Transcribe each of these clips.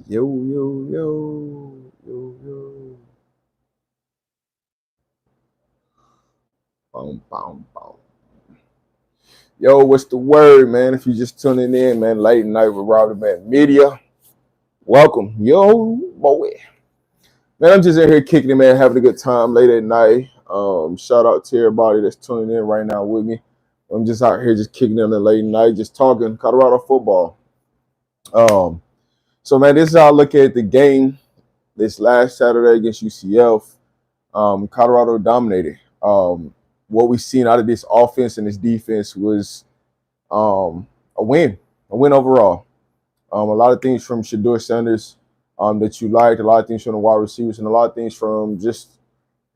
Yo, yo, yo, yo, yo. Boom, boom, boom. Yo, what's the word, man? If you just tuning in, man, late night with Robert Man Media. Welcome. Yo, boy. Man, I'm just in here kicking it, man, having a good time late at night. Shout out to everybody that's tuning in right now with me. I'm just out here just kicking it in the late night, just talking Colorado football. Um, so man, this is how I look at the game this last Saturday against UCF. Colorado dominated. What we seen out of this offense and this defense was a win overall. A lot of things from Shedeur Sanders that you liked, a lot of things from the wide receivers, and a lot of things from just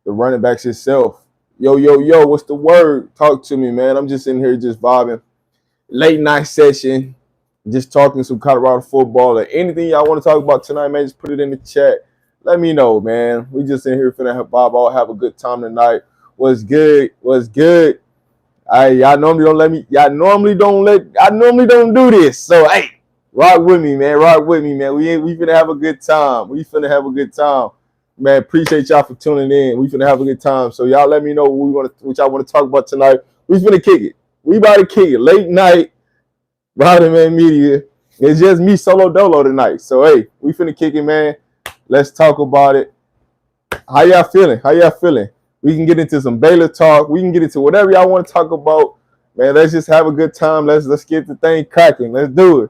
the running backs itself. Yo, yo, yo, what's the word? Talk to me, man. I'm just in here just vibing. Late night session, just talking some Colorado football or anything y'all want to talk about tonight, man. Just put it in the chat. Let me know, man. We just in here finna have Bob all have a good time tonight. What's good? What's good? Y'all normally don't let me. Y'all normally don't let. I normally don't do this. So hey, rock with me, man. Rock with me, man. We finna have a good time. We finna have a good time, man. Appreciate y'all for tuning in. We finna have a good time. So y'all let me know what y'all want to talk about tonight. We finna kick it. We about to kick it. Late night, Rodham Man Media. It's just me solo dolo tonight. So hey, we finna kick it, man. Let's talk about it. How y'all feeling? How y'all feeling? We can get into some Baylor talk. We can get into whatever y'all want to talk about. Man, let's just have a good time. Let's get the thing cracking. Let's do it.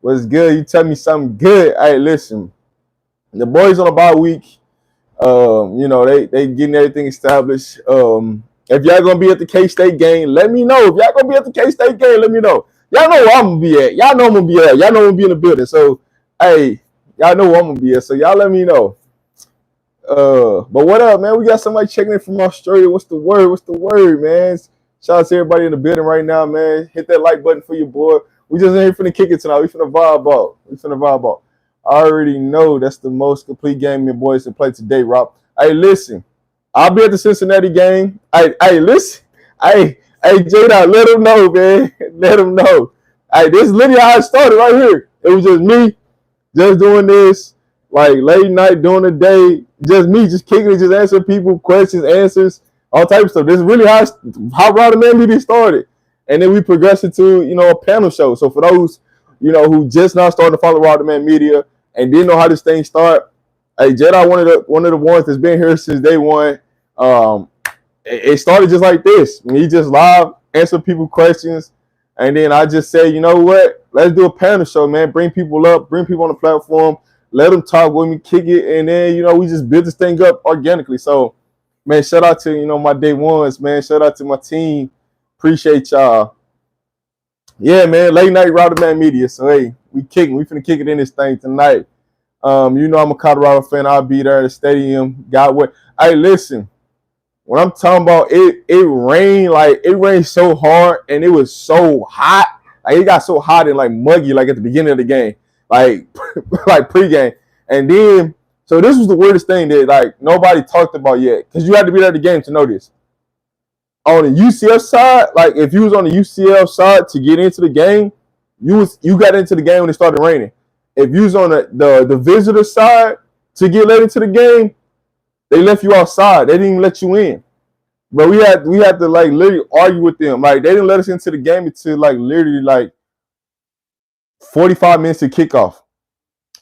What's good? You tell me something good. Hey, listen. The boys on a bye week. They getting everything established. If y'all gonna be at the K-State game, let me know. If y'all gonna be at the K-State game, let me know. Y'all know where I'm gonna be at. Y'all know I'm gonna be at. Y'all know I'm gonna be in the building. So, hey, y'all know where I'm gonna be at. So y'all let me know. But what up, man? We got somebody checking in from Australia. What's the word? What's the word, man? Shout out to everybody in the building right now, man. Hit that like button for your boy. We just ain't finna kick it tonight. We finna vibe out. We finna vibe out. I already know that's the most complete game your boys can play today, Rob. Hey, listen. I'll be at the Cincinnati game. Hey, listen. J-Dot, let them know, man. Let them know. Hey, this is literally how it started right here. It was just me just doing this, like late night during the day, just me just kicking it, just answering people questions, answers, all types of stuff. This is really how Rodham Man Media started, and then we progressed into a panel show. So for those who just now starting to follow Rodham Man Media and didn't know how this thing start, hey, Jedi one of the ones that's been here since day one. It started just like this. Me just live answer people questions, and then I just say, you know what? Let's do a panel show, man. Bring people up, bring people on the platform, let them talk with me, kick it, and then we just build this thing up organically. So, man, shout out to my day ones, man. Shout out to my team. Appreciate y'all. Yeah, man. Late night Rodham Man Media. So hey, we kicking. We finna kick it in this thing tonight. I'm a Colorado fan. I'll be there at the stadium. Got what? Hey, listen. When I'm talking about it rained so hard and it was so hot. Like it got so hot and like muggy, like at the beginning of the game, like like pregame. And then, so this was the weirdest thing that like nobody talked about yet, because you had to be there at the game to know this. On the UCF side, like if you was on the UCF side to get into the game, you got into the game when it started raining. If you was on the visitor side to get let into the game, they left you outside. They didn't even let you in. But we had to like literally argue with them. Like they didn't let us into the game until like literally like 45 minutes to kickoff.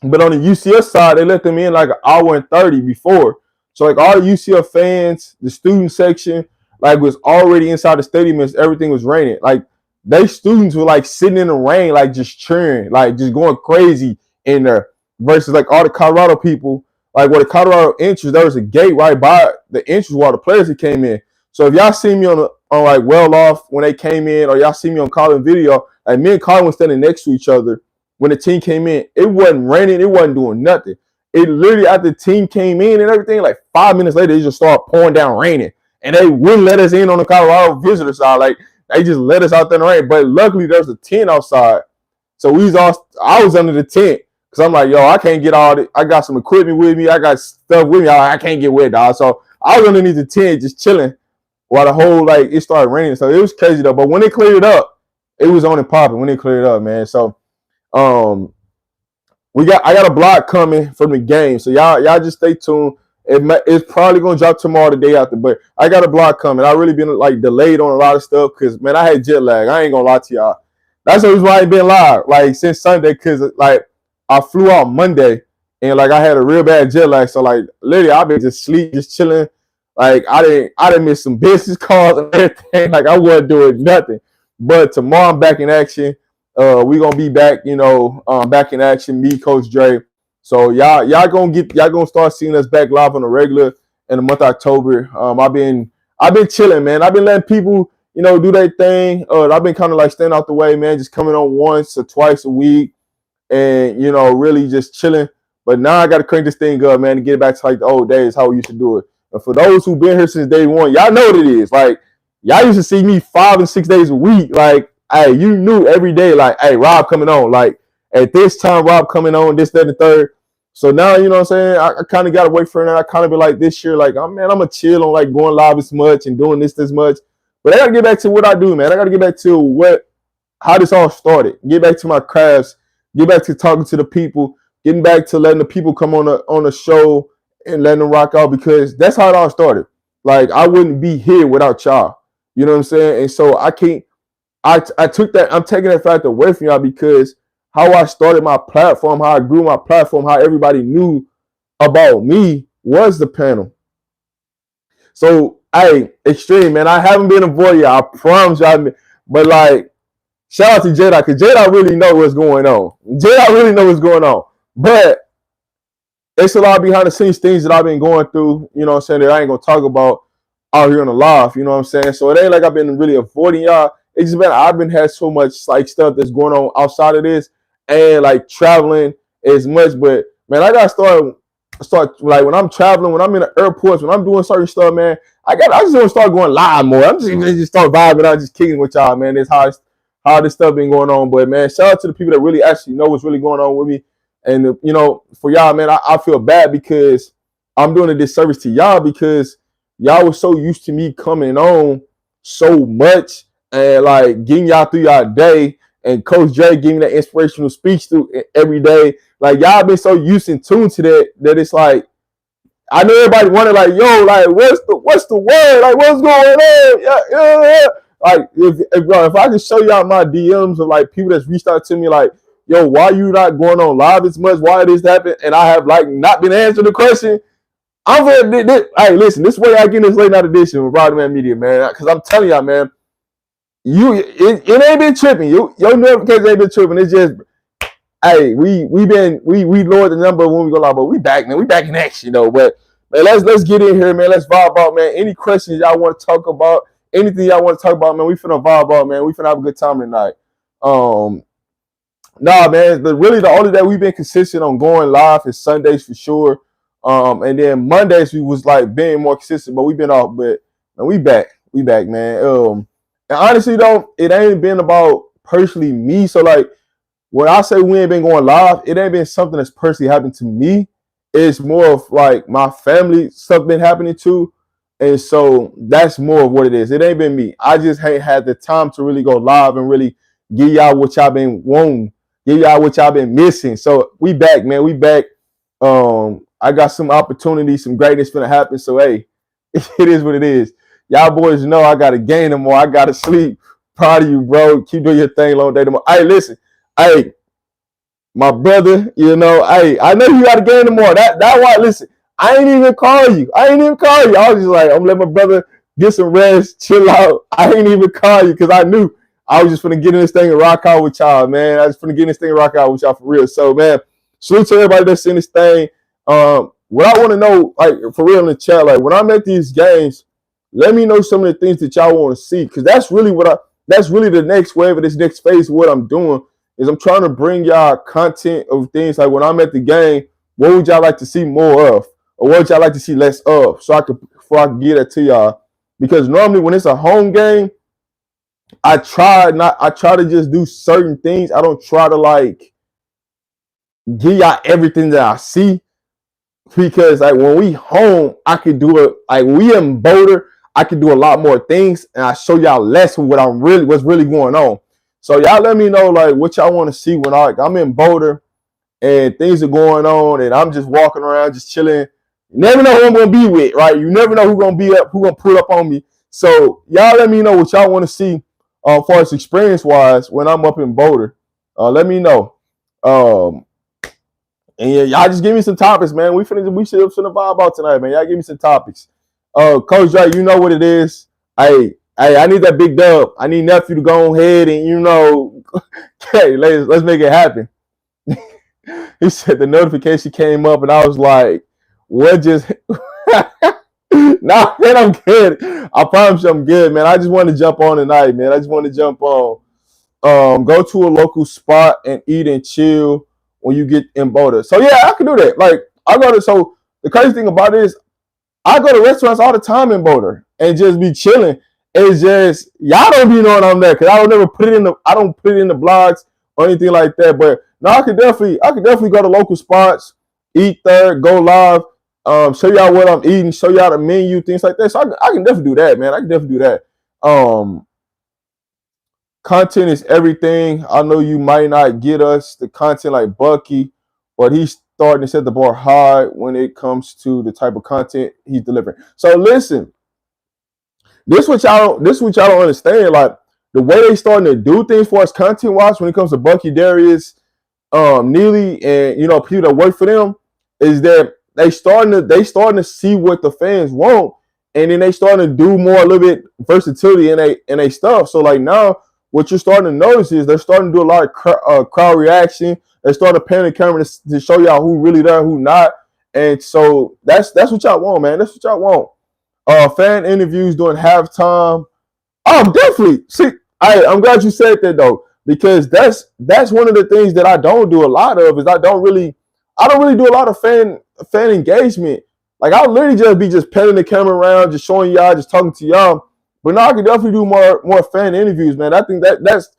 But on the UCF side, they let them in like an hour and 30 before. So like all the UCF fans, the student section, like was already inside the stadium as everything was raining. Like they students were like sitting in the rain, like just cheering, like just going crazy in there. Versus like all the Colorado people, like where the Colorado entrance, there was a gate right by the entrance where the players that came in. So if y'all see me on like well off when they came in, or y'all see me on Colin video, like me and Colin were standing next to each other when the team came in. It wasn't raining, it wasn't doing nothing. It literally after the team came in and everything, like 5 minutes later, it just started pouring down raining. And they wouldn't let us in on the Colorado visitor side. Like they just let us out there in the rain. But luckily there's a tent outside. So I was under the tent. Cause I'm like, yo, I can't get all the. I got some equipment with me. I got stuff with me. I can't get wet, dog. So I was underneath the tent, just chilling, while the whole like it started raining. So it was crazy though. But when it cleared up, it was on and popping. When it cleared up, man. So, um, I got a blog coming from the game, so y'all just stay tuned. It's probably gonna drop tomorrow, the day after, but I got a blog coming. I really been like delayed on a lot of stuff because man, I had jet lag. I ain't gonna lie to y'all. That's the reason why I ain't been live like since Sunday because like I flew out Monday and like I had a real bad jet lag. So like literally I've been just sleep, just chilling. Like I didn't miss some business calls and everything. Like I wasn't doing nothing. But tomorrow I'm back in action. We gonna be back, back in action. Me, Coach Dre. So y'all gonna start seeing us back live on the regular in the month of October. I've been chilling, man. I've been letting people, do their thing. I've been kind of like staying out the way, man. Just coming on once or twice a week, and really just chilling. But now I got to crank this thing up, man, to get it back to like the old days, how we used to do it. And for those who've been here since day one, y'all know what it is. Like y'all used to see me 5 and 6 days a week. Like, hey, you knew every day, like, hey, Rob coming on. Like at this time, Rob coming on, this, that, and the third. So now, you know what I'm saying? I kind of got to wait for it. And I kind of be like this year, like, oh, man, I'm going to chill on like going live as much and doing this much. But I got to get back to what I do, man. I got to get back to how this all started. Get back to my crafts. Get back to talking to the people. Getting back to letting the people come on the show and letting them rock out because that's how it all started. Like, I wouldn't be here without y'all. You know what I'm saying? And so I can't, I took that, I'm taking that fact away from y'all because how I started my platform, how I grew my platform, how everybody knew about me was the panel. So, hey, Extreme, man, I haven't been avoiding y'all. I promise y'all. But, like, shout out to J-Dot, because J-Dot really know what's going on. J-Dot really know what's going on. But it's a lot of behind the scenes things that I've been going through, you know what I'm saying, that I ain't going to talk about out here on the live, you know what I'm saying? So it ain't like I've been really avoiding y'all. It's just been, I've been had so much, like, stuff that's going on outside of this and, like, traveling as much. But, man, I got to start, like, when I'm traveling, when I'm in the airports, when I'm doing certain stuff, man, I just want to start going live more. I'm just going to start vibing out, just kicking with y'all, man. That's how this stuff been going on. But, man, shout out to the people that really actually know what's really going on with me. And, for y'all, man, I feel bad because I'm doing a disservice to y'all because y'all was so used to me coming on so much and, like, getting y'all through y'all day. And Coach Dre giving that inspirational speech through every day. Like, y'all been so used and tuned to that it's like, I know everybody wondering, like, yo, like, what's the word? Like, what's going on? Yeah. Like, if I can show y'all my DMs of, like, people that's reached out to me, like, yo, why you not going on live as much? Why this happened? And I have, like, not been answering the question. I'm very, hey, listen, this way I get this late night edition with Roddy Man Media, man. Because I'm telling y'all, man, it ain't been tripping. Your notifications ain't been tripping. It's just, hey, we lowered the number when we go live, but we back, man. We back in action, though. But man, let's get in here, man. Let's vibe out, man. Any questions y'all want to talk about? Anything y'all want to talk about, man? We finna vibe out, man. We finna have a good time tonight. Nah, man. Really, the only day we've been consistent on going live is Sundays for sure. And then Mondays we was like being more consistent, but we've been off. But man, we back, man. And honestly though, it ain't been about personally me. So like, when I say we ain't been going live, it ain't been something that's personally happened to me. It's more of like my family stuff been happening too. And so that's more of what it is. It ain't been me. I just ain't had the time to really go live and really give y'all what y'all been wanting, give y'all what y'all been missing. So we back, man. We back. I got some opportunities, some greatness finna happen. So hey, it is what it is. Y'all boys know I gotta gain them more. I gotta sleep. Proud of you, bro. Keep doing your thing long day tomorrow. Hey, listen. Hey, my brother, hey, I know you got to gain tomorrow. That why, listen, I ain't even call you. I was just like, I'm going to let my brother get some rest, chill out. I ain't even call you because I knew I was just going to get in this thing and rock out with y'all, man. I was going to get in this thing and rock out with y'all for real. So, man, salute to everybody that's in this thing. What I want to know, like, for real in the chat, like, when I'm at these games, let me know some of the things that y'all want to see because that's really that's really the next wave of this next phase of what I'm doing. Is I'm trying to bring y'all content of things like when I'm at the game, what would y'all like to see more of? Or what would y'all like to see less of? Before I can get that to y'all. Because normally when it's a home game, I try to just do certain things. I don't try to like give y'all everything that I see. Because like when we home, I could do it like we in Boulder, I could do a lot more things and I show y'all less of what's really going on. So y'all let me know like what y'all want to see when I'm in Boulder and things are going on, and I'm just walking around, just chilling. You never know who I'm gonna be with, right? You never know who's gonna pull up on me. So y'all let me know what y'all want to see, as far as experience wise when I'm up in Boulder. Let me know. Um, and yeah, y'all just give me some topics, man. We should vibe out tonight, man. Y'all give me some topics. Coach Dre, you know what it is. Hey, I need that big dub. I need nephew to go ahead and hey, let's make it happen. He said the notification came up, and I was like, "What just?" Nah, man, I'm good. I promise you, I'm good, man. I just want to jump on tonight, man. I just want to jump on. Go to a local spot and eat and chill when you get in Boulder. So yeah, I can do that. Like I go to so the crazy thing about it is I go to restaurants all the time in Boulder and just be chilling. It's just y'all don't be knowing I'm there because I don't put it in the blogs or anything like that. But no, I could definitely go to local spots, eat there, go live, show y'all what I'm eating, show y'all the menu, things like that. So I can definitely do that, man. I can definitely do that. Content is everything. I know you might not get us the content like Bucky, but he's starting to set the bar high when it comes to the type of content he's delivering. So listen, this what y'all don't understand. Like the way they starting to do things for us content wise when it comes to Bucky, Darius, Neely, and people that work for them, is that they starting to see what the fans want, and then they starting to do more a little bit versatility in they stuff. So like now, what you're starting to notice is they're starting to do a lot of crowd reaction. They're starting to pan the camera to show y'all who really there, who not, and so that's what y'all want, man. That's what y'all want. Fan interviews during halftime. Oh, definitely. See, I'm glad you said that though, because that's one of the things that I don't do a lot of. Is I don't really do a lot of fan engagement. Like I'll literally just be panning the camera around, just showing y'all, just talking to y'all. But now I can definitely do more fan interviews, man. I think that's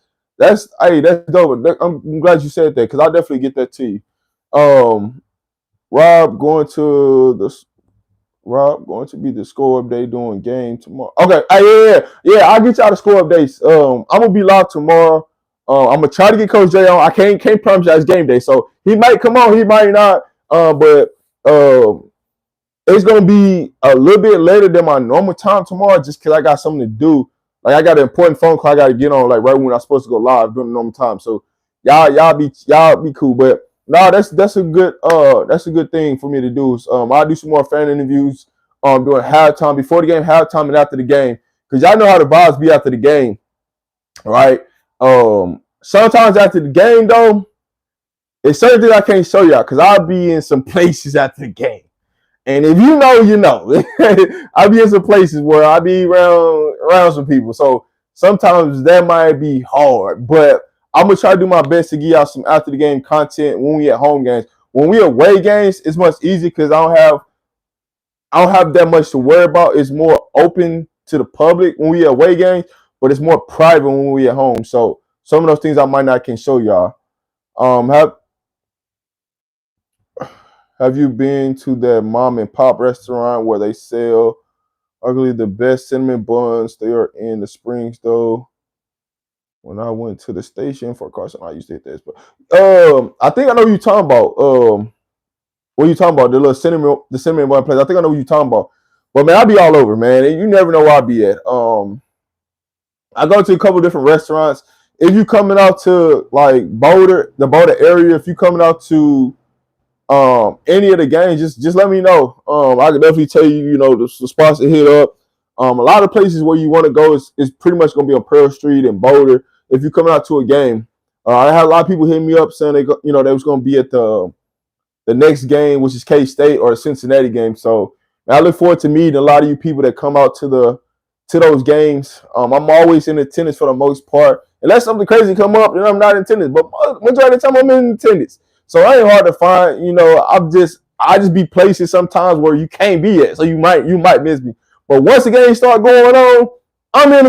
dope. I'm glad you said that because I'll definitely get that to you. Rob going to be the score update doing game tomorrow. Okay, yeah. I'll get y'all the score updates. I'm gonna be live tomorrow. I'm gonna try to get Coach Jay on. I can't promise you it's game day, so he might come on, he might not. But it's gonna be a little bit later than my normal time tomorrow, just because I got something to do. Like I got an important phone call I got to get on, like right when I'm supposed to go live during the normal time. So y'all be cool, but. No, that's a good thing for me to do. I'll do some more fan interviews during halftime, before the game, halftime, and after the game. Because y'all know how the vibes be after the game, right? Sometimes after the game, though, it's certain things I can't show y'all because I'll be in some places after the game. And if you know, you know. I'll be in some places where I'll be around some people. So sometimes that might be hard, but I'm gonna try to do my best to give y'all some after the game content when we at home games. When we away games, it's much easier because I don't have that much to worry about. It's more open to the public when we away games, but it's more private when we at home. So some of those things I might not can show y'all. Have you been to that mom and pop restaurant where they sell arguably the best cinnamon buns? They are in the Springs though. When I went to the station for Carson, I used to hit this, but I think I know what you're talking about. What you talking about? The cinnamon bun place. I think I know what you're talking about. But man, I be all over, man. And you never know where I be at. I go to a couple different restaurants. If you coming out to like Boulder, the Boulder area, if you coming out to any of the games, just let me know. I can definitely tell you, the spots to hit up. A lot of places where you want to go is pretty much going to be on Pearl Street and Boulder. If you're coming out to a game, I had a lot of people hit me up saying they was going to be at the next game, which is K-State or the Cincinnati game. So I look forward to meeting a lot of you people that come out to those games. I'm always in attendance for the most part, unless something crazy come up and I'm not in attendance. But majority of the time I'm in attendance, so I ain't hard to find. I just be places sometimes where you can't be at, so you might miss me. But once the game start going on, I'm in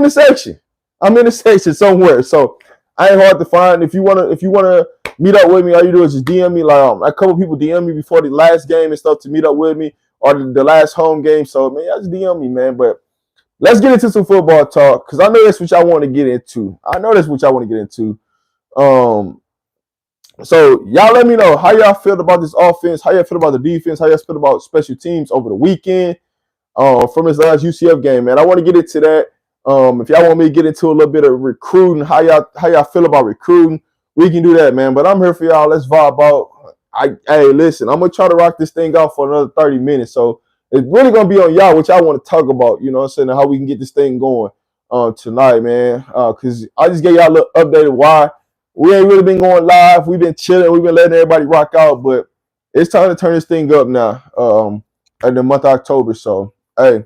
a section. I'm in a section somewhere. So I ain't hard to find. If you wanna meet up with me, all you do is just DM me. Like a couple people DM me before the last game and stuff to meet up with me, or the last home game. So man, y'all just DM me, man. But let's get into some football talk because I know that's what y'all want to get into. So y'all let me know how y'all feel about this offense, how y'all feel about the defense, how y'all feel about special teams over the weekend from his last UCF game, man. I want to get into that. If y'all want me to get into a little bit of recruiting, how y'all feel about recruiting, we can do that, man. But I'm here for y'all. Let's vibe out. Hey, listen, I'm gonna try to rock this thing out for another 30 minutes. So it's really gonna be on y'all, what y'all want to talk about. You know what I'm saying? And how we can get this thing going tonight, man. Cause I just gave y'all a little update of why we ain't really been going live. We've been chilling, we've been letting everybody rock out, but it's time to turn this thing up now. In the month of October. So hey,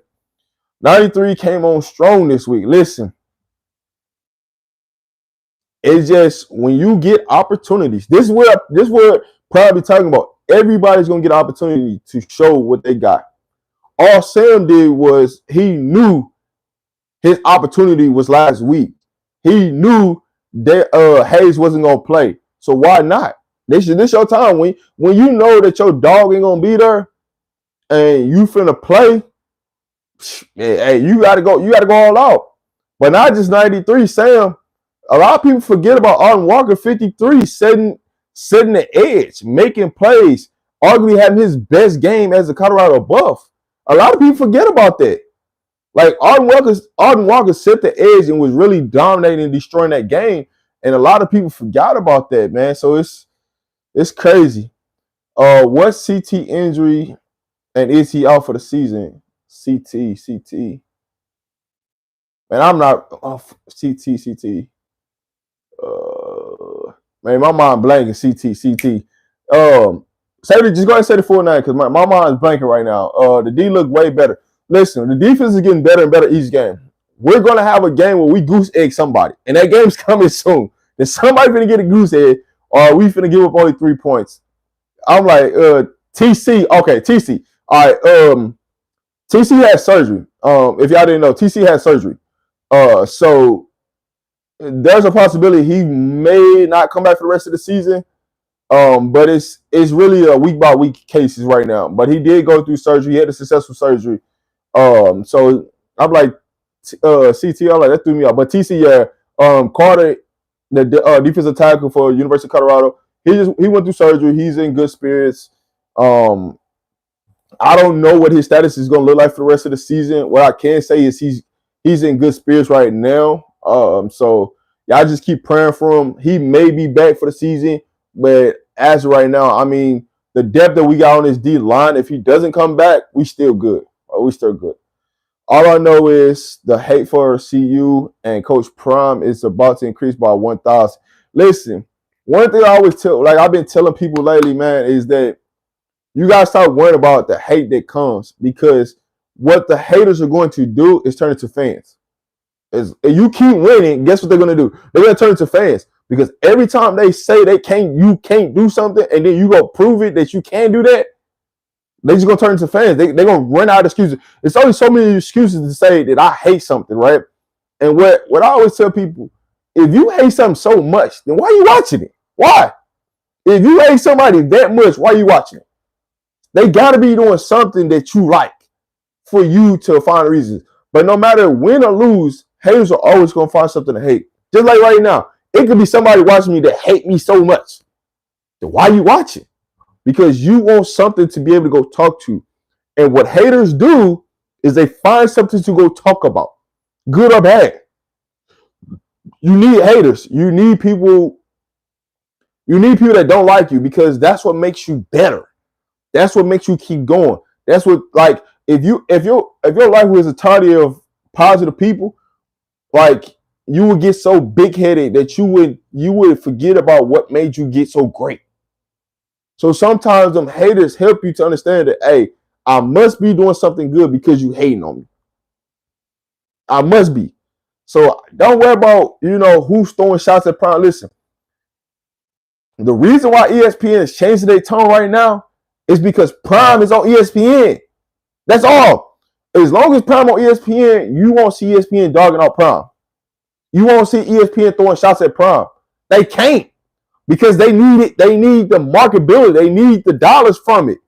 93 came on strong this week. Listen, it's just when you get opportunities, this is what probably talking about. Everybody's gonna get an opportunity to show what they got. All Sam did was he knew his opportunity was last week. He knew that Hayes wasn't gonna play. So why not? This your time. When you know that your dog ain't gonna be there and you finna play, hey, you gotta go all out. But not just 93, Sam. A lot of people forget about Arden Walker, 53, setting the edge, making plays, arguably having his best game as a Colorado Buff. A lot of people forget about that. Like Arden Walker set the edge and was really dominating and destroying that game. And a lot of people forgot about that, man. So it's crazy. What CT injury and is he out for the season? CT. Man, I'm not CT. Man, my mind blanking. CT. Just go ahead and say the full name because my mind is blanking right now. The D look way better. Listen, the defense is getting better and better each game. We're gonna have a game where we goose egg somebody, and that game's coming soon. Then somebody's gonna get a goose egg, or we finna give up only 3 points. I'm like, TC. Okay, TC. All right. TC had surgery. If y'all didn't know, TC had surgery. So there's a possibility he may not come back for the rest of the season. But it's really a week by week cases right now. But he did go through surgery. He had a successful surgery. So I'm like, CT, I'm like, that threw me off. But TC, yeah, Carter, the defensive tackle for University of Colorado, he went through surgery. He's in good spirits. I don't know what his status is going to look like for the rest of the season. What I can say is he's in good spirits right now. So y'all just keep praying for him. He may be back for the season, but as of right now, I mean, the depth that we got on this D line, if he doesn't come back, we still good. We still good. All I know is the hate for CU and Coach Prime is about to increase by 1,000. Listen, one thing I always I've been telling people lately, man, is that you gotta stop worrying about the hate that comes, because what the haters are going to do is turn into fans. If you keep winning, guess what they're gonna do? They're gonna turn into fans, because every time they say you can't do something, and then you go prove it that you can do that, they're just gonna turn into fans. They're gonna run out of excuses. It's only so many excuses to say that I hate something, right? And what I always tell people, if you hate something so much, then why are you watching it? Why? If you hate somebody that much, why are you watching it? They gotta be doing something that you like for you to find reasons. But no matter win or lose, haters are always gonna find something to hate. Just like right now, it could be somebody watching me that hate me so much. Then why are you watching? Because you want something to be able to go talk to. And what haters do is they find something to go talk about, good or bad. You need haters. You need people that don't like you, because that's what makes you better. That's what makes you keep going. That's what, like, if your life was a toddy of positive people, like, you would get so big headed that you would forget about what made you get so great. So sometimes them haters help you to understand that, hey, I must be doing something good because you hating on me. I must be. So don't worry about, who's throwing shots at Prime. Listen, the reason why ESPN is changing their tone right now is because Prime is on ESPN. That's all. As long as Prime on ESPN, you won't see ESPN dogging out Prime. You won't see ESPN throwing shots at Prime. They can't, because they need it. They need the marketability. They need the dollars from it.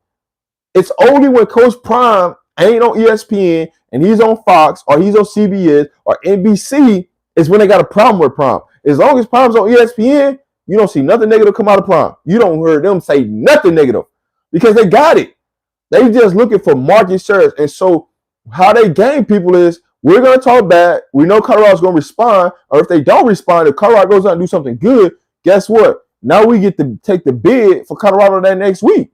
It's only when Coach Prime ain't on ESPN and he's on Fox or he's on CBS or NBC is when they got a problem with Prime. As long as Prime's on ESPN, You don't see nothing negative come out of Prime. You don't hear them say nothing negative because they got it. They just looking for market shares. And so how they gain people is we're going to talk bad. We know Colorado's going to respond. Or if they don't respond, if Colorado goes out and do something good, guess what? Now we get to take the bid for Colorado that next week.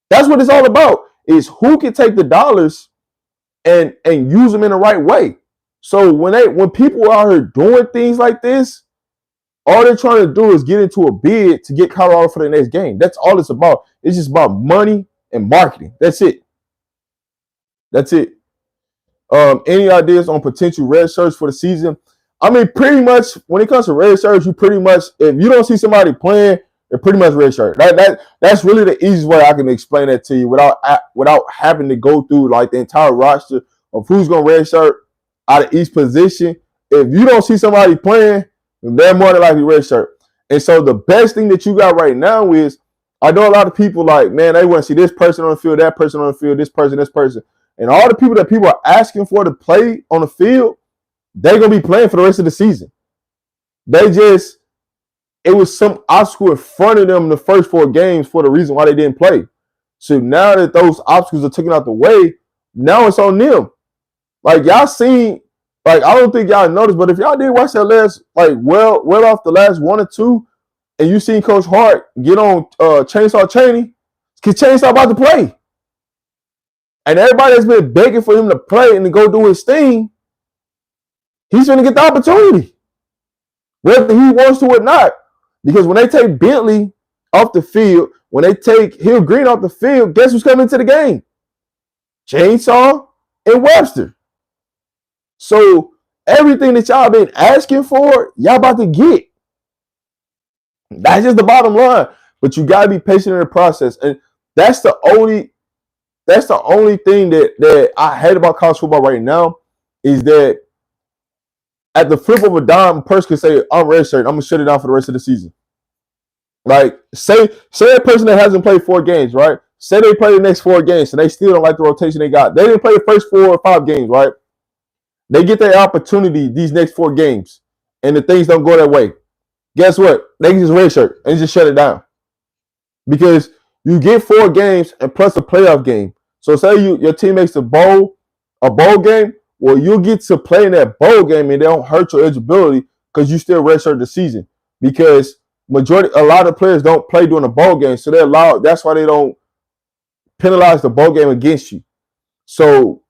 That's what it's all about, is who can take the dollars and use them in the right way. So when people are here doing things like this, all they're trying to do is get into a bid to get Colorado for the next game. That's all it's about. It's just about money and marketing. That's it. That's it. Any ideas on potential red shirts for the season? I mean, pretty much when it comes to red shirts, you pretty much, if you don't see somebody playing, they're pretty much red shirt. That's really the easiest way I can explain that to you without having to go through like the entire roster of who's going to red shirt out of each position. If you don't see somebody playing, they're more than likely red shirt. And so the best thing that you got right now is, I know a lot of people like, man, they want to see this person on the field, that person on the field, this person. And all the people that people are asking for to play on the field, they're going to be playing for the rest of the season. It was some obstacle in front of them in the first 4 games for the reason why they didn't play. So now that those obstacles are taken out the way, now it's on them. Like y'all seen, like I don't think y'all noticed, but if y'all did watch that last, like well off the last 1 or 2, and you seen Coach Hart get on Chainsaw Chaney, because Chainsaw about to play. And everybody has been begging for him to play and to go do his thing, he's going to get the opportunity, whether he wants to or not. Because when they take Bentley off the field, when they take Hill Green off the field, guess who's coming to the game? Chainsaw and Webster. So everything that y'all been asking for, y'all about to get. That's just the bottom line. But you got to be patient in the process. And that's the only thing that I hate about college football right now, is that at the flip of a dime, a person can say, I'm redshirt, I'm going to shut it down for the rest of the season. Like, say a person that hasn't played 4 games, right? Say they play the next 4 games, and they still don't like the rotation they got. They didn't play the first 4 or 5 games, right? They get their opportunity these next 4 games, and the things don't go that way. Guess what? They can just redshirt and just shut it down. Because you get 4 games and plus a playoff game. So say your team makes a bowl game, well, you'll get to play in that bowl game and they don't hurt your eligibility because you still redshirt the season. Because a lot of players don't play during the bowl game, so they're allowed. That's why they don't penalize the bowl game against you. So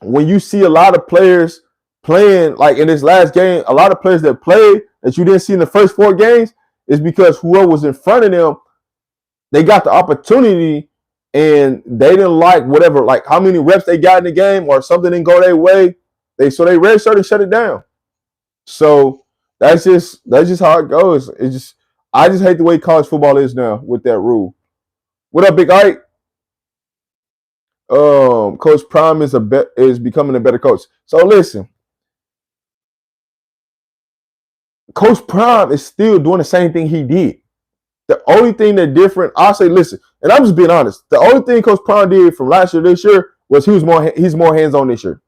when you see a lot of players playing, like in this last game, a lot of players that played that you didn't see in the first 4 games is because whoever was in front of them, they got the opportunity and they didn't like whatever, like how many reps they got in the game or something didn't go their way. So they redshirt and shut it down. So that's just how it goes. I just hate the way college football is now with that rule. What up, Big Ike? Coach Prime is becoming a better coach. So listen, Coach Prime is still doing the same thing he did. The only thing that different, I'll say, listen, and I'm just being honest. The only thing Coach Prime did from last year to this year was he's more hands-on this year.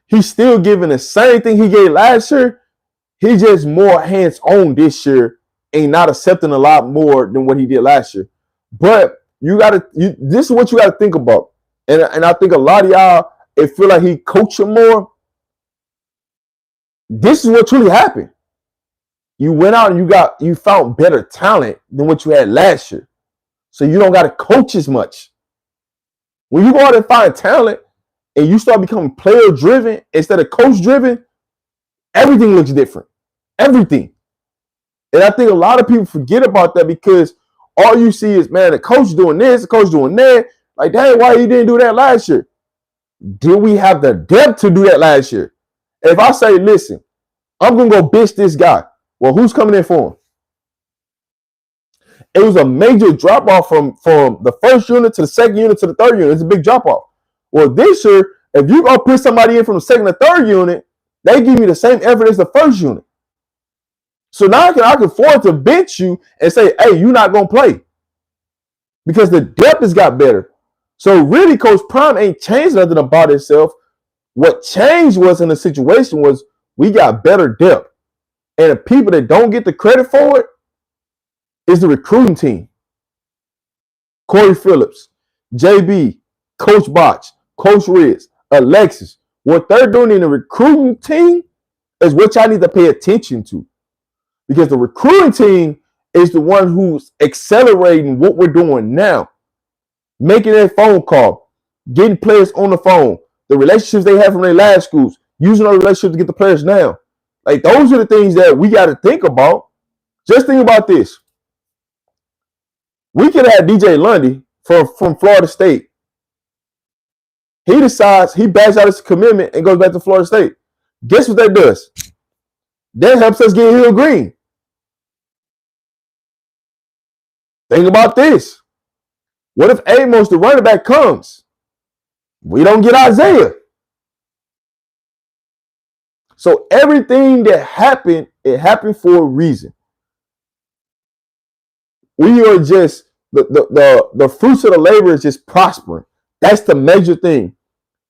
He's still giving the same thing he gave last year. He's just more hands-on this year and not accepting a lot more than what he did last year. But this is what you gotta think about. And I think a lot of y'all, it feel like he coaching more. This is what truly happened. You went out and you found better talent than what you had last year. So you don't got to coach as much. When you go out and find talent and you start becoming player driven instead of coach driven, everything looks different. Everything. And I think a lot of people forget about that because all you see is, man, the coach doing this, the coach doing that. Like, dang, why you didn't do that last year? Did we have the depth to do that last year? If I say, listen, I'm going to go bitch this guy. Well, who's coming in for him? It was a major drop-off from the first unit to the second unit to the third unit. It's a big drop-off. Well, this year, if you go put somebody in from the second to third unit, they give you the same effort as the first unit. So now I can afford to bench you and say, hey, you're not going to play. Because the depth has got better. So really, Coach Prime ain't changed nothing about himself. What changed was in the situation was we got better depth. And the people that don't get the credit for it is the recruiting team. Corey Phillips, JB, Coach Botch, Coach Riz, Alexis. What they're doing in the recruiting team is what y'all need to pay attention to. Because the recruiting team is the one who's accelerating what we're doing now. Making that phone call, getting players on the phone, the relationships they have from their last schools, using those relationships to get the players now. Like, those are the things that we got to think about. Just think about this. We could have DJ Lundy from Florida State. He decides, he backs out his commitment and goes back to Florida State. Guess what that does? That helps us get Hill Green. Think about this. What if Amos, the running back, comes? We don't get Isaiah. So everything that happened, it happened for a reason. We are just, the fruits of the labor is just prospering. That's the major thing.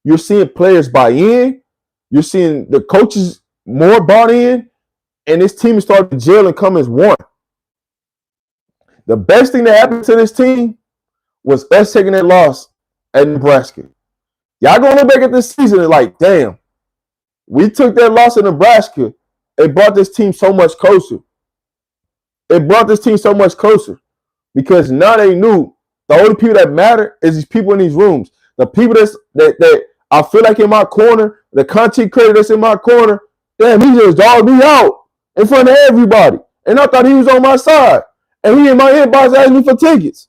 You're seeing players buy in. You're seeing the coaches more bought in. And this team is starting to gel and come as one. The best thing that happened to this team was us taking that loss at Nebraska. Y'all gonna look back at this season and like, damn, we took that loss in Nebraska. It brought this team so much closer. It brought this team so much closer because now they knew the only people that matter is these people in these rooms. The people that I feel like in my corner, the content creator that's in my corner, damn, he just dogged me out in front of everybody. And I thought he was on my side. And he in my inbox asking me for tickets.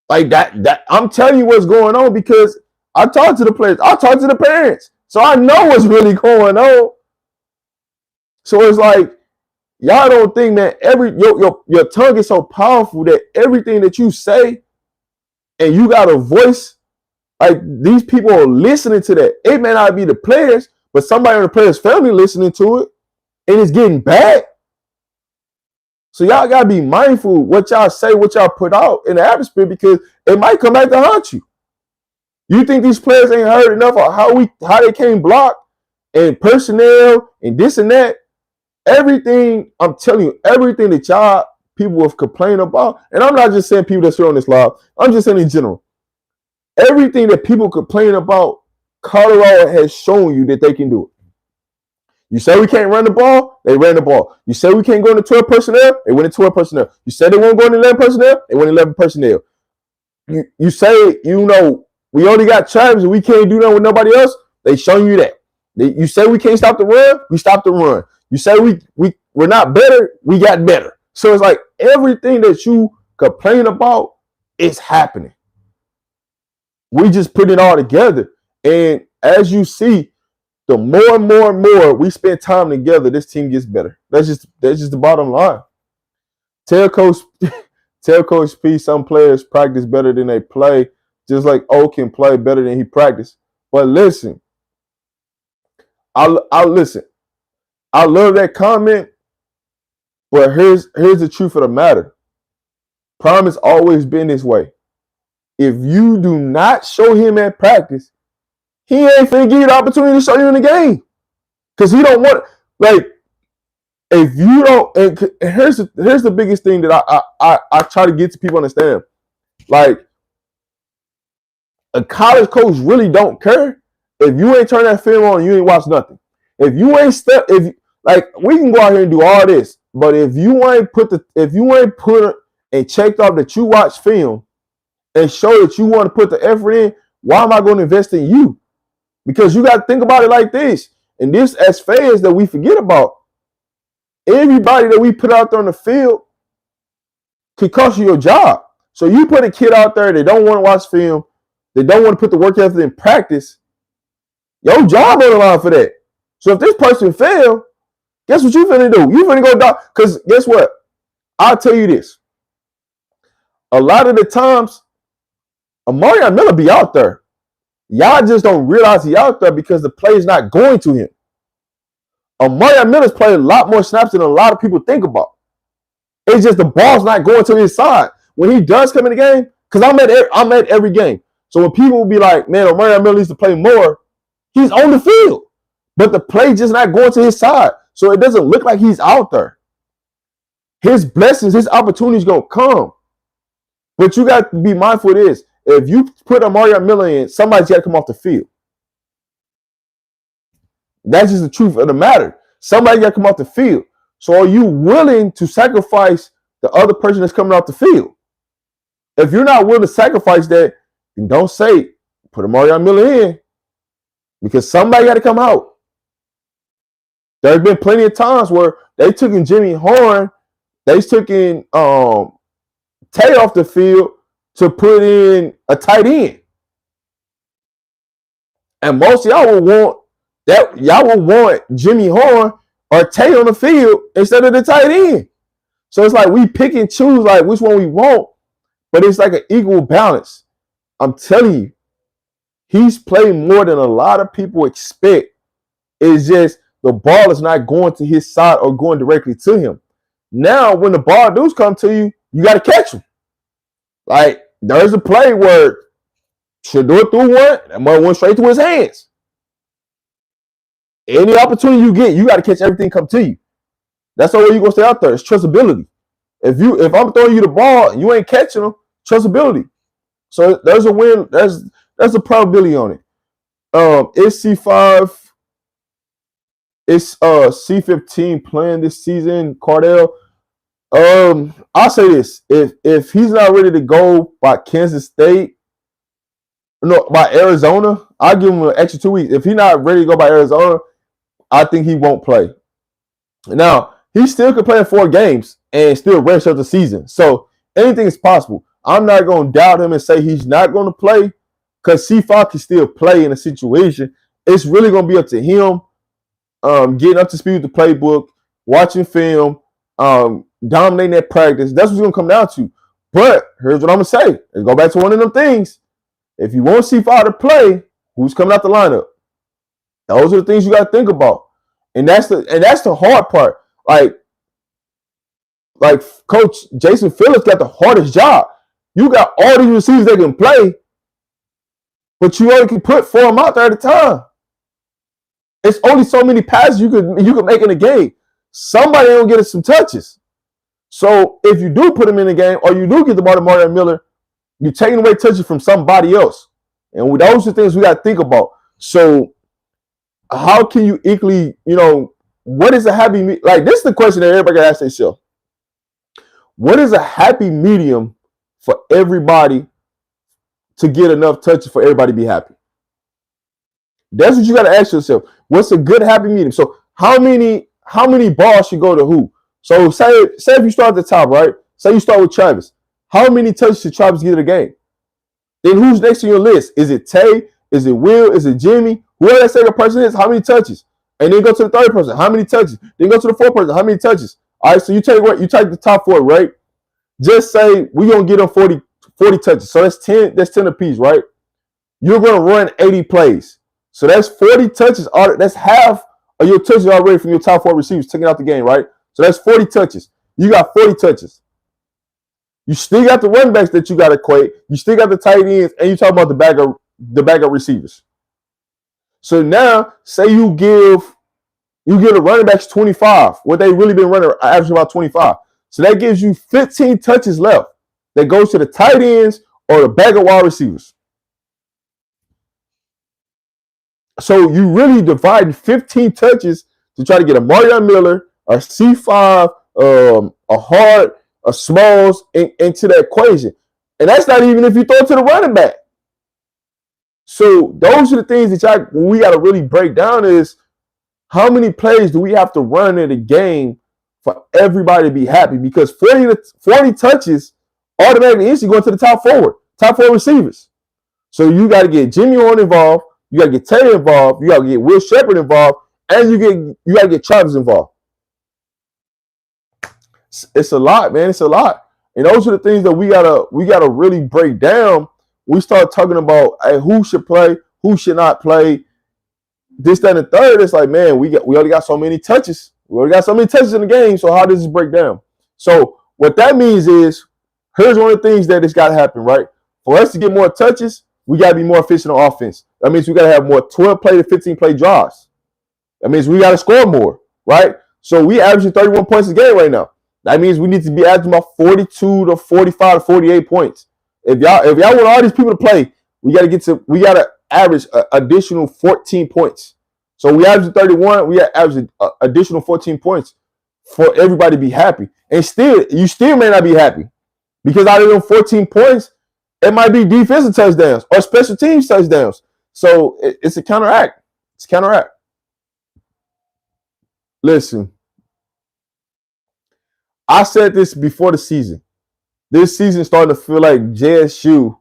Like that I'm telling you what's going on because I talk to the players. I talk to the parents. So I know what's really going on. So it's like, y'all don't think, man, your tongue is so powerful that everything that you say and you got a voice, like these people are listening to that. It may not be the players, but somebody in the players' family listening to it, and it's getting bad. So y'all gotta be mindful what y'all say, what y'all put out in the atmosphere, because it might come back to haunt you. You think these players ain't heard enough of how they came blocked and personnel and this and that? Everything, I'm telling you, everything that y'all people have complained about, and I'm not just saying people that's here on this live, I'm just saying in general. Everything that people complain about, Colorado has shown you that they can do it. You say we can't run the ball, they ran the ball. You say we can't go into 12 personnel, they went into 12 personnel. You said they won't go into 11 personnel, they went 11 personnel. You say, we only got Travis and we can't do that with nobody else, they show you that. You say we can't stop the run, we stop the run. You say we're not better, we got better. So it's like everything that you complain about is happening. We just put it all together. And as you see, the more and more we spend time together, this team gets better. That's just the bottom line. Tell Coach P some players practice better than they play, just like O can play better than he practiced. But listen, I'll listen. I love that comment, but here's the truth of the matter. Prime has always been this way. If you do not show him at practice, he ain't finna give you the opportunity to show you in the game. Because he don't want, like, if you don't, and here's the biggest thing that I try to get to people understand. Like, a college coach really don't care. If you ain't turn that film on, you ain't watch nothing. If you ain't we can go out here and do all this, but if you ain't put and checked off that you watch film and show that you want to put the effort in, why am I going to invest in you? Because you got to think about it like this. And this, as fans that we forget about, everybody that we put out there on the field could cost you your job. So you put a kid out there that don't want to watch film, they don't want to put the work ethic in practice, your job on the line for that. So if this person fail, guess what you finna do? You finna go down. Because guess what? I'll tell you this. A lot of the times, Amari Miller be out there. Y'all just don't realize he out there because the play is not going to him. Amari Miller's played a lot more snaps than a lot of people think about. It's just the ball's not going to his side. When he does come in the game, because I'm at every game. So when people will be like, man, Amari Miller needs to play more, he's on the field. But the play just not going to his side. So it doesn't look like he's out there. His blessings, his opportunities gonna come. But you got to be mindful of this. If you put Amari Miller in, somebody's got to come off the field. That's just the truth of the matter. Somebody got to come off the field. So are you willing to sacrifice the other person that's coming off the field? If you're not willing to sacrifice that, then don't say, put Amari Miller in, because somebody got to come out. There's been plenty of times where they took in Jimmy Horn, they took in Tay off the field to put in a tight end. And most of y'all will want that. Y'all will want Jimmy Horn or Tay on the field instead of the tight end. So it's like we pick and choose like which one we want, but it's like an equal balance. I'm telling you, he's played more than a lot of people expect. It's just the ball is not going to his side or going directly to him. Now, when the ball does come to you, you got to catch him. Like, there's a play where Shedeur threw one, and one went straight to his hands. Any opportunity you get, you got to catch everything come to you. That's the way you're going to stay out there. It's trustability. If I'm throwing you the ball and you ain't catching them, trustability. So there's a win. There's a probability on it. It's C5. It's C15 playing this season, Cardell. I'll say this: if he's not ready to go by Kansas State, no, by Arizona, I'll give him an extra 2 weeks. If he's not ready to go by Arizona, I think he won't play. Now, he still could play in 4 games and still redshirt the season. So anything is possible. I'm not going to doubt him and say he's not going to play, because C5 can still play in a situation. It's really going to be up to him, getting up to speed with the playbook, watching film, dominating that practice. That's what's going to come down to. But here's what I'm going to say. Let's go back to one of them things. If you want C5 to play, who's coming out the lineup? Those are the things you got to think about. And that's the hard part. Like Coach Jason Phillips got the hardest job. You got all these receivers that can play, but you only can put 4 of them out there at a time. It's only so many passes you could make in a game. Somebody don't get some touches. So if you do put them in the game, or you do get the ball to Mario Miller, you're taking away touches from somebody else. And those are things we got to think about. So how can you equally, what is a happy medium? Like, this is the question that everybody got to ask themselves. What is a happy medium for everybody to get enough touches for everybody to be happy? That's what you got to ask yourself. What's a good happy medium? So how many balls should go to who? So say if you start at the top, right? Say you start with Travis. How many touches should Travis get a game? Then who's next on your list? Is it Tay? Is it Will? Is it Jimmy? Whoever that second person is, how many touches? And then go to the third person. How many touches? Then go to the fourth person. How many touches? All right, so you take the top 4, right? Just say we're going to get them 40 touches. So that's 10 apiece, right? You're going to run 80 plays. So that's 40 touches. That's half of your touches already from your top 4 receivers taking out the game, right? So that's 40 touches. You got 40 touches. You still got the running backs that you got to equate. You still got the tight ends, and you talk about the backup receivers. So now, say you give the running backs 25. What they really been running, averaging about 25. So that gives you 15 touches left that goes to the tight ends or the backup wide receivers. So you really divide 15 touches to try to get a Mario Miller, a C5, a Hart, a Smalls into that equation. And that's not even if you throw it to the running back. So those are the things that we got to really break down is how many plays do we have to run in a game for everybody to be happy? Because 40 touches automatically instantly going to the top 4 receivers. So you got to get Jimmy Horn involved. You got to get Tay involved. You got to get Will Shepherd involved. And you got to get Travis involved. It's a lot, man. It's a lot. And those are the things that we gotta really break down. We start talking about who should play, who should not play. This, that, and the third. It's like, man, we already got so many touches. We already got so many touches in the game. So how does this break down? So what that means is, here's one of the things that it's got to happen, right? For us to get more touches, we got to be more efficient on offense. That means we got to have more 12 play to 15 play drives. That means we got to score more, right? So we averaging 31 points a game right now. That means we need to be averaging about 42 to 45 to 48 points. If y'all want all these people to play, we gotta average additional 14 points. So we average 31, we average additional 14 points for everybody to be happy. And you still may not be happy because out of them 14 points, it might be defensive touchdowns or special teams touchdowns. So it's a counteract. It's a counteract. Listen, I said this before the season. This season starting to feel like JSU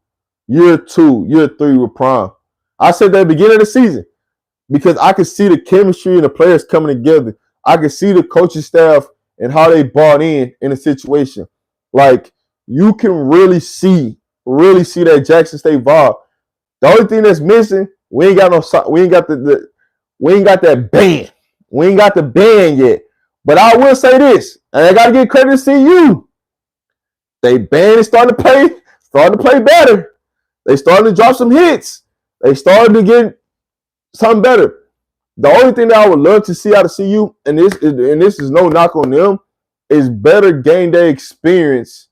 year 2, year 3 with Prime. I said that at the beginning of the season because I could see the chemistry and the players coming together. I could see the coaching staff and how they bought in the situation. Like, you can really see that Jackson State vibe. The only thing that's missing, we ain't got that band. We ain't got the band yet. But I will say this, and I gotta give credit to CU. They band is starting to play better. They starting to drop some hits. They starting to get something better. The only thing that I would love to see out of CU, and this is no knock on them, is better game day experience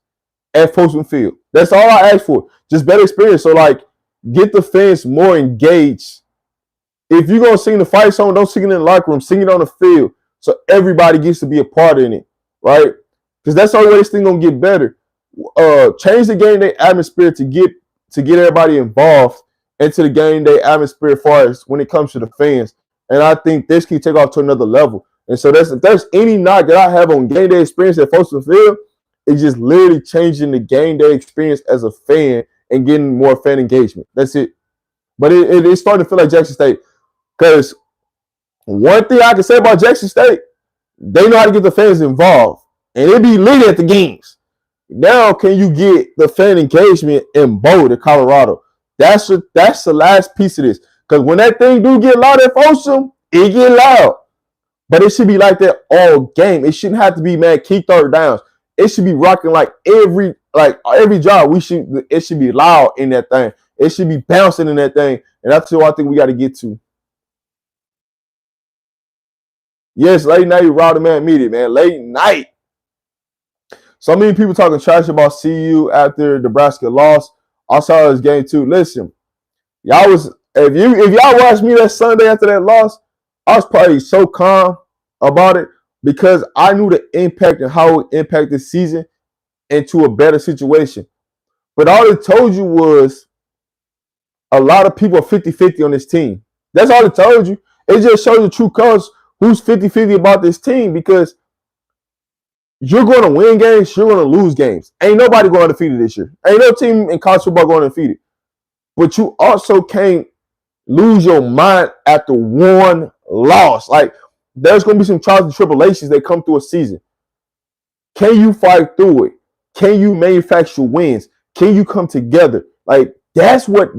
at Folsom Field. That's all I ask for. Just better experience. So, like, get the fans more engaged. If you're going to sing the fight song, don't sing it in the locker room. Sing it on the field so everybody gets to be a part in it, right? Because that's the only way this thing going to get better. Change the game day atmosphere to get everybody involved into the game day atmosphere as far as when it comes to the fans. And I think this can take off to another level. And so if there's any knock that I have on game day experience at Folsom Field, it's just literally changing the game day experience as a fan and getting more fan engagement. That's it. But it's starting to feel like Jackson State. Because one thing I can say about Jackson State, they know how to get the fans involved. And it be lit at the games. Now, can you get the fan engagement in Boulder, Colorado? That's the last piece of this. Because when that thing do get loud at Folsom, it get loud. But it should be like that all game. It shouldn't have to be, man, key third downs. It should be rocking like every job. It should be loud in that thing. It should be bouncing in that thing. And that's what I think we got to get to. Yes, late night Rowdy Man Media, man. Late night. So many people talking trash about CU after Nebraska lost. I saw this game too. Listen, if y'all watched me that Sunday after that loss, I was probably so calm about it because I knew the impact and how it impacted the season into a better situation. But all it told you was a lot of people are 50-50 on this team. That's all it told you. It just showed the true colors who's 50-50 about this team because you're going to win games, you're going to lose games. Ain't nobody going undefeated this year. Ain't no team in college football going undefeated. But you also can't lose your mind after one loss. Like, there's going to be some trials and tribulations that come through a season. Can you fight through it? Can you manufacture wins? Can you come together? Like, that's what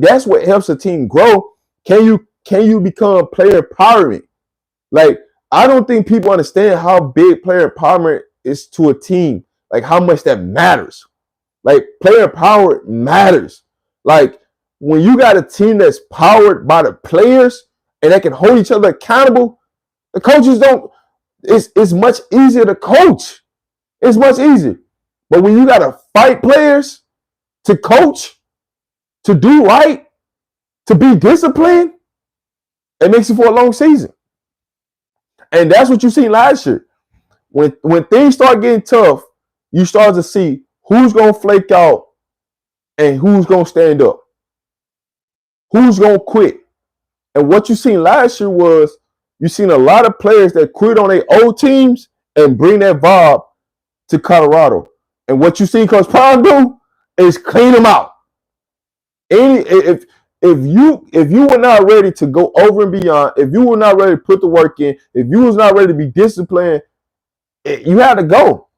helps a team grow. Can you become player empowerment? Like, I don't think people understand how big player empowerment is to a team. Like, how much that matters. Like, player empowerment matters. Like, when you got a team that's powered by the players and they can hold each other accountable, the coaches don't. It's much easier to coach. It's much easier. But when you got to fight players to coach, to do right, to be disciplined, it makes it for a long season. And that's what you seen last year. When things start getting tough, you start to see who's going to flake out and who's going to stand up. Who's going to quit. And what you seen last year was you seen a lot of players that quit on their old teams and bring that vibe to Colorado. And what you seen Coach Prime do is clean them out. If you were not ready to go over and beyond, if you were not ready to put the work in, if you was not ready to be disciplined, you had to go.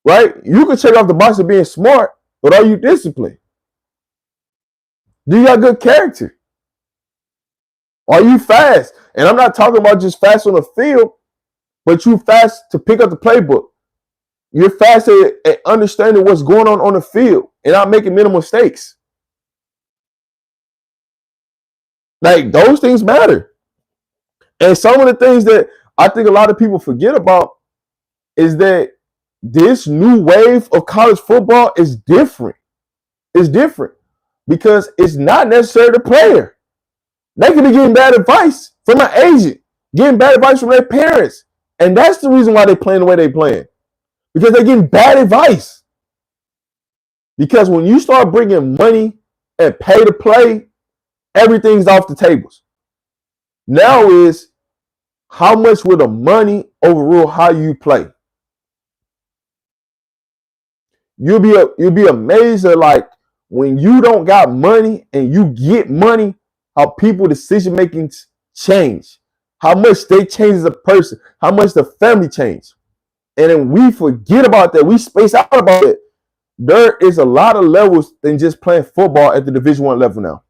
Right? You can check off the box of being smart, but are you disciplined? Do you got good character? Are you fast? And I'm not talking about just fast on the field, but you fast to pick up the playbook. You're fast at understanding what's going on the field and not making minimal mistakes. Like, those things matter. And some of the things that I think a lot of people forget about is that this new wave of college football is different. It's different because it's not necessarily the player. They could be getting bad advice from an agent, getting bad advice from their parents. And that's the reason why they're playing the way they're playing. Because they're getting bad advice. Because when you start bringing money and pay to play, everything's off the tables. Now is how much will the money overrule how you play? You'll be amazed at like when you don't got money and you get money, how people decision making change, how much they change as a person, how much the family change. And then we forget about that. We space out about it. There is a lot of levels than just playing football at the Division I level now.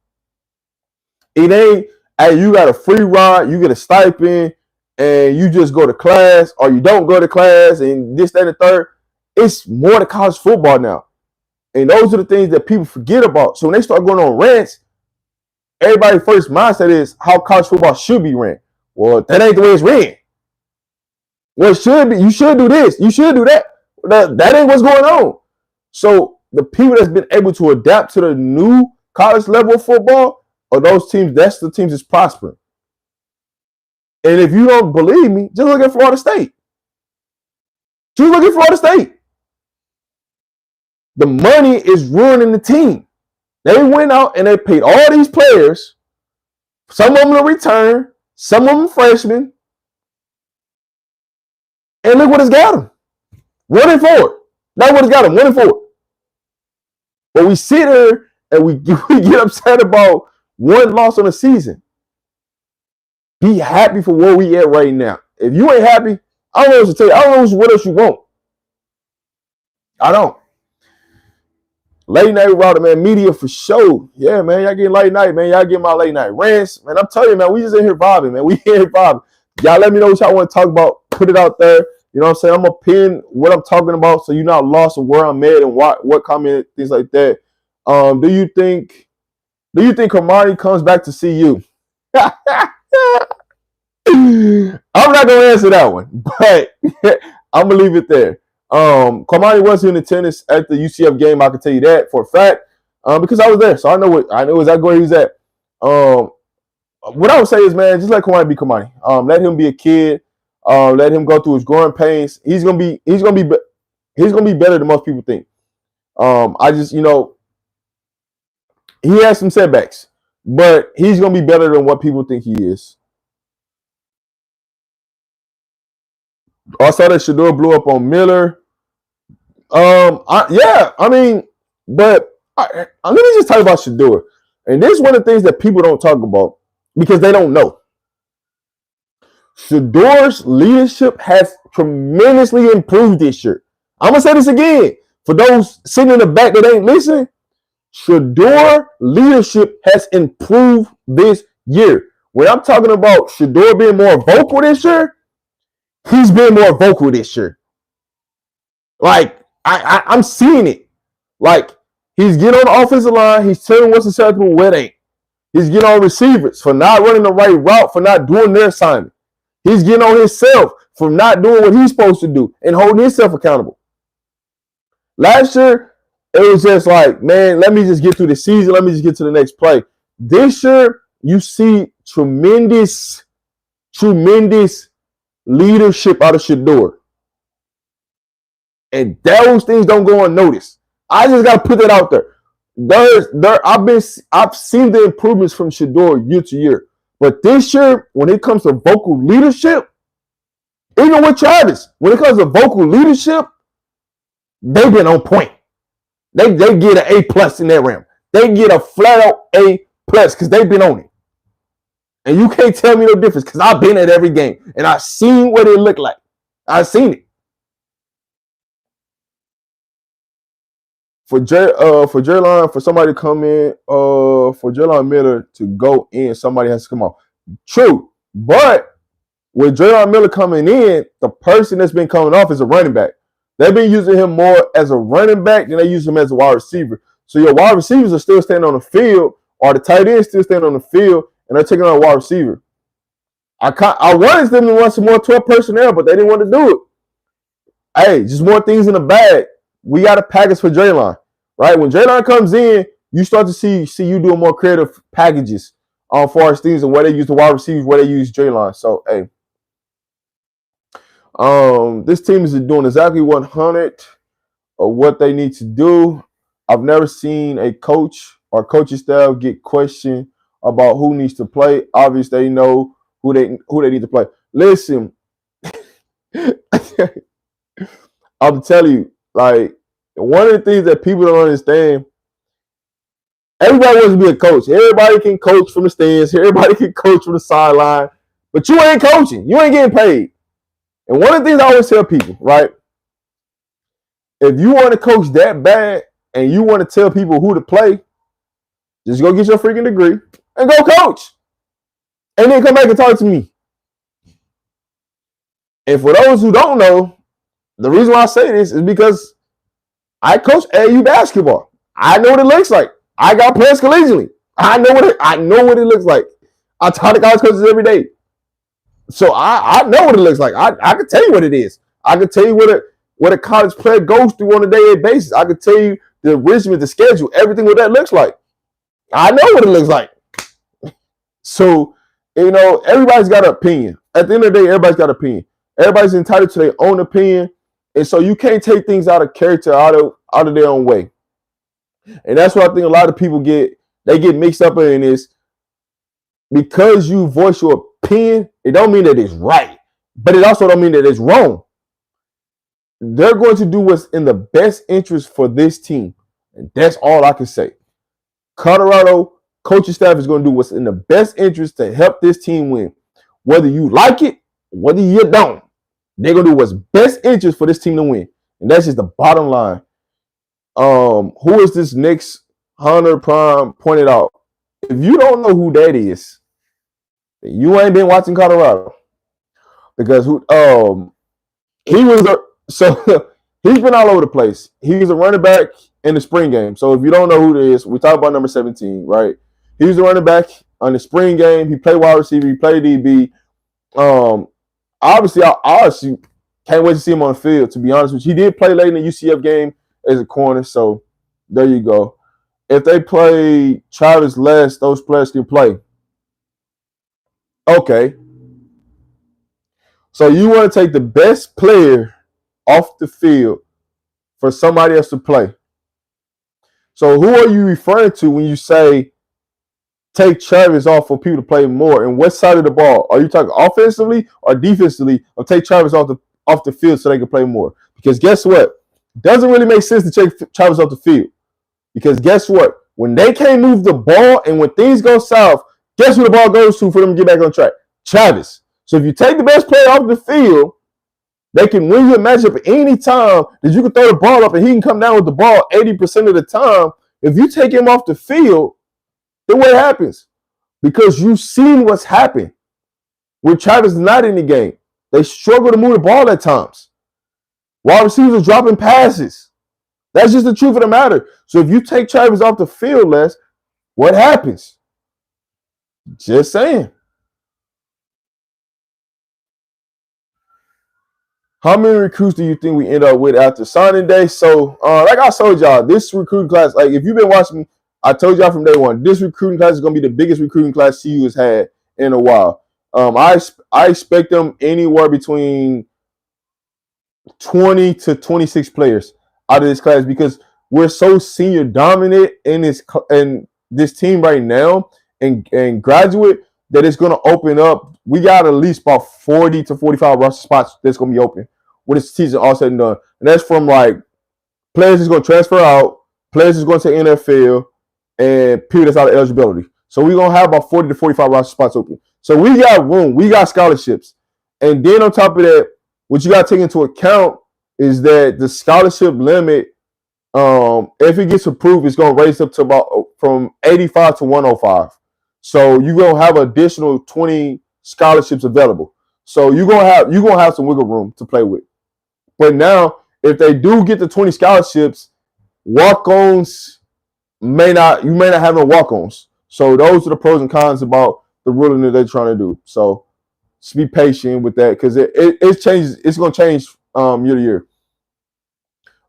It ain't, hey, you got a free ride, you get a stipend, and you just go to class, or you don't go to class, and this, that, and the third. It's more to college football now. And those are the things that people forget about. So when they start going on rants, everybody's first mindset is how college football should be ran. Well, that ain't the way it's ran. Well, it should be. You should do this. You should do that. That ain't what's going on. So the people that's been able to adapt to the new college level of football are those teams. That's the teams that's prospering. And if you don't believe me, just look at Florida State. Just look at Florida State. The money is ruining the team. They went out and they paid all these players. Some of them to return, some of them freshmen. And look what it's got them. 1-4. That's what it's got them. 1-4. But we sit here and we get upset about one loss on the season. Be happy for where we at right now. If you ain't happy, I don't know what to tell you. I don't know what else you want. I don't. Late night Rowdy, man, media for sure. Yeah, man, y'all getting late night, man. Y'all getting my late night rants. Man, I'm telling you, man, we just in here vibing, man. We in here vibing. Y'all let me know what y'all want to talk about. Put it out there. You know what I'm saying? I'm going to pin what I'm talking about so you're not lost of where I'm at and what comment, things like that. Do you think Kamani comes back to see you? I'm not going to answer that one, but I'm going to leave it there. Kamani was in attendance at the UCF game. I can tell you that for a fact because I was there, so I know exactly where he's at. What I would say is, man, just let Kamani be Kamani. Let him be a kid. Let him go through his growing pains. He's gonna be better than most people think. I just, he has some setbacks, but he's gonna be better than what people think he is. I saw that Shedeur blew up on Miller. But let me just talk about Shedeur. And this is one of the things that people don't talk about because they don't know. Shedeur's leadership has tremendously improved this year. I'm going to say this again. For those sitting in the back that ain't listening, Shedeur leadership has improved this year. When I'm talking about Shedeur being more vocal this year, he's been more vocal this year. Like, I'm seeing it. Like, he's getting on the offensive line. He's telling what's acceptable, what ain't. He's getting on receivers for not running the right route, for not doing their assignment. He's getting on himself for not doing what he's supposed to do and holding himself accountable. Last year, it was just like, man, let me just get through the season. Let me just get to the next play. This year, you see tremendous leadership out of Shedeur. And those things don't go unnoticed. I just got to put that out there. I've seen the improvements from Shedeur year to year. But this year, when it comes to vocal leadership, even with Travis, when it comes to vocal leadership, they've been on point. They get an A+ in that realm. They get a flat out A+ because they've been on it. And you can't tell me no difference because I've been at every game and I've seen what it looked like. I've seen it. For somebody to come in, for Jaylon Miller to go in, somebody has to come off. True. But with Jaylon Miller coming in, the person that's been coming off is a running back. They've been using him more as a running back than they use him as a wide receiver. So your wide receivers are still standing on the field, or the tight end still standing on the field, and they're taking on a wide receiver. I wanted them to run some more 12 personnel, but they didn't want to do it. Hey, just more things in the bag. We got a package for Draymond, right? When Draymond comes in, you start to see you doing more creative packages on far as things and where they use the wide receivers, where they use Draymond. So, hey, this team is doing exactly 100 of what they need to do. I've never seen a coach or coaching staff get questioned about who needs to play. Obviously, they know who they need to play. Listen, I'm telling you, like, one of the things that people don't understand, everybody wants to be a coach. Everybody can coach from the stands. Everybody can coach from the sideline. But you ain't coaching. You ain't getting paid. And one of the things I always tell people, right? If you want to coach that bad and you want to tell people who to play, just go get your freaking degree and go coach. And then come back and talk to me. And for those who don't know, the reason why I say this is because I coach AAU basketball. I know what it looks like. I got players collegiately. I know what it looks like. I talk to college coaches every day. So I know what it looks like. I can tell you what it is. I can tell you what a college player goes through on a daily basis. I can tell you the arrangement, the schedule, everything what that looks like. I know what it looks like. So, everybody's got an opinion. At the end of the day, everybody's got an opinion. Everybody's entitled to their own opinion. And so you can't take things out of character, out of their own way. And that's what I think a lot of people get mixed up in is because you voice your opinion, it don't mean that it's right. But it also don't mean that it's wrong. They're going to do what's in the best interest for this team. And that's all I can say. Colorado coaching staff is going to do what's in the best interest to help this team win. Whether you like it, whether you don't, they're going to do what's best interest for this team to win. And that's just the bottom line. Who is this next? Hunter Prime pointed out. If you don't know who that is, you ain't been watching Colorado. Because he's been all over the place. He was a running back in the spring game. So if you don't know who it is, we talk about number 17, right? He was a running back on the spring game. He played wide receiver. He played DB. Obviously, I honestly can't wait to see him on the field, to be honest with you. He did play late in the UCF game as a corner, so there you go. If they play Travis less, those players can play. Okay. So you want to take the best player off the field for somebody else to play. So who are you referring to when you say take Travis off for people to play more? And what side of the ball? Are you talking offensively or defensively, or take Travis off the field so they can play more? Because guess what? It doesn't really make sense to take Travis off the field. Because guess what? When they can't move the ball and when things go south, guess who the ball goes to for them to get back on track? Travis. So if you take the best player off the field, they can win you a matchup at any time that you can throw the ball up and he can come down with the ball 80% of the time. If you take him off the field, then what happens? Because you've seen what's happened when Travis is not in the game. They struggle to move the ball at times. Wide receivers are dropping passes. That's just the truth of the matter. So if you take Travis off the field less, what happens? Just saying. How many recruits do you think we end up with after signing day? So, like I told y'all, this recruiting class, like if you've been watching me, I told y'all from day one, this recruiting class is going to be the biggest recruiting class CU has had in a while. I expect them anywhere between 20 to 26 players out of this class because we're so senior dominant in this team right now and graduate that it's going to open up. We got at least about 40 to 45 roster spots that's going to be open when this season all said and done. And that's from like players that's going to transfer out, players that's going to NFL, and people that's out of eligibility. So we're going to have about 40 to 45 roster spots open. So we got room. We got scholarships. And then on top of that, what you got to take into account is that the scholarship limit, if it gets approved, it's going to raise up to about from 85 to 105. So you're going to have additional 20 scholarships available. So you're going to have some wiggle room to play with. But now, if they do get the 20 scholarships, walk-ons you may not have no walk-ons. So those are the pros and cons about the ruling that they're trying to do. So Just be patient with that because it changes. It's gonna change year to year.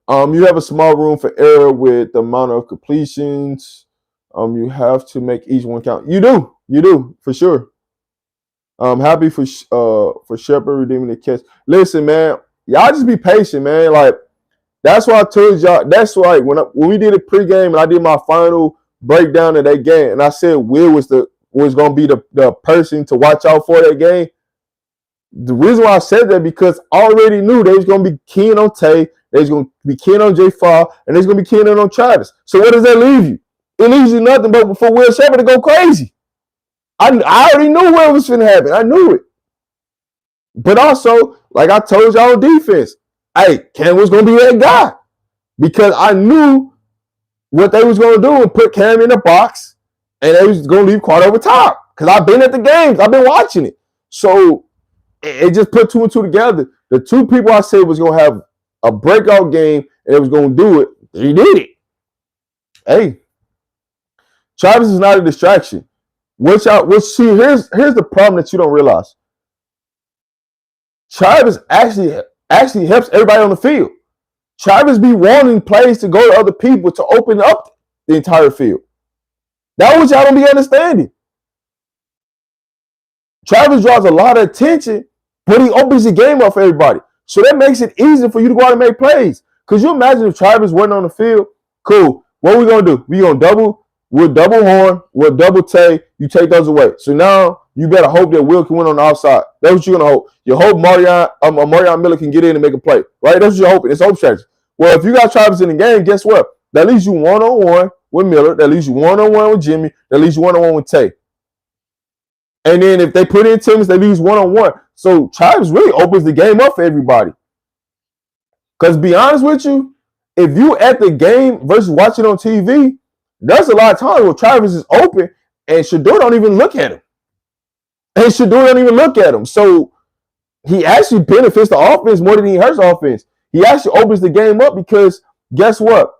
You have a small room for error with the amount of completions. You have to make each one count. You do for sure. Happy for Shepard redeeming the catch. Listen, man, y'all just be patient, man. Like that's why I told y'all. That's why when we did a pregame and I did my final breakdown of that game, and I said Will was going to be the person to watch out for that game. The reason why I said that because I already knew they was going to be keen on Tay, they was going to be keen on Jay Fall, and they was going to be keen on Travis. So what does that leave you? It leaves you nothing but for Will Shepard to go crazy. I already knew what was going to happen. I knew it. But also, like I told y'all on defense, hey, Cam was going to be that guy because I knew what they was going to do and put Cam in the box, and they was going to leave Carter over top because I've been at the games. I've been watching it. So it just put two and two together. The two people I said was going to have a breakout game and it was going to do it, he did it. Hey, Travis is not a distraction. Here's the problem that you don't realize. Travis actually helps everybody on the field. Travis be wanting plays to go to other people to open up the entire field. That's what y'all don't be understanding. Travis draws a lot of attention, but he opens the game up for everybody. So that makes it easier for you to go out and make plays. Because you imagine if Travis wasn't on the field, cool. What are we going to do? We'll double horn, we'll double Tay, you take those away. So now you better hope that Will can win on the outside. That's what you're going to hope. You hope Marion Miller can get in and make a play, right? That's what you're hoping. It's hope strategy. Well, if you got Travis in the game, guess what? That leaves you one-on-one with Miller. That leaves you one-on-one with Jimmy. That leaves you one-on-one with Tay. And then if they put in Timmons, they leave one-on-one. So Travis really opens the game up for everybody. Because to be honest with you, if you at the game versus watching on TV, there's a lot of times where Travis is open and Shedeur don't even look at him. So he actually benefits the offense more than he hurts the offense. He actually opens the game up because guess what?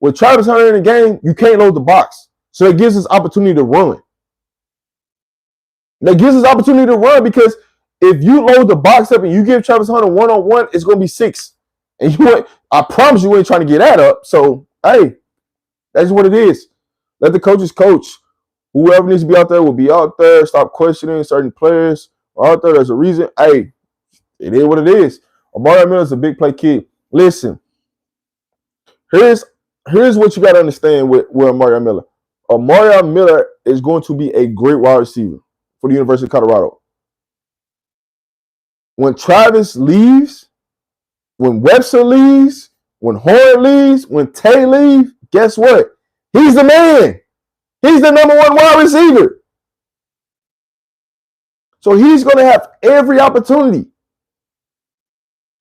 With Travis Hunter in the game, you can't load the box. So it gives us opportunity to run. Because if you load the box up and you give Travis Hunter one-on-one, it's going to be 6. And I promise you ain't trying to get that up. So, hey, that's what it is. Let the coaches coach. Whoever needs to be out there will be out there. Stop questioning certain players. Out there, there's a reason. Hey, it is what it is. Amari Miller is a big play kid. Listen, here's what you got to understand with Amari Miller. Amari Miller is going to be a great wide receiver for the University of Colorado. When Travis leaves, when Webster leaves, when Horn leaves, when Tay leaves, guess what? He's the man. He's the number one wide receiver. So he's going to have every opportunity.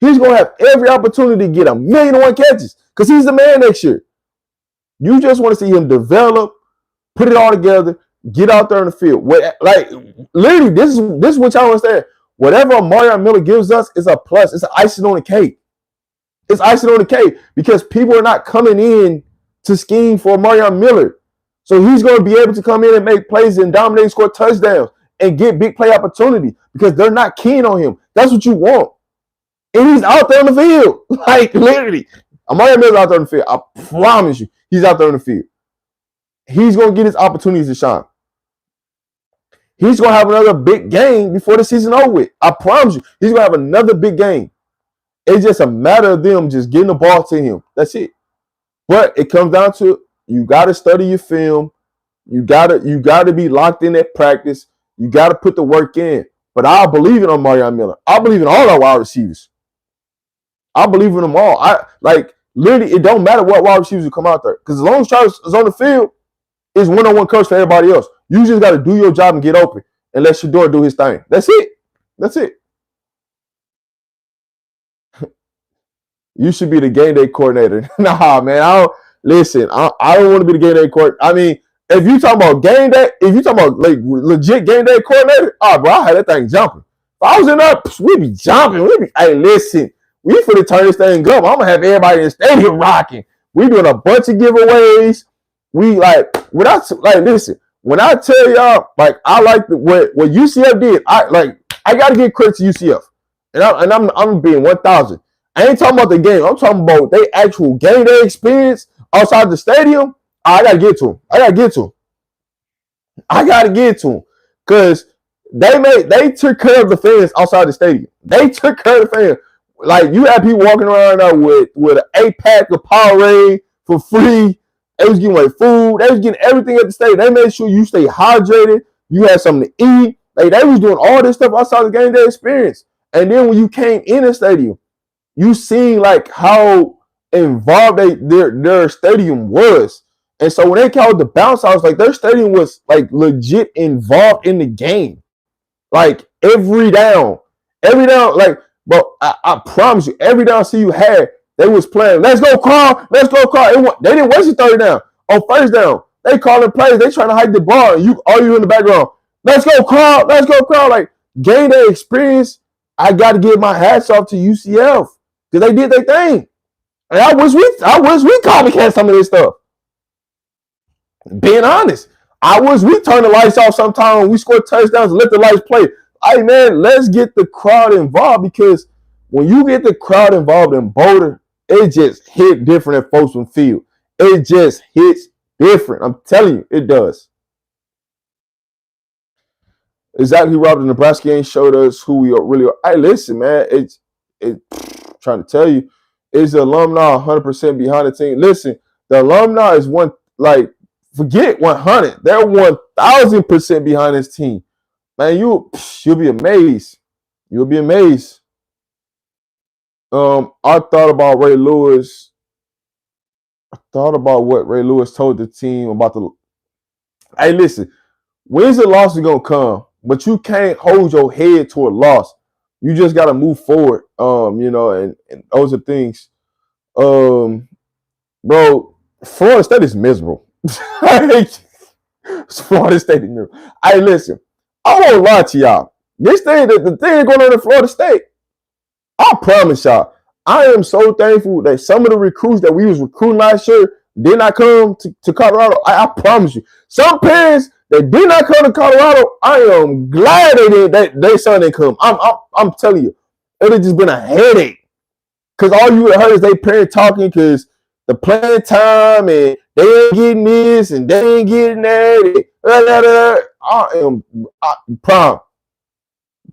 He's going to have every opportunity to get 1,000,001 catches because he's the man next year. You just want to see him develop, put it all together, get out there in the field. Literally, this is what y'all understand. Whatever Amari Miller gives us is a plus. It's icing on the cake. It's icing on the cake because people are not coming in to scheme for Amari Miller. So he's going to be able to come in and make plays and dominate, score touchdowns, and get big play opportunity because they're not keen on him. That's what you want. And he's out there on the field. Like, literally. Amari Miller's out there on the field. I promise you, he's out there on the field. He's going to get his opportunities to shine. He's going to have another big game before the season over with. I promise you, he's going to have another big game. It's just a matter of them just getting the ball to him. That's it. But it comes down to you got to study your film. You got to be locked in at practice. You got to put the work in. But I believe in Amari Miller. I believe in all our wide receivers. I believe in them all. Literally, it don't matter what wide receivers you come out there. Because as long as Travis is on the field, it's one-on-one coach for everybody else. You just got to do your job and get open and let Shedeur do his thing. That's it. You should be the game day coordinator. Nah, man. I don't want to be the game day coordinator. I mean, if you talking about game day, if you talking about like legit game day coordinator, bro, I had that thing jumping. If I was in there, we be jumping. Hey, listen, we finna turn this thing up. I'm gonna have everybody in the stadium rocking. We doing a bunch of giveaways. We listen. When I tell y'all, I like what UCF did. I gotta give credit to UCF, and I'm being 1,000. I ain't talking about the game. I'm talking about they actual game day experience outside the stadium. I gotta get to them. I gotta get to them because they took care of the fans outside the stadium. They took care of the fans. Like you had people walking around there with an 8-pack of Powerade for free. They was giving away food. They was getting everything at the stadium. They made sure you stay hydrated. You had something to eat. Like they was doing all this stuff outside the game day experience. And then when you came in the stadium, you seen like how involved their stadium was. And so when they called the bounce house, like their stadium was like legit involved in the game. Like every down, like, bro, I promise you, every down see you had, they was playing. Let's go, Carl. Let's go, Carl. They didn't waste a third down. On first down, they calling plays. They trying to hike the ball. And you in the background. Let's go, Carl. Let's go, Carl. Like game day experience. I got to give my hats off to UCF because they did their thing. And I wish we copycat some of this stuff. Being honest, I wish we turn the lights off sometime when we score touchdowns and let the lights play. Hey man, let's get the crowd involved because when you get the crowd involved in Boulder, it just hit different at Folsom Field. It just hits different. I'm telling you, it does. Exactly, Rob. The Nebraska game showed us who we really are. Hey, listen, man, it's trying to tell you, is the alumni 100% behind the team? Listen, the alumni is one, like, forget 100. They're 1,000% behind this team. Man, you'll be amazed. You'll be amazed. I thought about Ray Lewis. I thought about what Ray Lewis told the team about the. Hey, listen, wins and losses gonna come, but you can't hold your head to a loss. You just gotta move forward. And those are things. Bro, Florida State is miserable. Florida State is miserable. Hey, listen, I won't lie to y'all. This thing, the thing going on in Florida State, I promise y'all, I am so thankful that some of the recruits that we was recruiting last year did not come to Colorado. I promise you. Some parents that did not come to Colorado, I am glad they did that their son didn't come. I'm telling you, it would just been a headache. Because all you would have heard is they parent talking because the playing time and they ain't getting this and they ain't getting that. I am proud.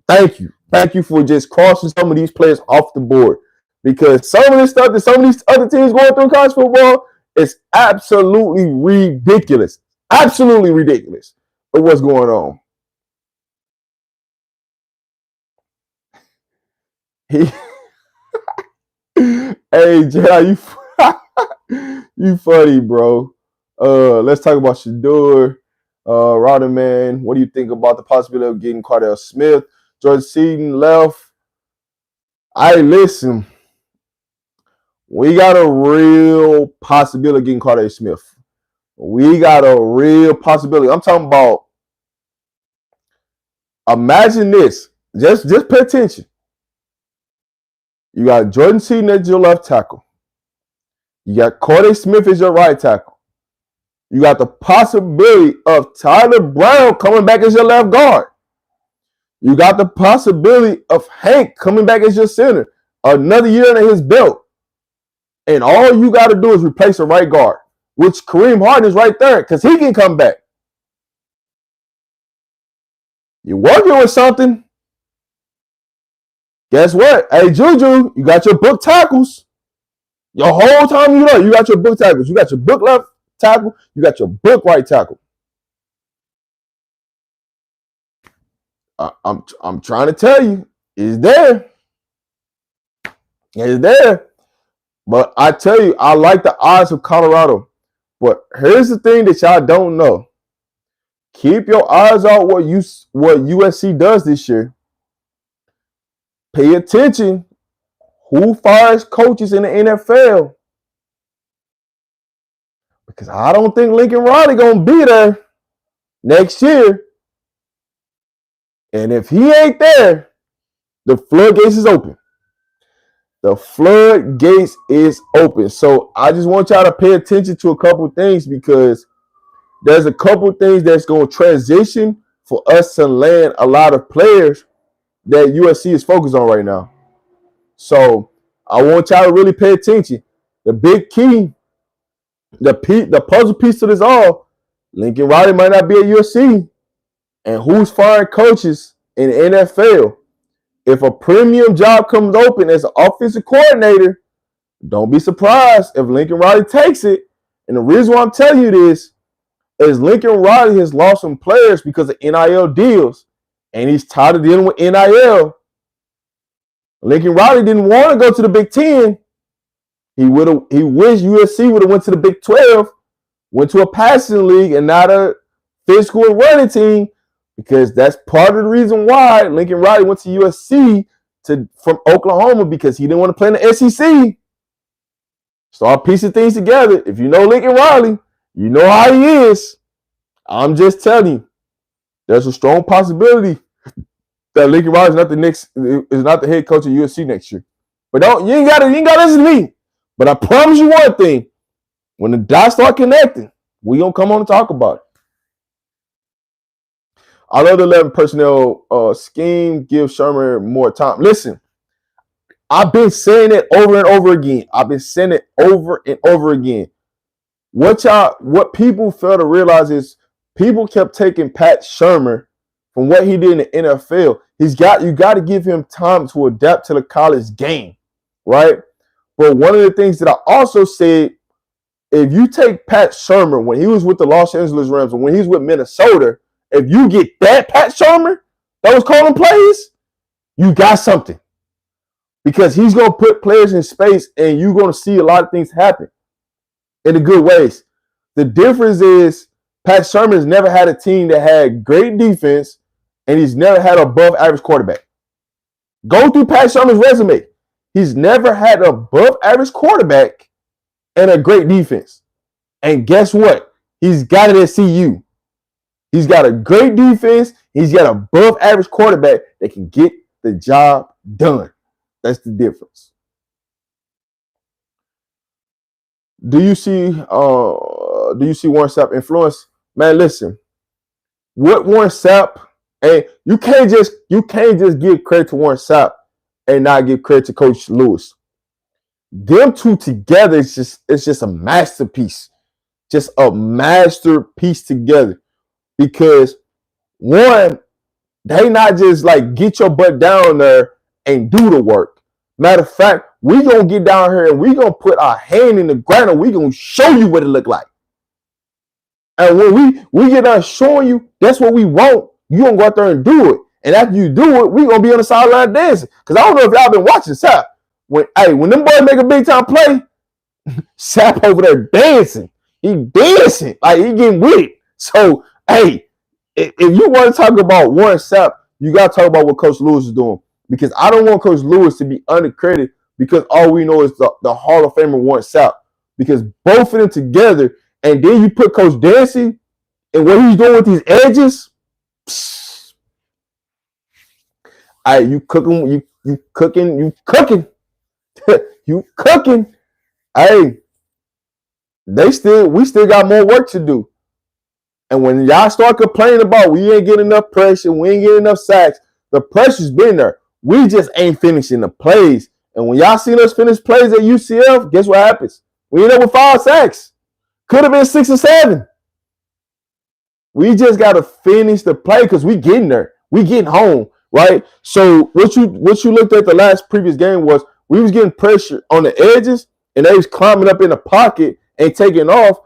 Thank you. Thank you for just crossing some of these players off the board. Because some of this stuff that some of these other teams going through in college football is absolutely ridiculous. Absolutely ridiculous of what's going on. Hey, Jay, you funny, bro. Let's talk about Shedeur. Rodderman, what do you think about the possibility of getting Cardell Smith? George Seaton left. Listen. We got a real possibility of getting Cardell Smith. We got a real possibility. I'm talking about, imagine this. Just pay attention. You got Jordan Seaton as your left tackle. You got Cardell Smith as your right tackle. You got the possibility of Tyler Brown coming back as your left guard. You got the possibility of Hank coming back as your center. Another year under his belt. And all you got to do is replace a right guard, which Kareem Harden is right there because he can come back. You're working with something. Guess what? Hey, Juju, you got your book tackles. Your whole time you got your book tackles. You got your book left tackle. You got your book right tackle. I'm trying to tell you, it's there. It's there. But I tell you, I like the odds of Colorado. But here's the thing that y'all don't know. Keep your eyes on what USC does this year. Pay attention. Who fires coaches in the NFL? Because I don't think Lincoln Riley going to be there next year. And if he ain't there, the floodgates is open. The floodgates is open. So I just want y'all to pay attention to a couple things because there's a couple things that's going to transition for us to land a lot of players that USC is focused on right now. So I want y'all to really pay attention. The big key, the puzzle piece to this all, Lincoln Riley might not be at USC. And who's firing coaches in the NFL? If a premium job comes open as an offensive coordinator, don't be surprised if Lincoln Riley takes it. And the reason why I'm telling you this is Lincoln Riley has lost some players because of NIL deals, and he's tired of dealing with NIL. Lincoln Riley didn't want to go to the Big Ten. He wished USC would have went to the Big 12, went to a passing league and not a physical and running team, because that's part of the reason why Lincoln Riley went to USC from Oklahoma, because he didn't want to play in the SEC. Start piecing things together. If you know Lincoln Riley, you know how he is. I'm just telling you, there's a strong possibility that Lincoln Riley is not the head coach of USC next year. But you ain't gotta listen to me. But I promise you one thing: when the dots start connecting, we gonna come on and talk about it. I love the 11 personnel scheme. Give Shurmur more time. Listen, I've been saying it over and over again. What people fail to realize is people kept taking Pat Shurmur from what he did in the NFL. You got to give him time to adapt to the college game, right? But one of the things that I also said, if you take Pat Shurmur when he was with the Los Angeles Rams and when he's with Minnesota, if you get that Pat Shurmur that was calling plays, you got something. Because he's going to put players in space and you're going to see a lot of things happen in the good ways. The difference is Pat Shurmur has never had a team that had great defense, and he's never had an above average quarterback. Go through Pat Shurmur's resume. He's never had an above average quarterback and a great defense. And guess what? He's got it at CU. He's got a great defense. He's got an above average quarterback that can get the job done. That's the difference. Do you see Warren Sapp influence? Man, listen. What Warren Sapp, and you can't just give credit to Warren Sapp and not give credit to Coach Lewis. Them two together, it's just a masterpiece. Just a masterpiece together. Because one, they not just like get your butt down there and do the work. Matter of fact, we gonna get down here and we gonna put our hand in the ground and we gonna show you what it look like. And when we get done showing you, that's what we want. You gonna go out there and do it. And after you do it, we gonna be on the sideline dancing. Cause I don't know if y'all been watching Sapp. When them boys make a big time play, Sapp over there dancing. He dancing. Like he getting with it. So hey, if you want to talk about Warren Sapp, you gotta talk about what Coach Lewis is doing. Because I don't want Coach Lewis to be undercredited because all we know is the Hall of Famer Warren Sapp. Because both of them together, and then you put Coach Dancy and what he's doing with these edges. You cooking. Hey, we still got more work to do. And when y'all start complaining about we ain't getting enough pressure, we ain't getting enough sacks, the pressure's been there. We just ain't finishing the plays. And when y'all seen us finish plays at UCF, guess what happens? We end up with 5 sacks. Could have been 6 or 7. We just got to finish the play because we getting there. We getting home, right? So what you looked at the previous game was we was getting pressure on the edges, and they was climbing up in the pocket and taking off,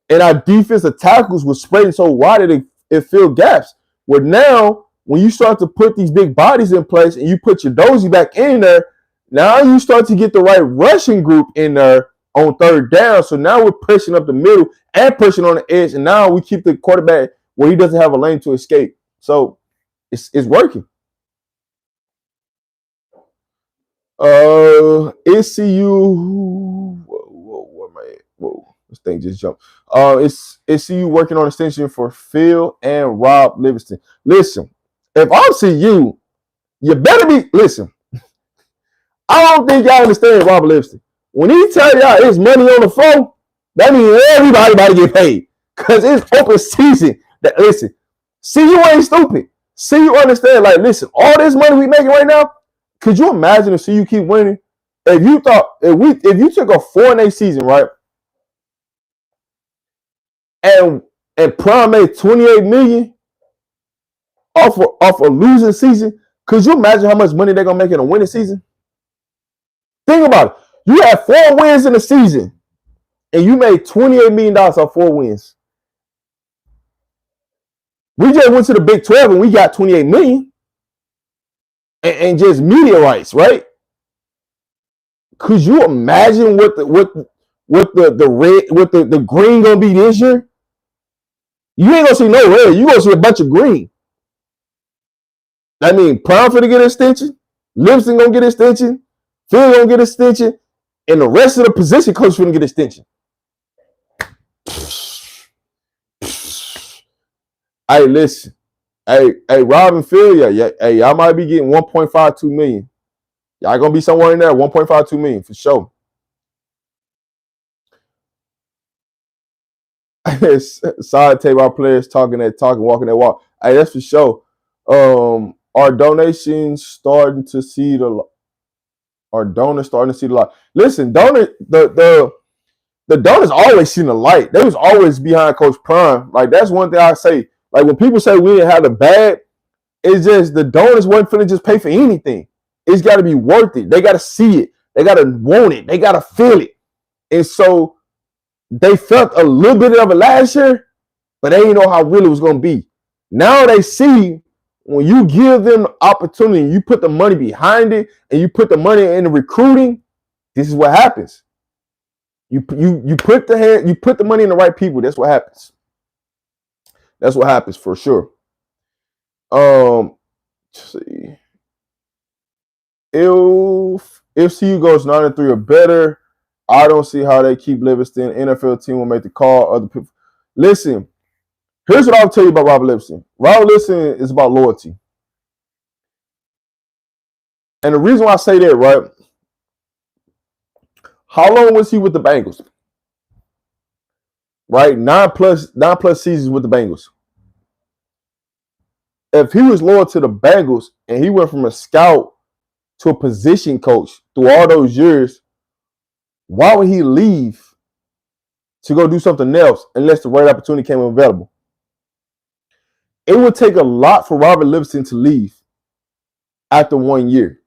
and our defensive tackles was spreading so wide that it filled gaps. Well, now, when you start to put these big bodies in place and you put your dozy back in there, now you start to get the right rushing group in there on third down. So now we're pushing up the middle and pushing on the edge, and now we keep the quarterback where he doesn't have a lane to escape. So it's working. ECU. Whoa, this thing just jumped. It's ECU working on extension for Phil and Rob Livingston. Listen, if I'm CU, you better be. Listen, I don't think y'all understand Rob Livingston. When he tell y'all it's money on the floor, that means everybody about to get paid. Because it's open season. Listen, CU ain't stupid. See, you understand? Like, listen, all this money we making right now. Could you imagine if CU keep winning? If you thought if you took a 4-8 season, right, and Prime made 28 million off a losing season, could you imagine how much money they're gonna make in a winning season? Think about it. You had 4 wins in the season, and you made $28 million off 4 wins. We just went to the Big 12 and we got 28 million and just media rights, right? Could you imagine what the green gonna be this year? You ain't gonna see no red. You gonna see a bunch of green. I mean, Prime finna get an extension. Livingston gonna get an extension. Phil gonna get an extension, and the rest of the position coach finna get an extension. Hey, listen. Hey, Rob and Phil, yeah. Hey, y'all might be getting 1.52 million. Y'all gonna be somewhere in there, 1.52 million for sure. Side table our players talking, walking that walk. Hey, that's for sure. Our donations starting to see the light. Listen, the donors always seen the light. They was always behind Coach Prime. Like, that's one thing I say. Like, when people say we didn't have the bag, it's just the donors wasn't finna just pay for anything. It's got to be worth it. They got to see it. They got to want it. They got to feel it. And so they felt a little bit of it last year, but they didn't know how real it was going to be. Now they see when you give them the opportunity, you put the money behind it, and you put the money in the recruiting, this is what happens. You put the money in the right people. That's what happens. That's what happens for sure. Let's see. If CU goes 9-3 or better, I don't see how they keep Livingston. NFL team will make the call. Other people. Listen, here's what I'll tell you about Robert Livingston. Robert Livingston is about loyalty. And the reason why I say that, right? How long was he with the Bengals? Right? 9 plus seasons with the Bengals. If he was loyal to the Bengals and he went from a scout to a position coach through all those years, why would he leave to go do something else unless the right opportunity came available? It would take a lot for Robert Livingston to leave after 1 year.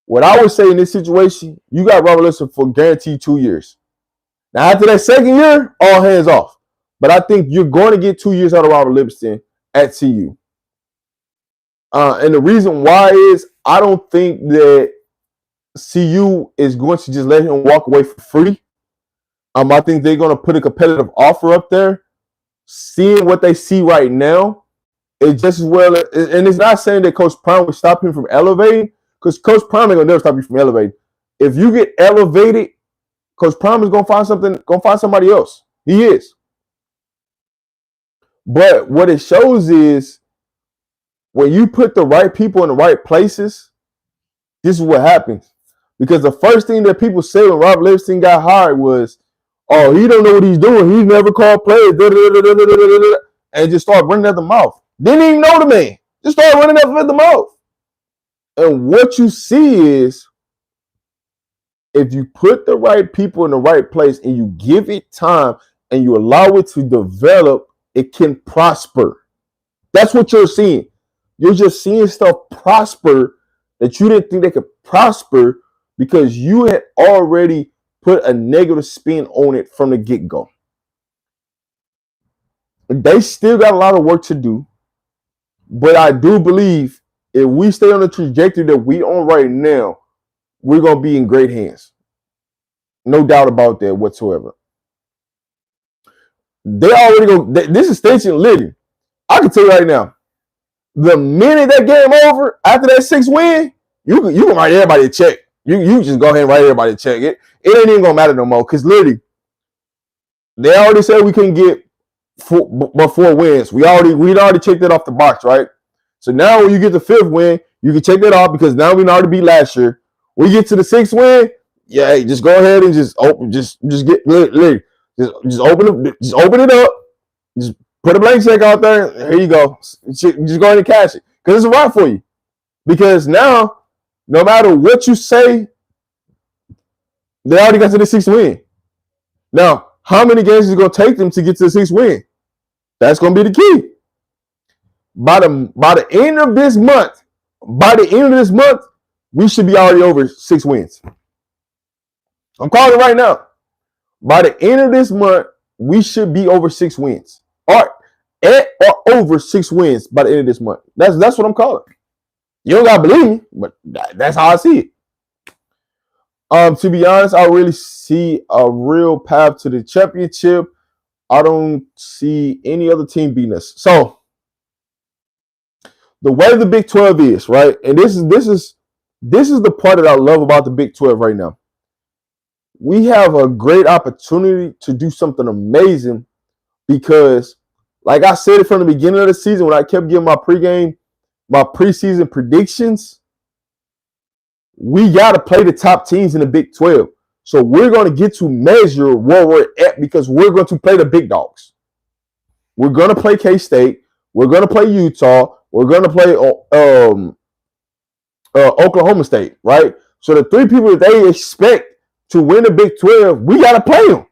What I would say in this situation, you got Robert Livingston for guaranteed 2 years. Now, after that second year, all hands off. But I think you're going to get 2 years out of Robert Livingston at CU. And the reason why is I don't think that CU is going to just let him walk away for free. I think they're going to put a competitive offer up there. Seeing what they see right now, it just as well. And it's not saying that Coach Prime would stop him from elevating, because Coach Prime ain't gonna never stop you from elevating. If you get elevated, Coach Prime is gonna find somebody else. He is. But what it shows is when you put the right people in the right places, this is what happens. Because the first thing that people said when Robert Livingston got hired was, oh, he don't know what he's doing. He's never called plays. And just start running at the mouth. Didn't even know the man. Just started running at the mouth. And what you see is if you put the right people in the right place and you give it time and you allow it to develop, it can prosper. That's what you're seeing. You're just seeing stuff prosper that you didn't think they could prosper because you had already put a negative spin on it from the get-go. They still got a lot of work to do, but I do believe if we stay on the trajectory that we on right now, we're going to be in great hands. No doubt about that whatsoever. They already go. This extension litty. I can tell you right now, the minute that game over, after that 6 win, you can write everybody a check. You just go ahead and write everybody a check. It ain't even going to matter no more because literally, they already said we couldn't get 4 wins. We'd already checked that off the box, right? So now when you get the 5th win, you can check that off because now we already beat last year. When you get to the 6th win, yeah, hey, just go ahead and just open, just open it up, just Put a blank check out there. Here you go. Just go ahead and cash it because it's right for you. Because now, no matter what you say, they already got to the 6th win. Now, how many games is it going to take them to get to the 6th win? That's going to be the key. By the end of this month, we should be already over 6 wins. I'm calling it right now. By the end of this month, we should be over 6 wins. Or at or over 6 wins by the end of this month. That's what I'm calling. You don't gotta believe me, but that's how I see it. To be honest, I really see a real path to the championship. I don't see any other team beating us. So the way the Big 12 is, right? And this is the part that I love about the Big 12 right now. We have a great opportunity to do something amazing because, like I said it from the beginning of the season when I kept giving my preseason predictions, we got to play the top teams in the Big 12. So we're going to get to measure where we're at because we're going to play the big dogs. We're going to play K-State. We're going to play Utah. We're going to play Oklahoma State, right? So the 3 people that they expect to win the Big 12, we got to play them.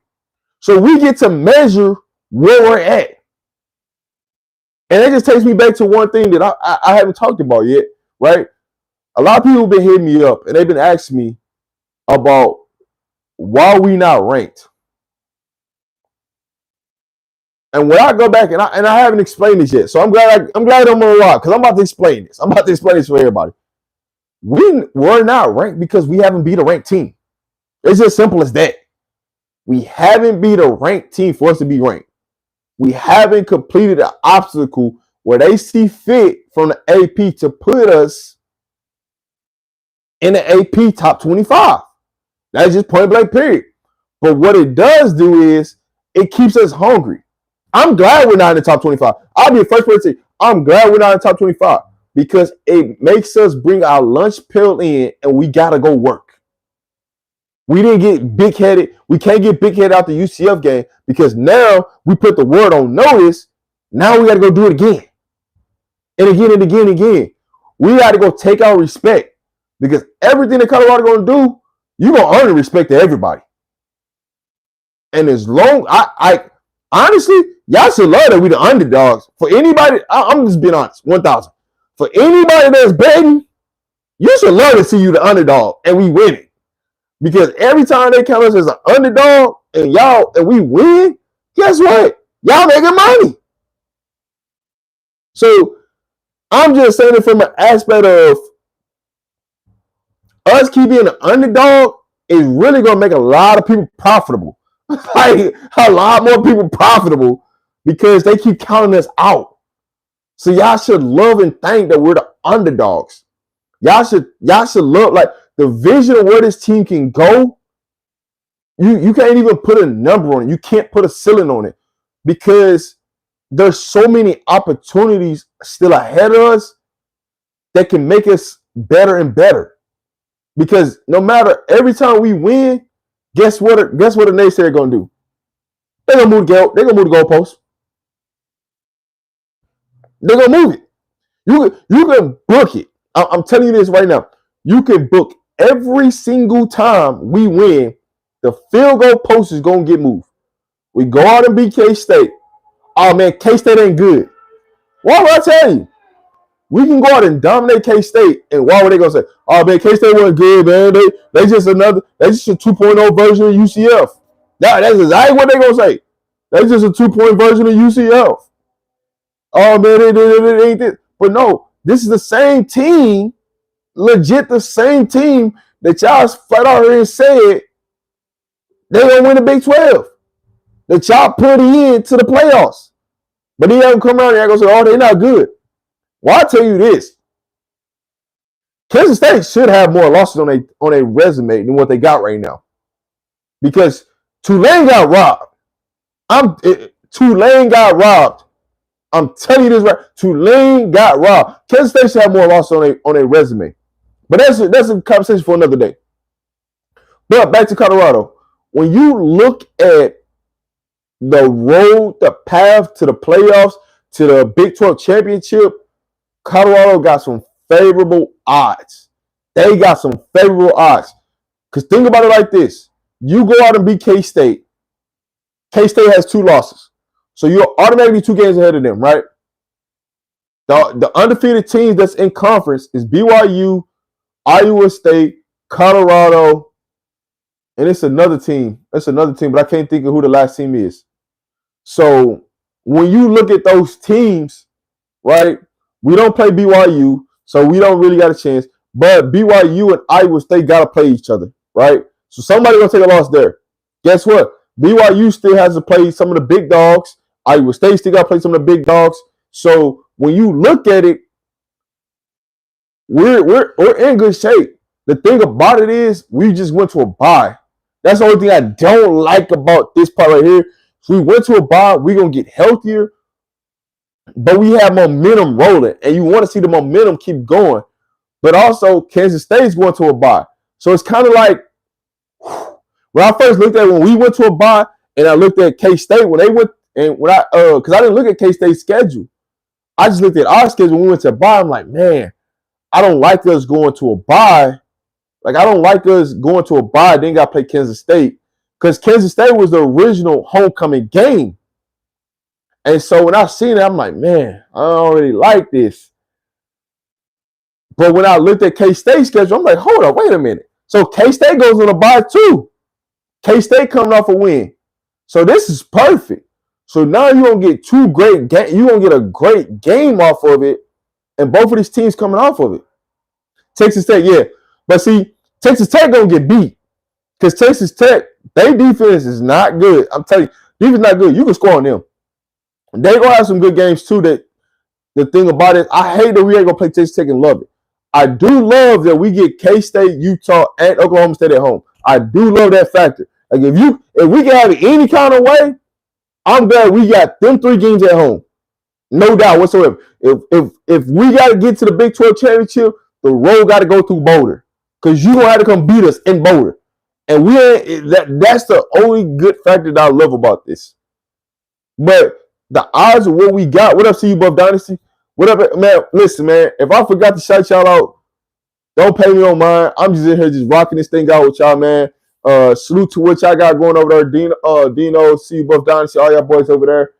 So we get to measure where we're at. And it just takes me back to one thing that I haven't talked about yet, right? A lot of people have been hitting me up and they've been asking me about why we not ranked. And when I go back and I haven't explained this yet, so I'm glad I'm on the rock because I'm about to explain this. I'm about to explain this for everybody. We're not ranked because we haven't beat a ranked team. It's as simple as that. We haven't beat a ranked team for us to be ranked. We haven't completed an obstacle where they see fit from the AP to put us in the AP top 25. That's just point blank period. But what it does do is it keeps us hungry. I'm glad we're not in the top 25. I'll be the first person to say, I'm glad we're not in the top 25 because it makes us bring our lunch pail in and we got to go work. We didn't get big-headed. We can't get big-headed out the UCF game because now we put the word on notice. Now we got to go do it again. And again and again and again. We got to go take our respect because everything that Colorado going to do, you're going to earn the respect to everybody. And as long, I honestly, y'all should love that we the underdogs. For anybody, I'm just being honest, 1,000. For anybody that's betting, you should love to see you the underdog and we winning. Because every time they count us as an underdog and we win, guess what? Y'all making money. So I'm just saying it from an aspect of us keeping an underdog is really going to make a lot of people profitable. Like a lot more people profitable because they keep counting us out. So y'all should love and thank that we're the underdogs. Y'all should love like the vision of where this team can go. You can't even put a number on it. You can't put a ceiling on it because there's so many opportunities still ahead of us that can make us better and better. Because no matter every time we win, guess what a naysayer gonna do? They're gonna move the goalpost. They're gonna move it. You can book it. I'm telling you this right now. You can book every single time we win, the field goal post is gonna get moved. We go out and beat K-State. Oh man, K-State ain't good. Why would I tell you? We can go out and dominate K-State, and why were they gonna say, "Oh man, K-State wasn't good, man. They just a 2.0 version of UCF." That's exactly what they gonna say. They just a 2.0 version of UCF. Oh man, they ain't this. But no, this is the same team, legit the same team that y'all flat out here and said they gonna win the Big 12. That y'all put into the playoffs. But they haven't come around and gonna say, "Oh, they're not good." Well, I'll tell you this. Kansas State should have more losses on a resume than what they got right now. Because Tulane got robbed. Tulane got robbed. I'm telling you this right. Tulane got robbed. Kansas State should have more losses on a resume. But that's a conversation for another day. But back to Colorado. When you look at the road, the path to the playoffs, to the Big 12 championship, Colorado got some favorable odds. They got some favorable odds. Because think about it like this. You go out and beat K-State. K-State has 2 losses. So you're automatically 2 games ahead of them, right? The undefeated teams that's in conference is BYU, Iowa State, Colorado, and it's another team. It's another team, but I can't think of who the last team is. So when you look at those teams, right, we don't play BYU, so we don't really got a chance. But BYU and Iowa State got to play each other, right? So somebody going to take a loss there. Guess what? BYU still has to play some of the big dogs. Iowa State still got to play some of the big dogs. So when you look at it, we're in good shape. The thing about it is we just went to a bye. That's the only thing I don't like about this part right here. So we went to a bye. We're going to get healthier, but we have momentum rolling, and you want to see the momentum keep going. But also, Kansas State's going to a bye. So it's kind of like when I first looked at it, when we went to a bye, and I looked at K-State when they went, and when because I didn't look at K-State's schedule. I just looked at our schedule when we went to a bye. I'm like, man, I don't like us going to a bye. Like, I don't like us going to a bye, then got to play Kansas State. Because Kansas State was the original homecoming game. And so when I seen it, I'm like, man, I don't really like this. But when I looked at K-State's schedule, I'm like, hold up, wait a minute. So K-State goes on a bye too. K-State coming off a win. So this is perfect. So now you're going to get 2 great games. You're going to get a great game off of it. And both of these teams coming off of it. Texas Tech, yeah. But see, Texas Tech going to get beat. Because Texas Tech, their defense is not good. I'm telling you, defense not good. You can score on them. They're going to have some good games too. That the thing about it, I hate that we ain't going to play Texas Tech and love it. I do love that we get K-State, Utah, and Oklahoma State at home. I do love that factor. Like if we can have it any kind of way, I'm glad we got them 3 games at home. No doubt whatsoever. If we got to get to the Big 12 championship, the road got to go through Boulder. Because you're going to have to come beat us in Boulder. And that's the only good factor that I love about this. But the odds of what we got, what up, CU Buff Dynasty? Whatever, man, listen, man, if I forgot to shout y'all out, don't pay me no mind. I'm just in here just rocking this thing out with y'all, man. Salute to what y'all got going over there. Dino, CU Buff Dynasty, all y'all boys over there.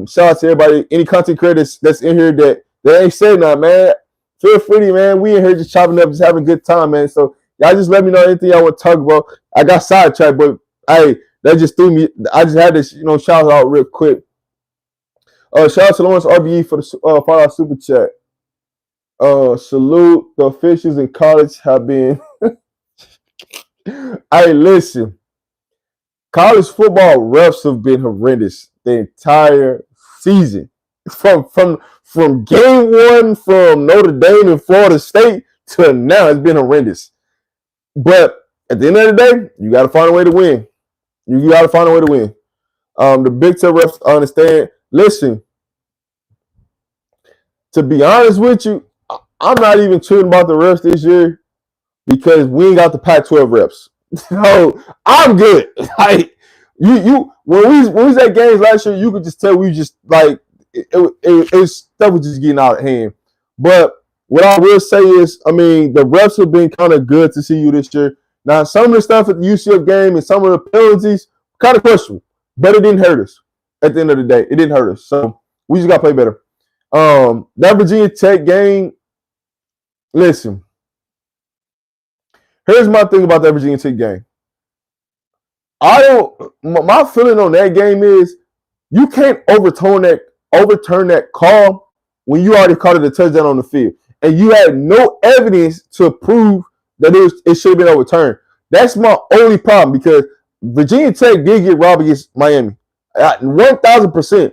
Shout out to everybody, any content creators that's in here that ain't saying nothing, man. Feel free, man. We in here just chopping up, just having a good time, man. So y'all just let me know anything y'all want to talk about. I got sidetracked, but hey, that just threw me. I just had to, shout out real quick. Shout out to Lawrence RBE for the $5 super chat. Salute, the officials in college have been. Hey, listen. College football refs have been horrendous the entire season. From game 1 from Notre Dame and Florida State to now, it's been horrendous. But at the end of the day, you got to find a way to win. You got to find a way to win. The Big 10 refs understand. Listen, to be honest with you, I'm not even tweeting about the refs this year because we ain't got the Pac-12 refs. So I'm good. Like you when we was at games last year, you could just tell we just like it stuff was just getting out of hand. But what I will say is, I mean, the refs have been kind of good to see you this year. Now, some of the stuff at the UCF game and some of the penalties kind of questionable, but it didn't hurt us. At the end of the day, it didn't hurt us. So we just got to play better. That Virginia Tech game, listen, here's my thing about that Virginia Tech game. My feeling on that game is you can't overturn that call when you already called it a touchdown on the field. And you had no evidence to prove that it should have been overturned. That's my only problem because Virginia Tech did get robbed against Miami. 1,000%.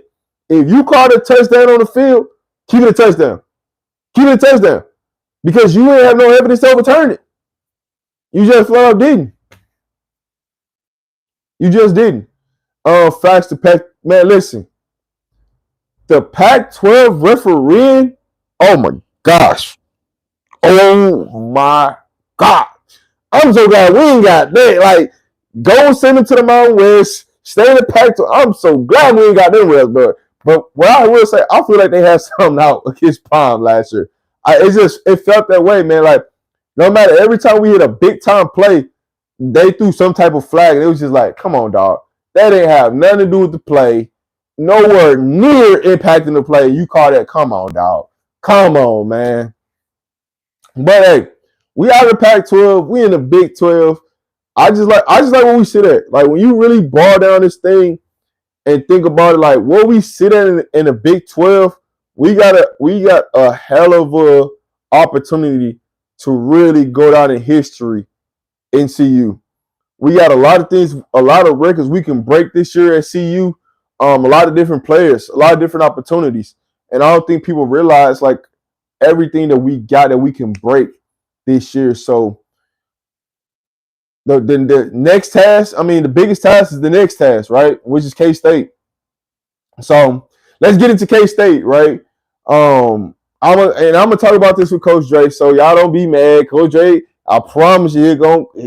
If you called a touchdown on the field, keep it a touchdown. Keep it a touchdown. Because you ain't have no evidence to overturn it. You just flat out didn't. You just didn't. Facts to Pac. Man, listen. The Pac-12 refereeing, oh my gosh. Oh my God. I'm so glad we ain't got that. Like, go send them to the Mountain West. Stay in the Pac-12. I'm so glad we ain't got them refs, but what I will say, I feel like they had something out against Prime last year. It felt that way, man. Like no matter every time we hit a big time play, they threw some type of flag. And it was just like, come on, dog. That didn't have nothing to do with the play. Nowhere near impacting the play. You call that? Come on, dog. Come on, man. But hey, we out of the Pac-12. We in the Big 12. I just like where we sit at. Like when you really boil down this thing and think about it, like where we sit at in the Big 12, we got a hell of a opportunity to really go down in history in CU. We got a lot of things, a lot of records we can break this year at CU. A lot of different players, a lot of different opportunities. And I don't think people realize like everything that we got that we can break this year. So the next task, the biggest task is the next task, right? Which is K-State. So let's get into K-State, right? I'm gonna talk about this with Coach Dre. So y'all don't be mad. Coach Dre, I promise you,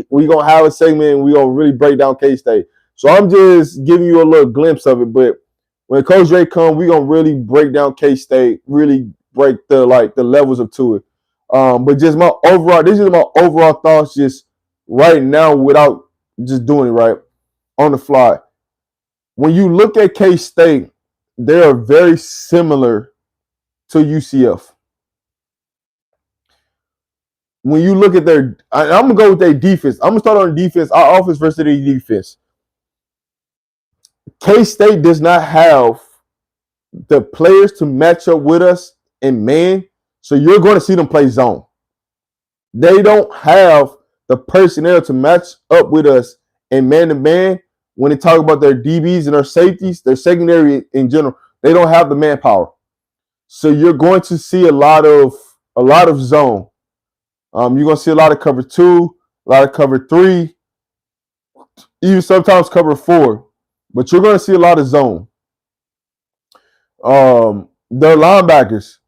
we gonna have a segment and we gonna really break down K-State. So I'm just giving you a little glimpse of it. But when Coach Dre comes, we gonna really break down K-State, really break the levels up to it. But just this is my overall thoughts just right now without just doing it right on the fly. When you look at K-State, they are very similar to UCF. When you look at I'm going to go with their defense. I'm going to start on defense, our offense versus their defense. K-State does not have the players to match up with us in man, so you're going to see them play zone. They don't have the personnel to match up with us in man-to-man. When they talk about their DBs and their safeties, their secondary in general, they don't have the manpower. So you're going to see a lot of zone. You're going to see a lot of cover 2, a lot of cover 3, even sometimes cover 4. But you're going to see a lot of zone. Their linebackers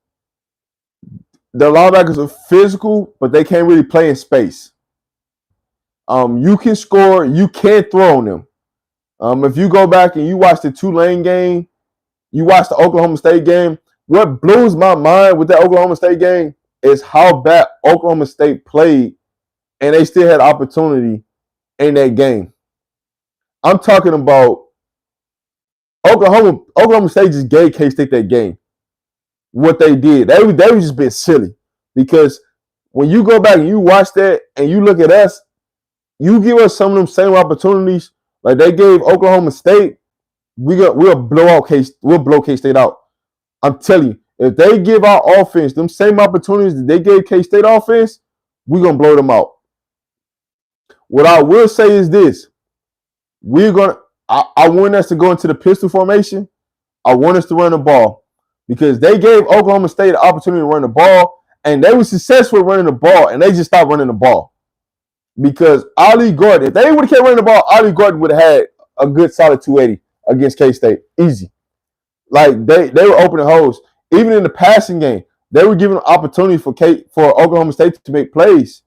are physical, but they can't really play in space. You can score, you can't throw on them. If you go back and you watch the Tulane game, you watch the Oklahoma State game, what blows my mind with that Oklahoma State game is how bad Oklahoma State played, and they still had opportunity in that game. I'm talking about Oklahoma State just gave K-State that game. What they did, they was just being silly, because when you go back and you watch that and you look at us, you give us some of them same opportunities like they gave Oklahoma State, we'll blow K-State out. I'm telling you, if they give our offense them same opportunities that they gave K-State offense, we're gonna blow them out. What I will say is this: I want us to go into the pistol formation. I want us to run the ball, because they gave Oklahoma State the opportunity to run the ball, and they were successful running the ball, and they just stopped running the ball. Because Ollie Gordon, if they would have kept running the ball, Ollie Gordon would have had a good solid 280 against K-State. Easy. Like they were opening holes. Even in the passing game, they were giving opportunity for Oklahoma State to make plays.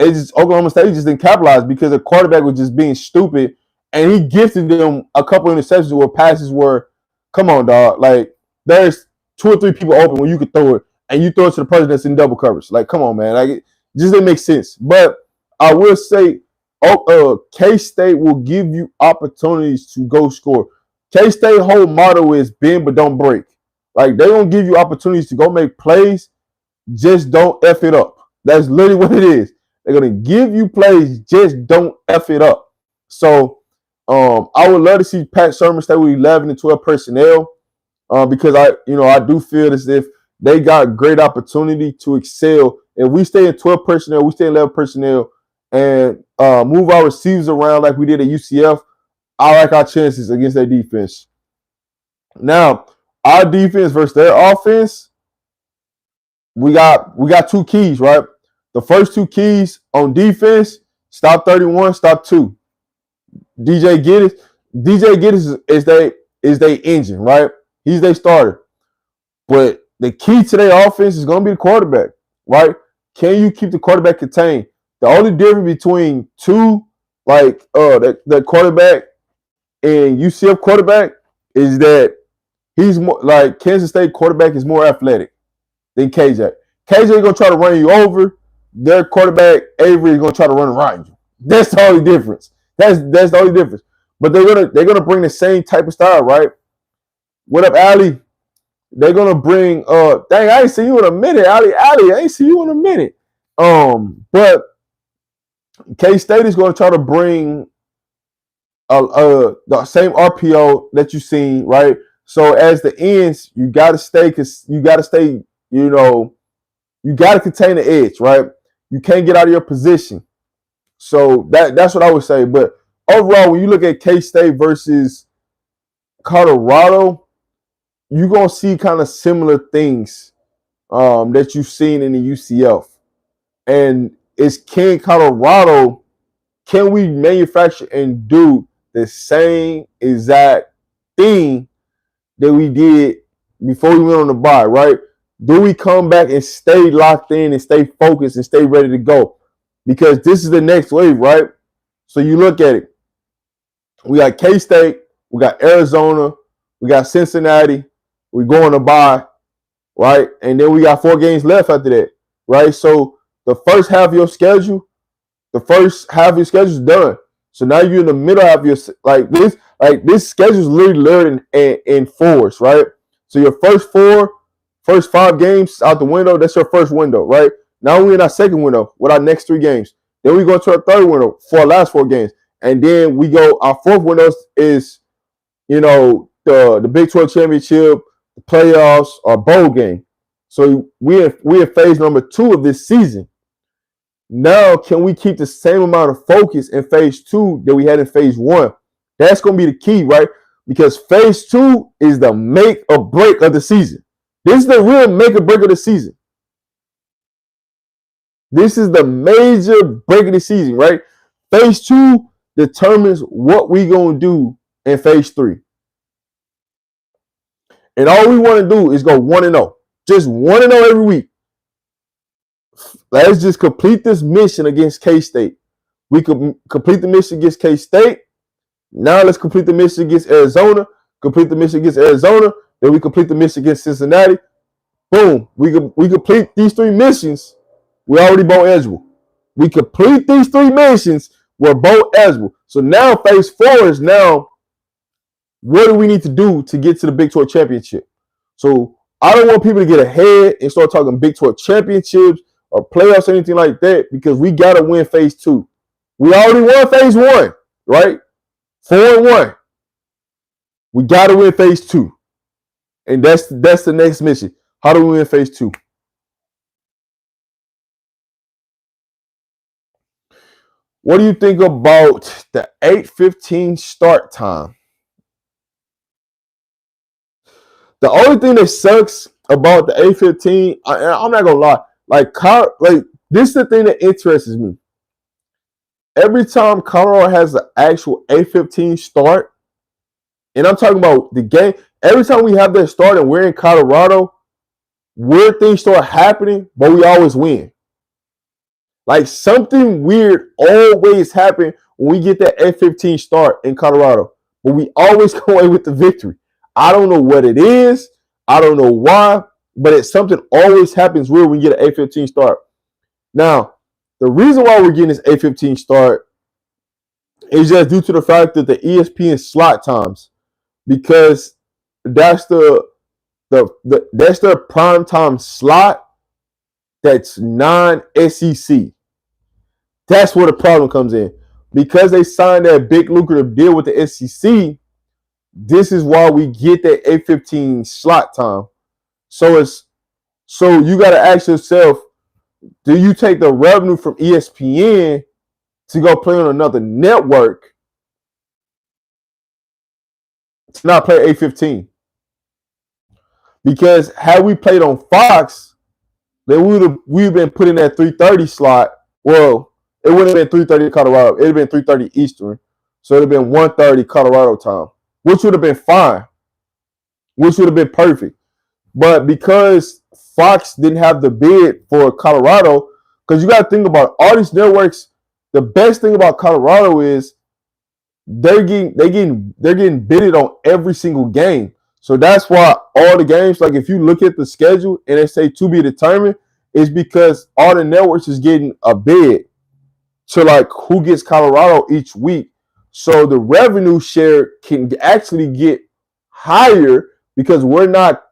Oklahoma State just didn't capitalize because the quarterback was just being stupid, and he gifted them a couple of interceptions where passes were, come on, dog. Like there's 2 or 3 people open when you could throw it, and you throw it to the person that's in double coverage. Like, come on, man. Like it just didn't make sense. But I will say, K-State will give you opportunities to go score. K-State whole motto is bend but don't break. Like they're gonna give you opportunities to go make plays, just don't F it up. That's literally what it is. They're gonna give you plays, just don't F it up. So I would love to see Pat Sherman stay with 11 and 12 personnel, because I do feel as if they got great opportunity to excel. If we stay in 12 personnel, we stay in 11 personnel, and move our receivers around like we did at UCF, I like our chances against their defense. Now, our defense versus their offense, we got 2 keys, right? The first 2 keys on defense: stop 31, stop 2. DJ Giddens is their engine, right? He's their starter. But the key to their offense is going to be the quarterback, right? Can you keep the quarterback contained? The only difference between 2, the quarterback in UCF quarterback is that he's more like Kansas State quarterback is more athletic than KJ. KJ gonna try to run you over. Their quarterback Avery is gonna try to run around you. That's the only difference. That's the only difference. But they're gonna bring the same type of style, right? What up, Ali? They're gonna bring dang, I ain't see you in a minute, Ali. I ain't see you in a minute. But K-State is gonna try to bring the same RPO that you've seen, right? So as the ends, you gotta stay you know, you gotta contain the edge, right? You can't get out of your position. So that's what I would say. But overall, when you look at K-State versus Colorado, you're gonna see kind of similar things that you've seen in the UCF. And can we manufacture and do the same exact thing that we did before we went on the bye, right? Do we come back and stay locked in and stay focused and stay ready to go? Because this is the next wave, right? So you look at it. We got K-State, we got Arizona, we got Cincinnati, we go on the bye, right? And then we got 4 games left after that, right? So the first half of your schedule is done. So now you're in the middle of your this schedule is literally in fours, right? So your first 5 games out the window, that's your first window, right? Now we're in our second window with our next 3 games. Then we go to our third window for our last 4 games. And then our fourth window is, the Big 12 championship, the playoffs, or bowl game. So we're in phase number 2 of this season. Now, can we keep the same amount of focus in phase 2 that we had in phase 1? That's going to be the key, right? Because phase 2 is the make or break of the season. This is the real make or break of the season. This is the major break of the season, right? Phase 2 determines what we're going to do in phase 3. And all we want to do is go 1-0. Just 1-0 every week. Let's just complete this mission against K-State. We could complete the mission against K-State. Now let's complete the mission against Arizona. Complete the mission against Arizona. Then we complete the mission against Cincinnati. Boom. We complete these 3 missions. We're already bowl eligible. We complete these 3 missions. We're bowl eligible. So now phase 4 is now, what do we need to do to get to the Big 12 championship? So I don't want people to get ahead and start talking Big 12 championships or playoffs or anything like that, because we got to win phase 2. We already won phase 1, right? 4-1. We got to win phase 2. And that's the next mission. How do we win phase 2? What do you think about the 8:15 start time? The only thing that sucks about the 8:15, I'm not gonna lie, this is the thing that interests me. Every time Colorado has an actual 8:15 start, and I'm talking about the game, every time we have that start and we're in Colorado, weird things start happening, but we always win. Like, something weird always happens when we get that 8:15 start in Colorado, but we always come away with the victory. I don't know what it is. I don't know why, but it's something always happens weird when we get an 8:15 start. Now, the reason why we're getting this 8:15 start is just due to the fact that the ESPN slot times, because that's that's their prime time slot. That's non-SEC. That's where the problem comes in. Because they signed that big lucrative deal with the SEC, this is why we get that 8:15 slot time. So you got to ask yourself, do you take the revenue from ESPN to go play on another network to not play 8:15? Because had we played on Fox, then we've been put in that 3:30 slot. Well, it wouldn't have been 3:30 Colorado. It would have been 3:30 Eastern. So it would have been 1:30 Colorado time, which would have been fine, which would have been perfect. But because Fox didn't have the bid for Colorado, because you got to think about all these networks, the best thing about Colorado is they're getting bidded on every single game. So that's why all the games, like if you look at the schedule and they say to be determined, is because all the networks is getting a bid to like who gets Colorado each week. So the revenue share can actually get higher because we're not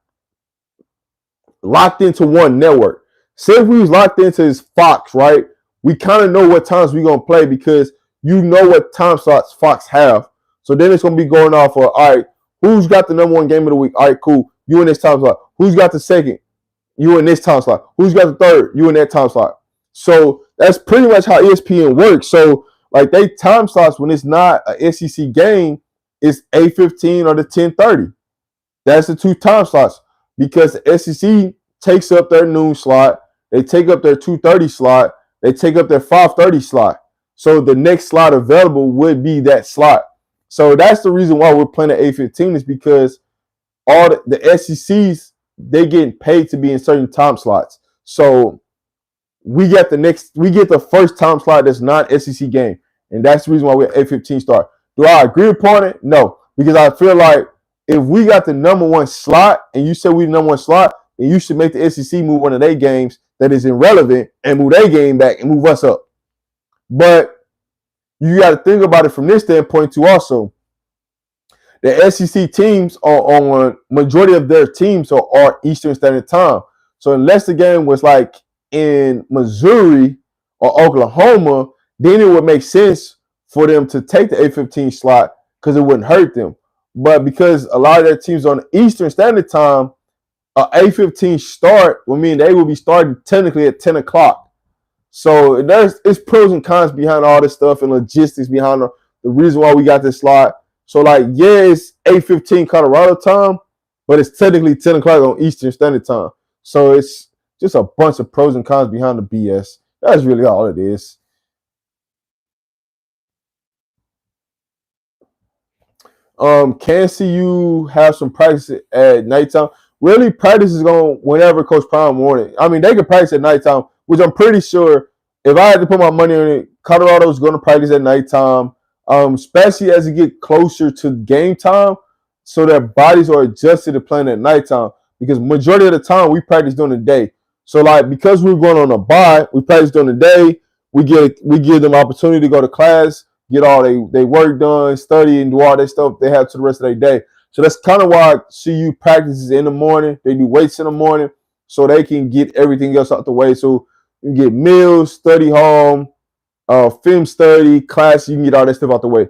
locked into one network. Say if we was locked into this Fox, right? We kind of know what times we're gonna play because you know what time slots Fox have. So then it's gonna be going off of, all right, who's got the number one game of the week? All right, cool. You in this time slot. Who's got the second? You in this time slot. Who's got the third? You in that time slot. So that's pretty much how ESPN works. So like they time slots when it's not a SEC game, it's 8:15 or the 10:30. That's the two time slots because the SEC takes up their noon slot, they take up their 2:30 slot, they take up their 5:30 slot. So the next slot available would be that slot. So that's the reason why we're playing at 8:15 is because all the SECs they getting paid to be in certain time slots. So we get the first time slot that's not SEC game, and that's the reason why we're at 8:15 start. Do I agree upon it? No, because I feel like if we got the number one slot and you said we the number one slot, then you should make the SEC move one of their games that is irrelevant and move their game back and move us up. But you got to think about it from this standpoint too. Also, the SEC teams are on majority of their teams are Eastern Standard Time. So unless the game was like in Missouri or Oklahoma, then it would make sense for them to take the 8:15 slot because it wouldn't hurt them. But because a lot of their teams on Eastern Standard Time, 8:15 start would mean they will be starting technically at 10 o'clock. So it's pros and cons behind all this stuff and logistics behind the reason why we got this slot. So like, yeah, it's 8:15 Colorado time, but it's technically 10 o'clock on Eastern Standard Time. So it's just a bunch of pros and cons behind the BS. That's really all it is. Can see you have some practice at nighttime. Really, practice is going whenever Coach Prime wanted. I mean, they can practice at nighttime, which I'm pretty sure if I had to put my money on it, Colorado's going to practice at nighttime, especially as it get closer to game time, so their bodies are adjusted to playing at nighttime. Because majority of the time we practice during the day. So like because we're going on a bye, we practice during the day. We give them opportunity to go to class, get all they work done, study, and do all that stuff they have to the rest of their day. So that's kind of why CU practices in the morning. They do weights in the morning so they can get everything else out the way. So you get meals, study home, film study, class, you can get all that stuff out the way.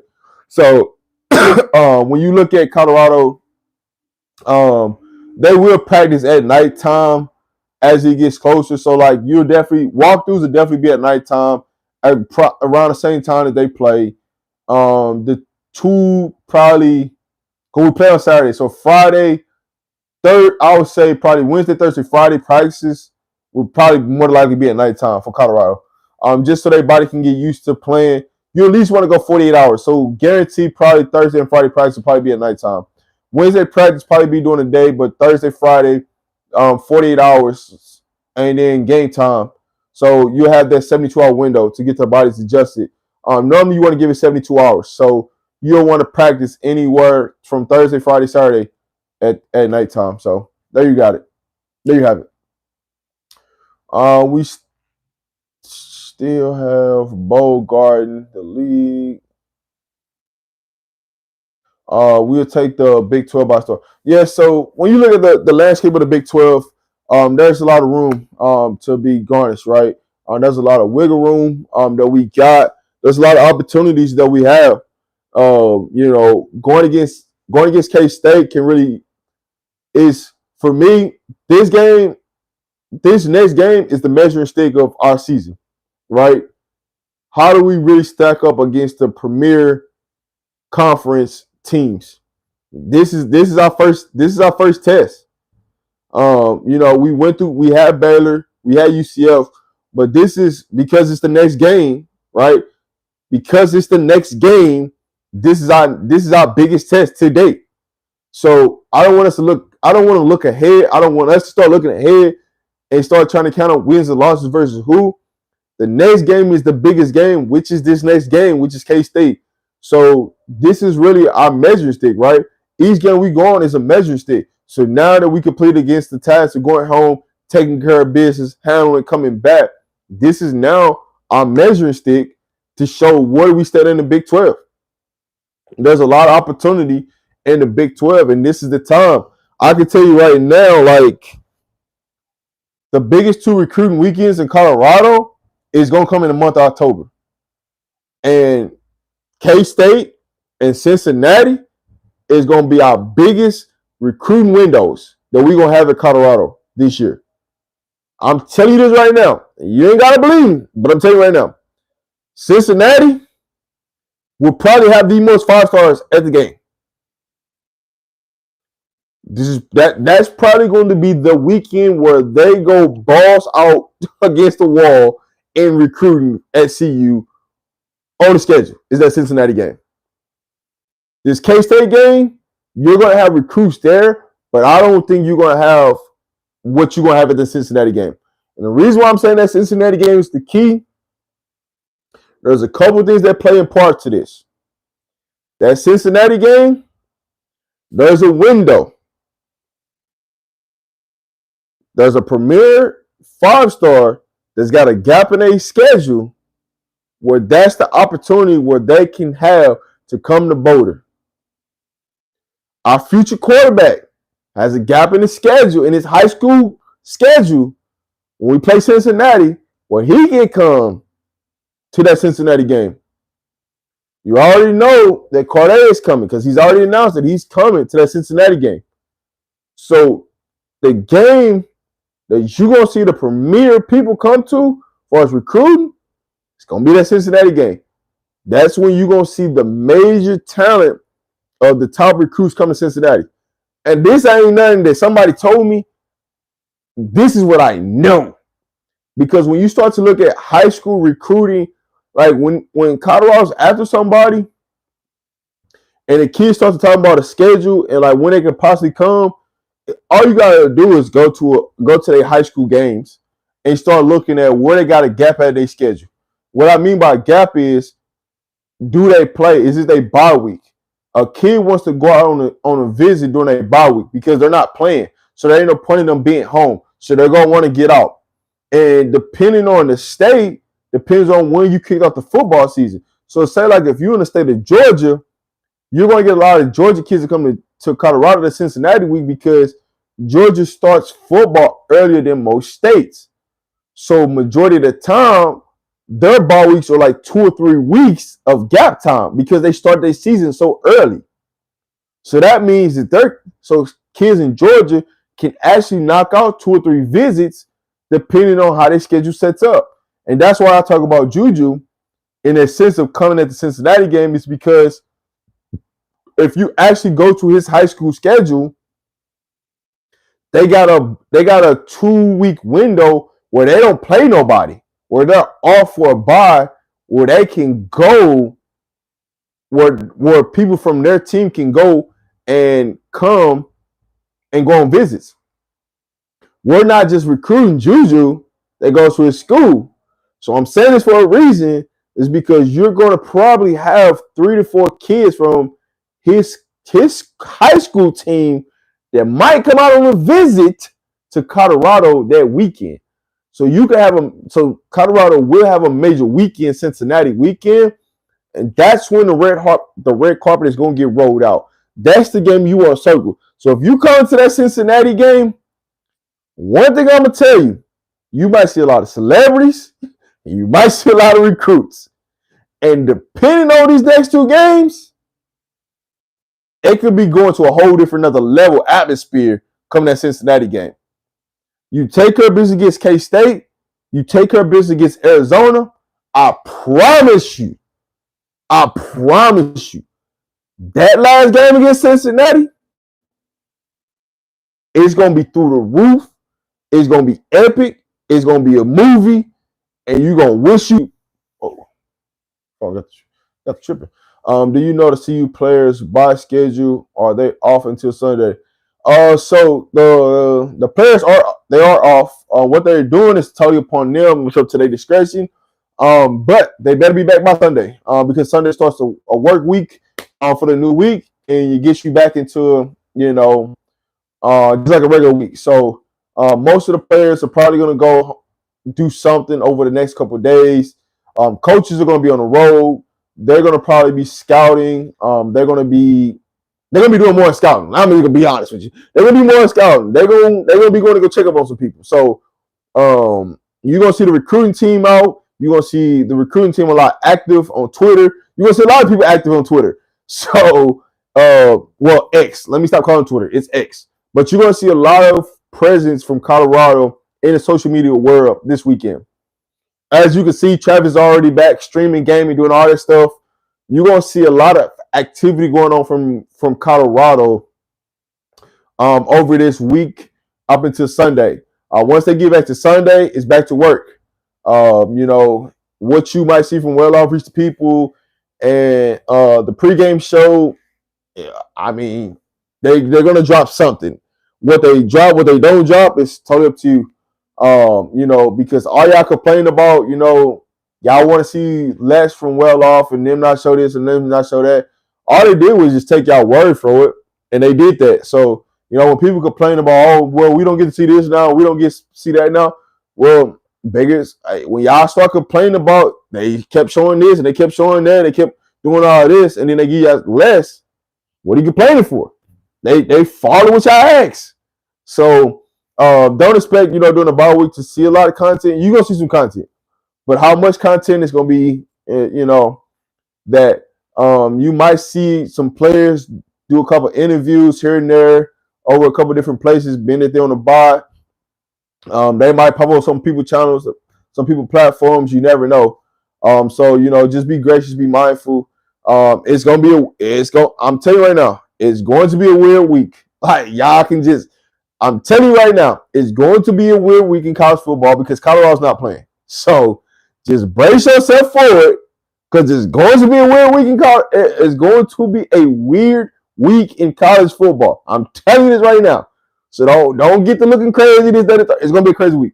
So when you look at Colorado, they will practice at nighttime as it gets closer. So like you'll definitely walkthroughs will definitely be at nighttime around the same time that they play. The two probably because we play on Saturday. So Friday, I would say probably Wednesday, Thursday, Friday practices will probably more likely be at nighttime for Colorado. Just so their body can get used to playing. You at least want to go 48 hours. So guaranteed probably Thursday and Friday practice will probably be at nighttime. Wednesday practice probably be during the day, but Thursday, Friday, 48 hours, and then game time. So you have that 72-hour window to get their bodies adjusted. Normally you want to give it 72 hours. So you don't want to practice anywhere from Thursday, Friday, Saturday at nighttime. So there you got it. There you have it. We still have Bowl Garden, the league. We'll take the Big 12 by storm. Yeah, so when you look at the landscape of the Big 12, there's a lot of room to be garnished, right? There's a lot of wiggle room that we got. There's a lot of opportunities that we have. Going against K-State can really is for me this next game is the measuring stick of our season, right? How do we really stack up against the premier conference teams? This is our first test. We had Baylor, we had UCF, but this is because it's the next game, right? Because it's the next game, this is our biggest test to date. So I don't want to look ahead. I don't want us to start looking ahead and start trying to count up wins and losses versus who. The next game is the biggest game, which is this next game, which is K-State. So this is really our measuring stick, right? Each game we go on is a measuring stick. So now that we complete against the task of going home, taking care of business, handling, coming back, this is now our measuring stick to show where we stand in the Big 12. There's a lot of opportunity in the Big 12, and this is the time. I can tell you right now, like the biggest two recruiting weekends in Colorado is going to come in the month of October. And K-State and Cincinnati is going to be our biggest recruiting windows that we're going to have in Colorado this year. I'm telling you this right now. You ain't got to believe me, but I'm telling you right now. Cincinnati will probably have the most 5-stars at the game. That's probably going to be the weekend where they go balls out against the wall in recruiting at CU on the schedule. Is that Cincinnati game? This K-State game, you're going to have recruits there, but I don't think you're going to have what you're going to have at the Cincinnati game. And the reason why I'm saying that Cincinnati game is the key, there's a couple of things that play in part to this. That Cincinnati game, there's a window. There's a premier 5-star that's got a gap in a schedule where that's the opportunity where they can have to come to Boulder. Our future quarterback has a gap in his schedule, in his high school schedule, when we play Cincinnati, where he can come to that Cincinnati game. You already know that Corday is coming because he's already announced that he's coming to that Cincinnati game. So the game that you're going to see the premier people come to for us recruiting, it's going to be that Cincinnati game. That's when you're going to see the major talent of the top recruits come to Cincinnati. And this ain't nothing that somebody told me. This is what I know. Because when you start to look at high school recruiting, like when Colorado's after somebody and the kids start to talk about a schedule and like when they can possibly come, all you gotta do is go to their high school games and start looking at where they got a gap at their schedule. What I mean by gap is, do they play? Is it their bye week? A kid wants to go out on a visit during their bye week because they're not playing. So there ain't no point in them being home. So they're gonna want to get out. And depending on the state, depends on when you kicked off the football season. So say like if you're in the state of Georgia, you're going to get a lot of Georgia kids that come to Colorado to Cincinnati week because Georgia starts football earlier than most states. So majority of the time, their bye weeks are like 2 or 3 weeks of gap time because they start their season so early. So that means that kids in Georgia can actually knock out 2 or 3 visits depending on how their schedule sets up. And that's why I talk about Juju in a sense of coming at the Cincinnati game, is because if you actually go to his high school schedule, they got a 2-week window where they don't play nobody, where they're off for a bye, where they can go, where people from their team can go and come and go on visits. We're not just recruiting Juju that goes to his school. So I'm saying this for a reason, is because you're going to probably have 3 to 4 kids from his high school team that might come out on a visit to Colorado that weekend. So you can have so Colorado will have a major weekend, Cincinnati weekend, and that's when the red carpet is going to get rolled out. That's the game you want to circle. So if you come to that Cincinnati game, one thing I'm going to tell you, you might see a lot of celebrities, and you might see a lot of recruits. And depending on these next 2 games, it could be going to a whole different other level atmosphere coming that Cincinnati game. You take care of business against K-State, you take care of business against Arizona, I promise you, that last game against Cincinnati, it's going to be through the roof. It's going to be epic. It's going to be a movie. And you're going to wish you... Oh, got the tripping. Do you know the CU players by schedule? Are they off until Sunday? So the players are off. What they're doing is totally upon them. It's up to their discretion. But they better be back by Sunday because Sunday starts a work week for the new week, and it gets you back into, just like a regular week. So most of the players are probably going to go do something over the next couple of days. Coaches are going to be on the road. They're going to probably be scouting. They're going to be doing more scouting. I'm going to be honest with you. They're going to be more scouting. They're going to be going to go check up on some people. So you're going to see the recruiting team out. You're going to see the recruiting team a lot active on Twitter. You're going to see a lot of people active on Twitter. So, X. Let me stop calling Twitter. It's X. But you're going to see a lot of presence from Colorado in the social media world this weekend. As you can see, Travis is already back streaming, gaming, doing all that stuff. You're going to see a lot of activity going on from Colorado over this week up until Sunday. Once they get back to Sunday, it's back to work. What you might see from Well Off Reach the People and the pregame show, I mean, they're going to drop something. What they drop, what they don't drop is totally up to you. Because all y'all complain about, y'all want to see less from Well Off and them not show this and them not show that. All they did was just take y'all word for it, and they did that. So, when people complain about, we don't get to see this now, we don't get to see that now. Well, biggest, when y'all start complaining about, they kept showing this and they kept showing that, they kept doing all this, and then they give you less. What are you complaining for? They follow what y'all ask. So don't expect, during the bye week to see a lot of content. You're going to see some content. But how much content is going to be, that you might see some players do a couple interviews here and there over a couple different places, being that they're on the bye. They might pop on some people channels, some people platforms. You never know. So just be gracious, be mindful. I'm telling you right now, it's going to be a weird week. Like I'm telling you right now, it's going to be a weird week in college football because Colorado's not playing. So just brace yourself for it because it's going to be a weird week in college. It's going to be a weird week in college football. I'm telling you this right now. So don't get to looking crazy. It's going to be a crazy week.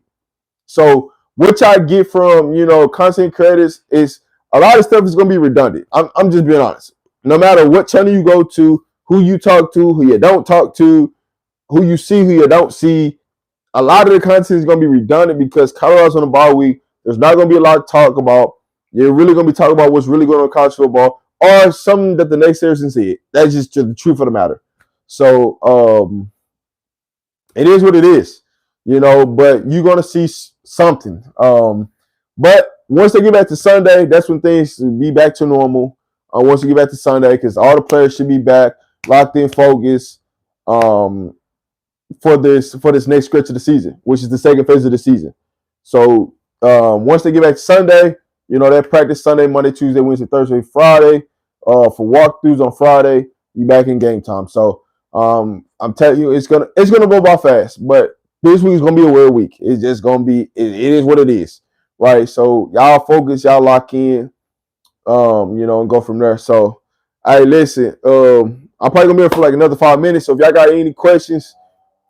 So what I get from, content creators is a lot of stuff is going to be redundant. I'm just being honest. No matter what channel you go to, who you talk to, who you don't talk to, who you see, who you don't see, a lot of the content is going to be redundant because Colorado's on the bye week. There's not going to be a lot to talk about. You're really going to be talking about what's really going on in college football or something that the naysayers can see. That's just the truth of the matter. So it is what it is, but you're going to see something. But once they get back to Sunday, that's when things will be back to normal. Once you get back to Sunday, because all the players should be back, locked in, focused for this next stretch of the season, which is the second phase of the season. So once they get back to Sunday, they practice Sunday, Monday, Tuesday, Wednesday, Thursday, Friday. For walkthroughs on Friday, you back in game time. So I'm telling you, it's gonna go by fast. But this week is gonna be a weird week. It's just gonna be. It is what it is, right? So y'all focus, y'all lock in, and go from there. So, hey, listen, I'm probably gonna be here for like another 5 minutes. So if y'all got any questions,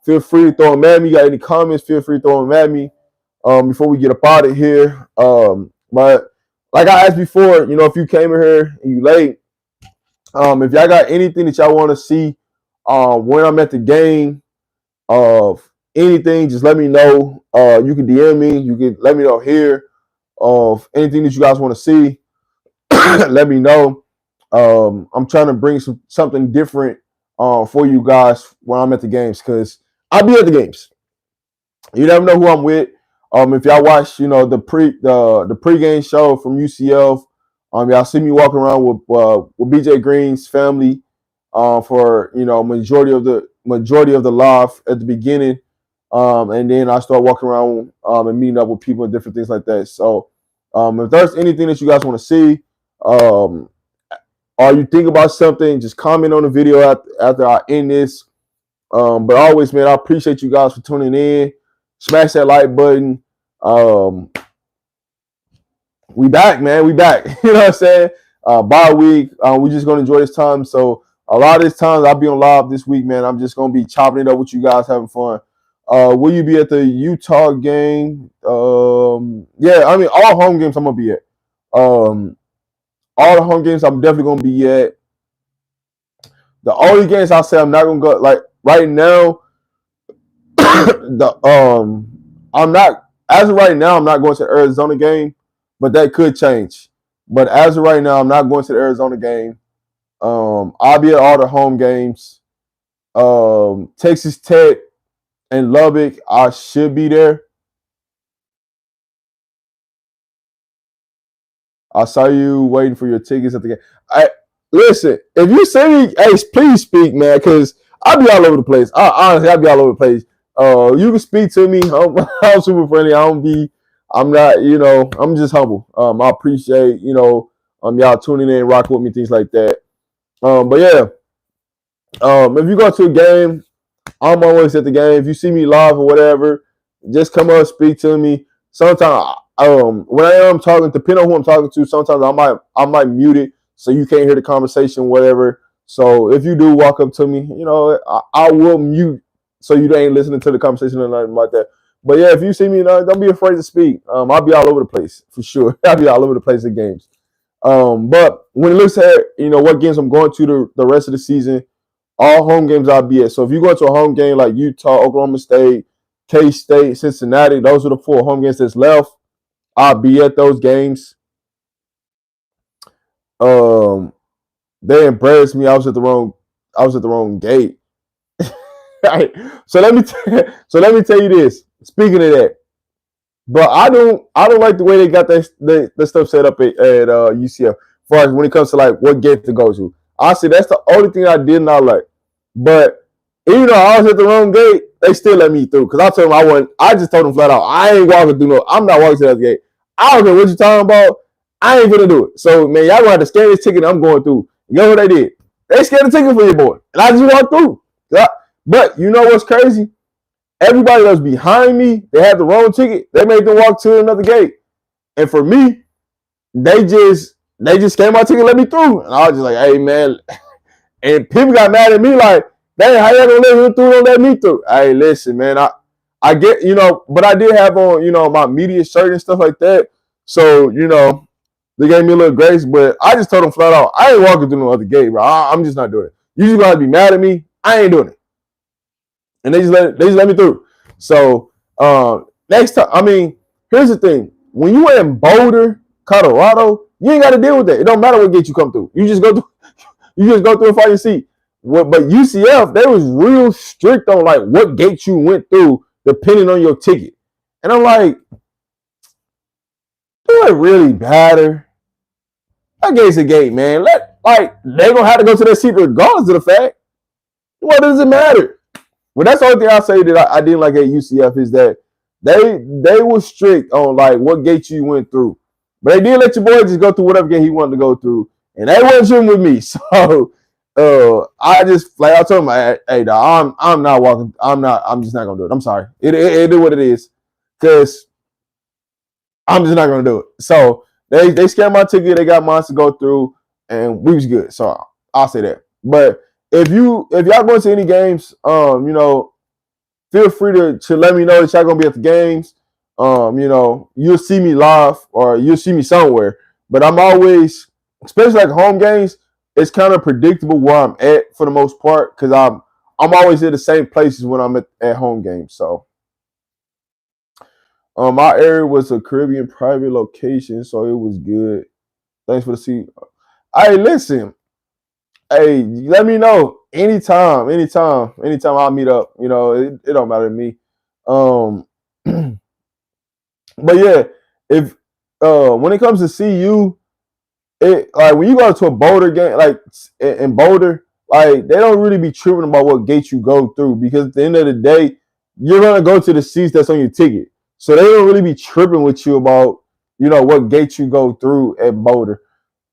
feel free to throw them at me. Got any comments? Feel free to throw them at me. Before we get up out of here. But like I asked before, if you came in here and you late, if y'all got anything that y'all want to see when I'm at the game of anything, just let me know. You can DM me. You can let me know here of anything that you guys want to see. Let me know. I'm trying to bring something different for you guys when I'm at the games because I'll be at the games. You never know who I'm with. If y'all watch, the pregame show from UCF, y'all see me walking around with BJ Green's family for majority of the live at the beginning, and then I start walking around and meeting up with people and different things like that. So if there's anything that you guys want to see, or you think about something, just comment on the video after I end this. But always, man, I appreciate you guys for tuning in. Smash that like button. We back, man. We back. You know what I'm saying? Bye week. We're just gonna enjoy this time. So a lot of this times I'll be on live this week, man. I'm just gonna be chopping it up with you guys, having fun. Will you be at the Utah game? Yeah, I mean all home games I'm gonna be at. All the home games I'm definitely gonna be at. The only games I say I'm not gonna go, like right now, the I'm not, as of right now, I'm not going to the Arizona game, but that could change. But as of right now, I'm not going to the Arizona game. I'll be at all the home games. Texas Tech and Lubbock, I should be there. I saw you waiting for your tickets at the game. Listen, if you see me, hey, please speak, man, because I'll be all over the place. Honestly, I'll be all over the place. You can speak to me. I'm super friendly. I'm not, I'm just humble. I appreciate, y'all tuning in, rocking with me, things like that. But yeah, if you go to a game, I'm always at the game. If you see me live or whatever, just come up, speak to me. Sometimes, when I am talking, depending on who I'm talking to, sometimes I might mute it so you can't hear the conversation, whatever. So if you do walk up to me, I will mute so you ain't listening to the conversation or nothing like that. But yeah, if you see me, don't be afraid to speak. I'll be all over the place for sure. I'll be all over the place at games. But when it looks at what games I'm going to the rest of the season, all home games I'll be at. So if you go to a home game like Utah, Oklahoma State, K-State, Cincinnati, those are the 4 home games that's left. I'll be at those games. They embarrassed me. I was at the wrong gate. Right. So let me tell you this. Speaking of that, but I don't like the way they got that stuff set up at UCF. As far as when it comes to like what gate to go to, I say that's the only thing I did not like. But even though I was at the wrong gate, they still let me through. Cause I told them I just told them flat out, I ain't walking through I'm not walking to that gate. I don't care what you talking about. I ain't gonna do it. So man, y'all gonna have to scan this ticket I'm going through. You know what they did? They scanned the ticket for your boy. And I just walked through. But you know what's crazy? Everybody that was behind me, they had the wrong ticket. They made them walk to another gate. And for me, they just scanned my ticket and let me through. And I was just like, hey man. And people got mad at me like, dang, how y'all gonna let him through? Don't let me through. Hey, listen, man. I get, but I did have on, my media shirt and stuff like that. So, they gave me a little grace, but I just told them flat out, I ain't walking through no other gate, bro. I'm just not doing it. You just gonna be mad at me. I ain't doing it. And they just let me through. So next time, here's the thing. When you in Boulder, Colorado, you ain't gotta deal with that. It don't matter what gate you come through. You just go through and find your seat. But UCF, they was real strict on like what gate you went through depending on your ticket. And I'm like, do it really matter? That gate's a gate, man. They gonna have to go to their seat regardless of the fact. What does it matter? Well, that's the only thing I say that I didn't like at UCF is that they were strict on like what gate you went through. But they did let your boy just go through whatever gate he wanted to go through. And they wasn't shooting with me. So I just like I told him, hey, dog, I'm not walking. I'm just not gonna do it. I'm sorry. It is what it is. Cause I'm just not gonna do it. So they scanned my ticket, they got mine to go through, and we was good. So I'll say that. But if y'all going to any games, feel free to let me know that y'all gonna be at the games. You'll see me live or you'll see me somewhere. But I'm always, especially like home games, it's kind of predictable where I'm at for the most part because I'm always at the same places when I'm at home games. So my area was a Caribbean private location, so it was good. Thanks for the seat. Hey, listen. Hey, let me know anytime I'll meet up. It don't matter to me. But yeah, if when it comes to CU, it like when you go to a Boulder game, like in Boulder, like they don't really be tripping about what gate you go through because at the end of the day, you're gonna go to the seats that's on your ticket. So they don't really be tripping with you about, what gate you go through at Boulder.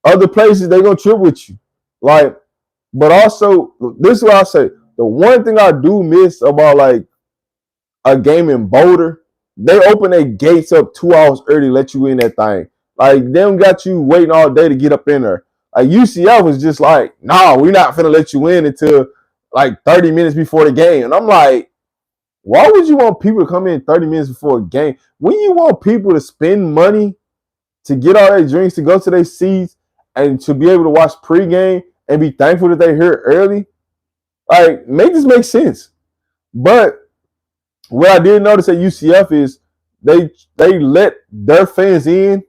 Other places they gonna trip with you. Like, but also this is what I say. The one thing I do miss about like a game in Boulder, they open their gates up 2 hours early, let you in that thing. Like them got you waiting all day to get up in there. Like UCF was just like, nah, we're not finna let you in until like 30 minutes before the game. And I'm like, why would you want people to come in 30 minutes before a game? When you want people to spend money to get all their drinks, to go to their seats, and to be able to watch pregame and be thankful that they're here early. Like, make this make sense. But what I did notice at UCF is they let their fans in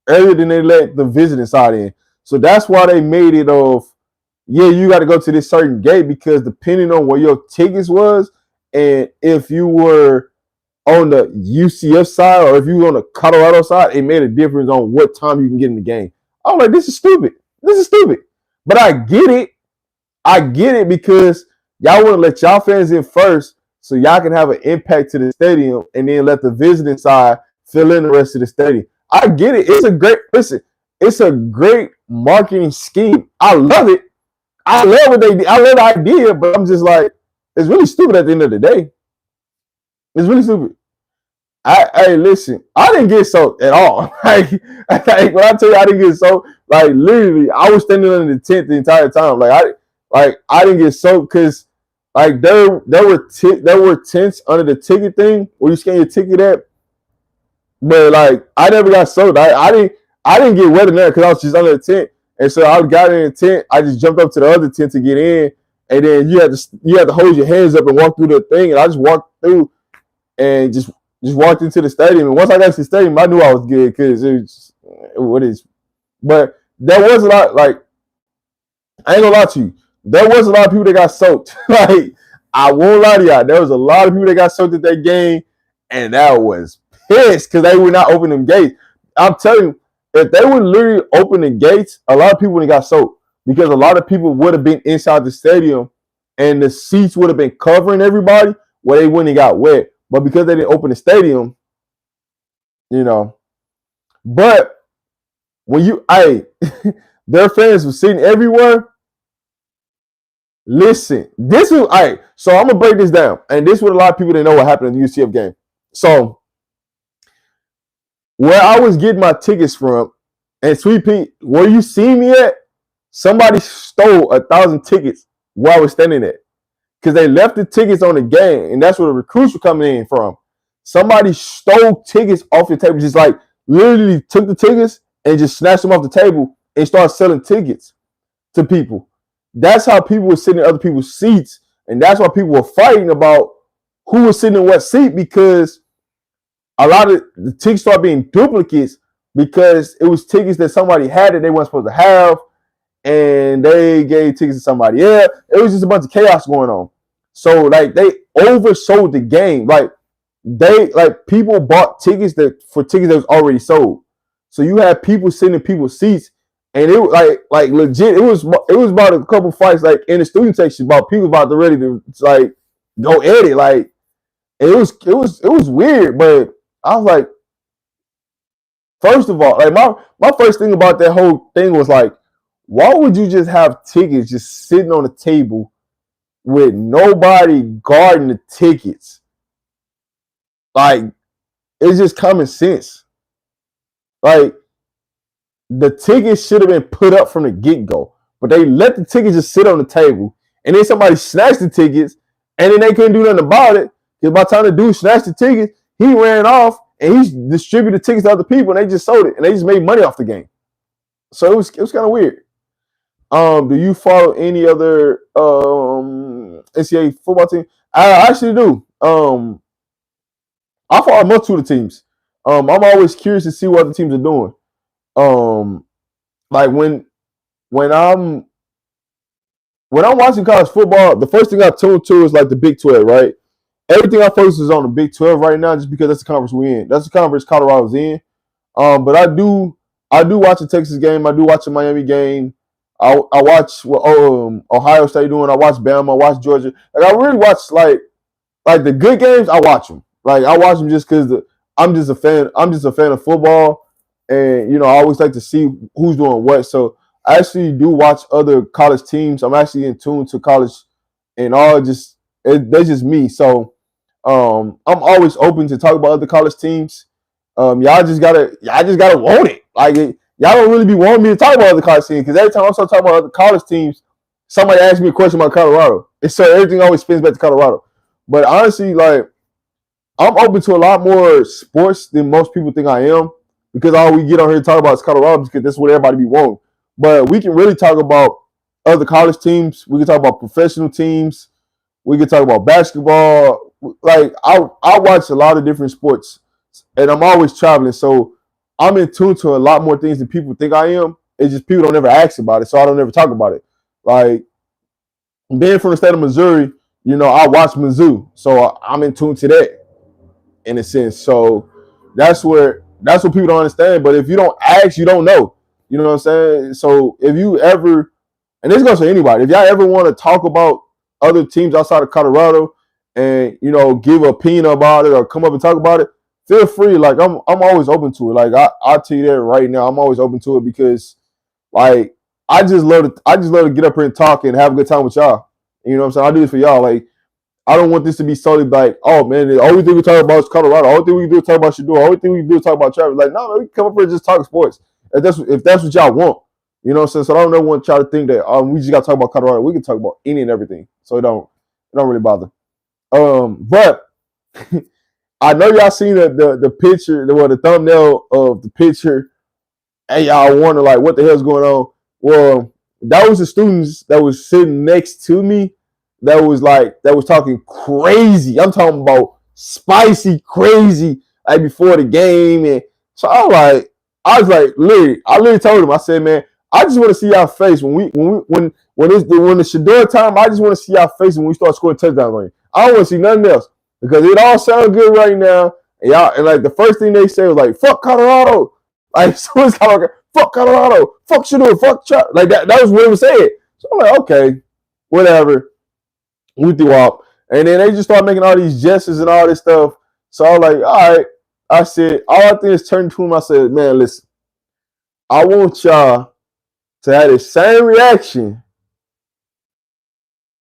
earlier than they let the visiting side in. So that's why they made it of, yeah, you got to go to this certain gate, because depending on where your tickets was, and if you were on the UCF side or if you were on the Colorado side, it made a difference on what time you can get in the game. I'm like, this is stupid. This is stupid. But I get it. I get it, because y'all want to let y'all fans in first so y'all can have an impact to the stadium, and then let the visiting side fill in the rest of the stadium. I get it. It's a great marketing scheme. I love it. I love what they did. I love the idea, but I'm just like, it's really stupid at the end of the day. It's really stupid. Hey, listen, I didn't get soaked at all. Like when I tell you I didn't get soaked, like literally, I was standing under the tent the entire time. I didn't get soaked because like there were tents under the ticket thing where you scan your ticket at, but like I never got soaked. I didn't get wet in there because I was just under the tent, and so I got in the tent. I just jumped up to the other tent to get in, and then you had to hold your hands up and walk through the thing, and I just walked through and just walked into the stadium. And once I got to the stadium, I knew I was good because it was what is. But there was a lot. Like, I ain't gonna lie to you, there was a lot of people that got soaked. Like, I won't lie to y'all, there was a lot of people that got soaked at that game, and that was pissed because they would not open them gates. I'm telling you, if they would literally open the gates, a lot of people would have got soaked, because a lot of people would have been inside the stadium and the seats would have been covering everybody where they wouldn't have got wet. But because they didn't open the stadium, you know. But when their fans were sitting everywhere. Listen, this is so I'm gonna break this down, and this is what a lot of people didn't know what happened in the UCF game. So where I was getting my tickets from, and Sweet Pete, where you see me at, somebody stole 1,000 tickets where I was standing at, because they left the tickets on the game, and that's where the recruits were coming in from. Somebody stole tickets off the table, just like literally took the tickets and just snatched them off the table and started selling tickets to people. That's how people were sitting in other people's seats, and that's why people were fighting about who was sitting in what seat, because a lot of the tickets started being duplicates, because it was tickets that somebody had that they weren't supposed to have, and they gave tickets to somebody else. It was just a bunch of chaos going on. So like they oversold the game. Like people bought tickets for tickets that was already sold. So you had people sitting in people's seats, and it was like legit. It was about a couple fights like in the student section about people about to ready to like go at it. Like it was weird, but I was like, first of all, like my first thing about that whole thing was like, why would you just have tickets just sitting on the table with nobody guarding the tickets? Like, it's just common sense. Like, the tickets should have been put up from the get-go, but they let the tickets just sit on the table, and then somebody snatched the tickets, and then they couldn't do nothing about it, because by the time the dude snatched the tickets, he ran off, and he distributed tickets to other people, and they just sold it, and they just made money off the game. So it was kind of weird. Do you follow any other NCAA football team? I actually do. I follow multitude of teams. I'm always curious to see what other teams are doing. Like when I'm watching college football, the first thing I tune to is like the Big 12, right? Everything I focus is on the Big 12 right now, just because that's the conference we're in. That's the conference Colorado's in. But I do watch a Texas game. I do watch a Miami game. I watch what Ohio State doing. I watch Bama. I watch Georgia. Like, I really watch like the good games. I watch them. Like, I watch them just because I'm just a fan. I'm just a fan of football, and I always like to see who's doing what. So I actually do watch other college teams. I'm actually in tune to college, and that's just me. So I'm always open to talk about other college teams. Y'all just gotta want it. Like, y'all don't really be wanting me to talk about other college teams, because every time I start talking about other college teams, somebody asks me a question about Colorado. And so everything always spins back to Colorado. But honestly, like, I'm open to a lot more sports than most people think I am, because all we get on here to talk about is Colorado because that's what everybody be wanting. But we can really talk about other college teams. We can talk about professional teams. We can talk about basketball. Like I watch a lot of different sports, and I'm always traveling, so I'm in tune to a lot more things than people think I am. It's just people don't ever ask about it, so I don't ever talk about it. Like being from the state of Missouri, I watch Mizzou, so I'm in tune to that in a sense. So that's what people don't understand. But if you don't ask, you don't know. You know what I'm saying? So if you ever, and this goes for anybody, if y'all ever want to talk about other teams outside of Colorado and give an opinion about it or come up and talk about it, feel free. Like I'm always open to it. Like I'll tell you that right now. I'm always open to it because like I just love to get up here and talk and have a good time with y'all. You know what I'm saying? I do this for y'all. Like I don't want this to be solely like, oh man, the only thing we talk about is Colorado. The only thing we do is talk about Shador. The only thing we do is talk about Travis. Like, no, man, we can come up here and just talk sports. If that's what y'all want. You know what I'm saying? So I don't ever want y'all to think that we just gotta talk about Colorado. We can talk about any and everything. So it don't really bother. But I know y'all seen the picture, the thumbnail of the picture, and y'all wonder like what the hell's going on. Well, that was the students that was sitting next to me that was talking crazy. I'm talking about spicy crazy like before the game. And so I was like, I literally told him, I said, man, I just want to see y'all face when the Shador time. I just want to see y'all face when we start scoring touchdowns on you. I don't want to see nothing else because it all sounds good right now. And like the first thing they said was like, fuck Colorado. Like so it's kind of like, fuck Colorado, fuck Shador, fuck Chuck. Like that was what it was said. So I'm like, okay, whatever. We threw up. And then they just started making all these gestures and all this stuff. So I was like, all right. I said, all I think is turn to him. I said, man, listen, I want y'all to have the same reaction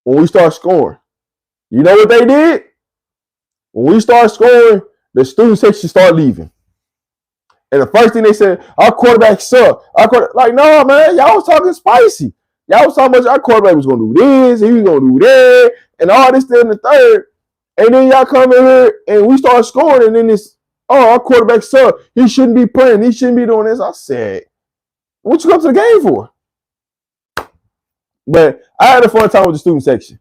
when we start scoring. You know what they did? When we start scoring, the student section start leaving. And the first thing they said, our quarterback suck. Like, no, man, y'all was talking spicy. Y'all was talking about our quarterback was going to do this, he was going to do that, and all this, then the third. And then y'all come in here and we start scoring, and then it's, oh, our quarterback suck. He shouldn't be playing. He shouldn't be doing this. I said, what you come to the game for? But I had a fun time with the student section.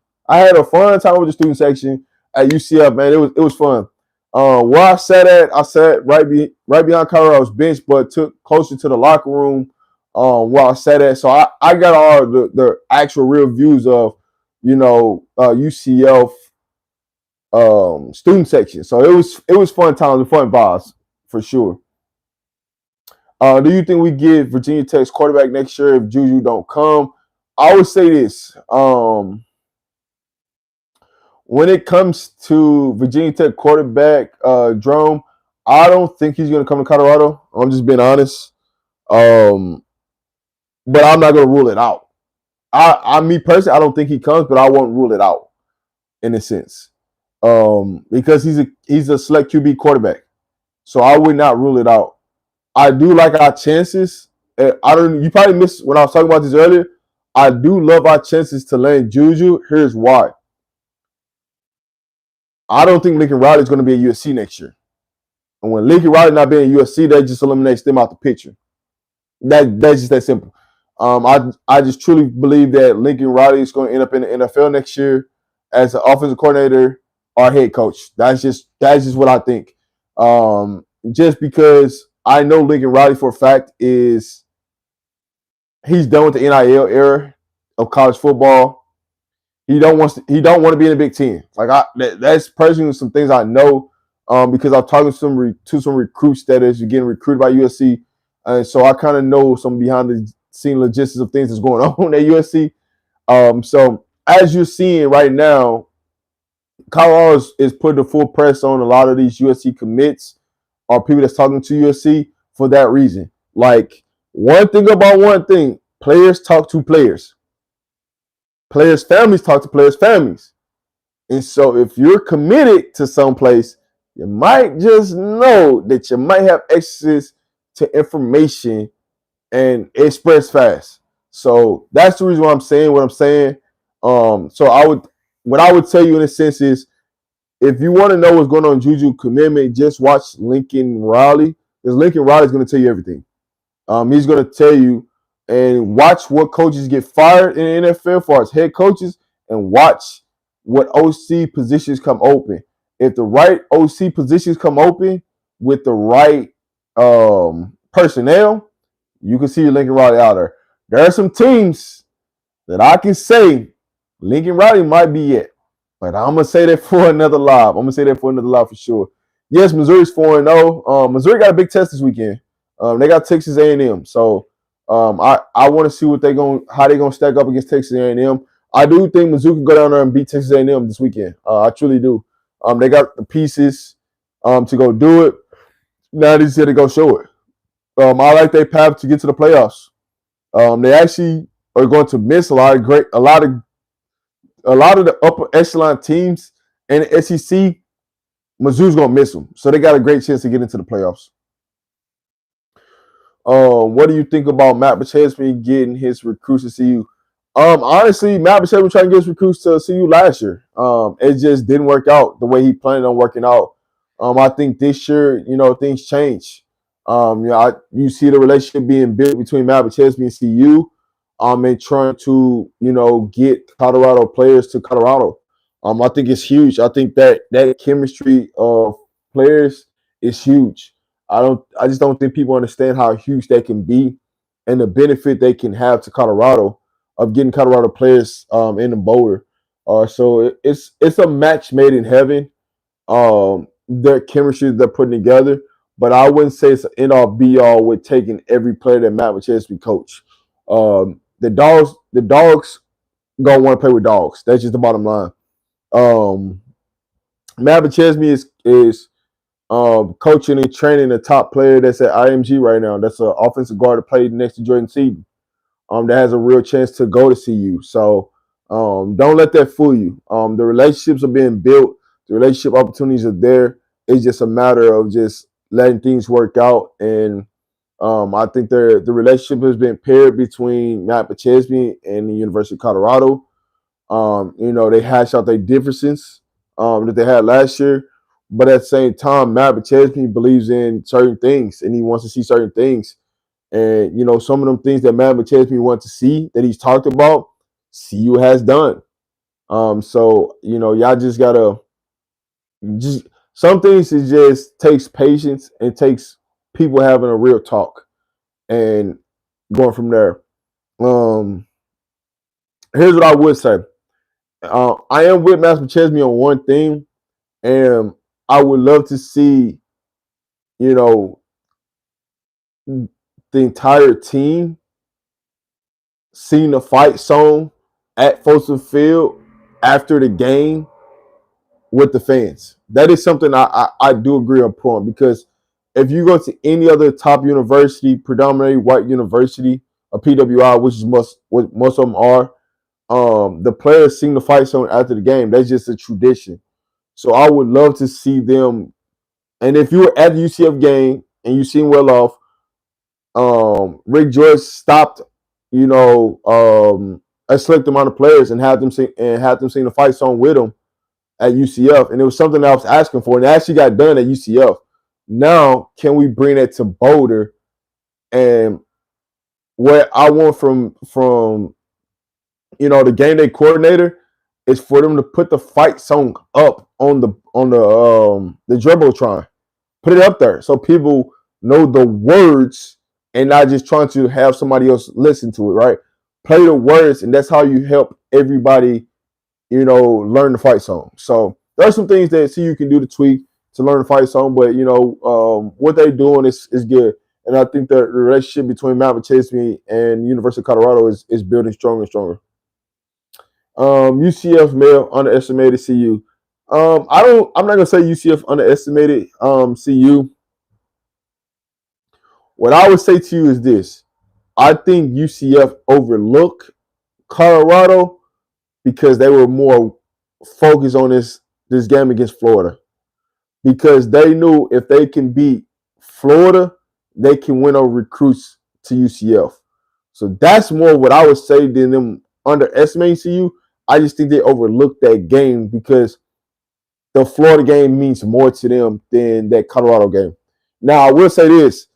at UCF, man. It was fun. Where I sat right behind Colorado's bench, but took closer to the locker room where I sat at. So I got all the actual real views of, UCF student section. So it was fun times and fun vibes for sure. Do you think we get Virginia Tech's quarterback next year if Juju don't come? I would say this. When it comes to Virginia Tech quarterback, Drome, I don't think he's going to come to Colorado. I'm just being honest. But I'm not going to rule it out. Me personally, I don't think he comes, but I won't rule it out in a sense. Because he's a select QB quarterback. So I would not rule it out. I do like our chances. You probably missed when I was talking about this earlier. I do love our chances to land Juju. Here's why. I don't think Lincoln Riley is going to be at USC next year. And when Lincoln Riley not being at USC, that just eliminates them out the picture. That's just that simple. I just truly believe that Lincoln Riley is going to end up in the NFL next year as an offensive coordinator or head coach. That's just what I think. Just because I know Lincoln Riley for a fact he's done with the NIL era of college football. He don't want to be in the Big Ten. Like that's personally some things I know because I'm talking to some recruits that is getting recruited by USC, and so I kind of know some behind the scene logistics of things that's going on at USC. So as you're seeing right now, Colorado is putting the full press on a lot of these USC commits or people that's talking to USC for that reason. Like one thing, players talk to players. Players' families talk to players' families. And so if you're committed to someplace, you might just know that you might have access to information and express fast. So that's the reason why I'm saying what I'm saying. What I would tell you in a sense is if you want to know what's going on in Juju commitment, just watch Lincoln Riley. because Lincoln Riley is going to tell you everything. He's going to tell you, and watch what coaches get fired in the NFL as far as head coaches, and watch what OC positions come open. If the right OC positions come open with the right personnel, you can see Lincoln Riley out there. There are some teams that I can say Lincoln Riley might be it, but I'm gonna say that for another live. I'm gonna say that for another live for sure. Yes, Missouri's 4-0. Missouri got a big test this weekend. They got Texas A&M, so I want to see how they gonna stack up against Texas A&M. I do think Mizzou can go down there and beat Texas A&M this weekend. I truly do. They got the pieces to go do it. Now they just got to go show it. I like their path to get to the playoffs. They actually are going to miss a lot of the upper echelon teams in the SEC. Mizzou's gonna miss them, so they got a great chance to get into the playoffs. What do you think about Matt Pacheco getting his recruits to CU? Honestly, Matt Pacheco tried to get his recruits to CU last year. It just didn't work out the way he planned on working out. I think this year, things change. You see the relationship being built between Matt Pacheco and CU. And trying to, get Colorado players to Colorado. I think it's huge. I think that chemistry of players is huge. I just don't think people understand how huge that can be and the benefit they can have to Colorado of getting Colorado players in the Boulder. So it's a match made in heaven. Their chemistry they're putting together, but I wouldn't say it's an end all be all with taking every player that Matt Pacheco coach. The dogs gonna want to play with dogs. That's just the bottom line. Matt Pacheco is coaching and training a top player that's at IMG right now. That's an offensive guard that played next to Jordan Seaton. That has a real chance to go to CU. So don't let that fool you. The relationships are being built. The relationship opportunities are there. It's just a matter of just letting things work out. And I think the relationship has been paired between Matt Pacheco and the University of Colorado. They hash out their differences that they had last year. But at the same time, Matt Pacheco believes in certain things and he wants to see certain things. And, some of them things that Matt Pacheco wants to see that he's talked about, CU has done. So, y'all just got to some things it just takes patience and takes people having a real talk and going from there. Here's what I would say. I am with Matt Pacheco on one thing, and I would love to see, the entire team sing the fight song at Folsom Field after the game with the fans. That is something I do agree upon, because if you go to any other top university, predominantly white university, a PWI, which is most of them are, the players sing the fight song after the game. That's just a tradition. So I would love to see them. And if you were at the UCF game and you seen well off, Rick Joyce stopped, a select amount of players and had them sing the fight song with them at UCF. And it was something I was asking for, and it actually got done at UCF. Now, can we bring that to Boulder? And what I want from the game day coordinator is for them to put the fight song up on the Jumbotron. Put it up there so people know the words and not just trying to have somebody else listen to it, right? Play the words, and that's how you help everybody, learn the fight song. So there are some things that CU can do to tweak to learn the fight song, but what they're doing is good. And I think the relationship between Matt Pacheco and University of Colorado is building stronger and stronger. UCF male underestimated CU. I'm not gonna say UCF underestimated CU. What I would say to you is this: I think UCF overlooked Colorado because they were more focused on this game against Florida, because they knew if they can beat Florida, they can win over recruits to UCF. So that's more what I would say than them underestimating CU. I just think they overlooked that game because the Florida game means more to them than that Colorado game. Now I will say this: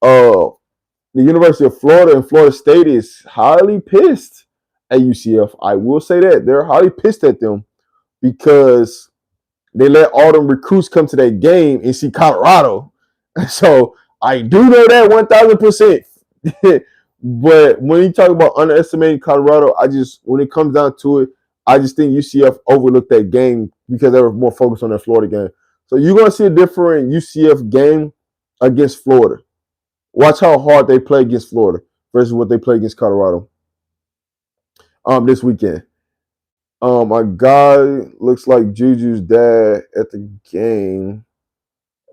the University of Florida and Florida State is highly pissed at UCF. I will say that they're highly pissed at them because they let all them recruits come to that game and see Colorado. So I do know that 1,000%. But when you talk about underestimating Colorado, when it comes down to it, I just think UCF overlooked that game because they were more focused on that Florida game. So you're gonna see a different UCF game against Florida. Watch how hard they play against Florida versus what they play against Colorado this weekend. My guy looks like Juju's dad at the game.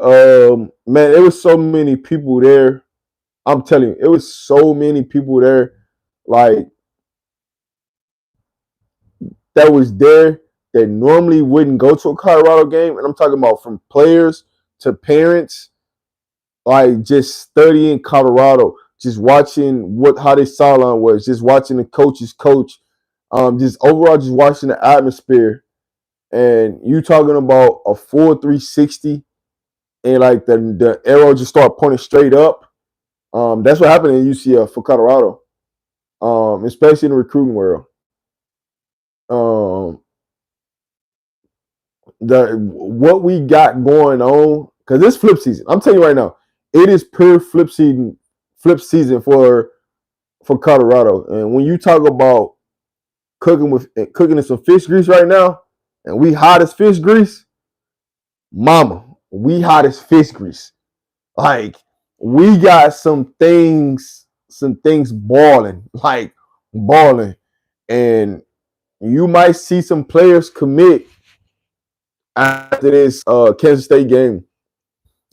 Man, it was so many people there. I'm telling you, it was so many people there, like that was there that normally wouldn't go to a Colorado game, and I'm talking about from players to parents, like just studying Colorado, just watching how their sideline was, just watching the coaches coach, just overall just watching the atmosphere, and you talking about a full 360, and like the arrow just start pointing straight up. That's what happened in UCF for Colorado, especially in the recruiting world. What we got going on, because it's flip season. I'm telling you right now, it is pure flip season for Colorado. And when you talk about cooking in some fish grease right now, and we hot as fish grease, mama, we hot as fish grease. Like we got some things balling, like balling, and you might see some players commit after this Kansas State game.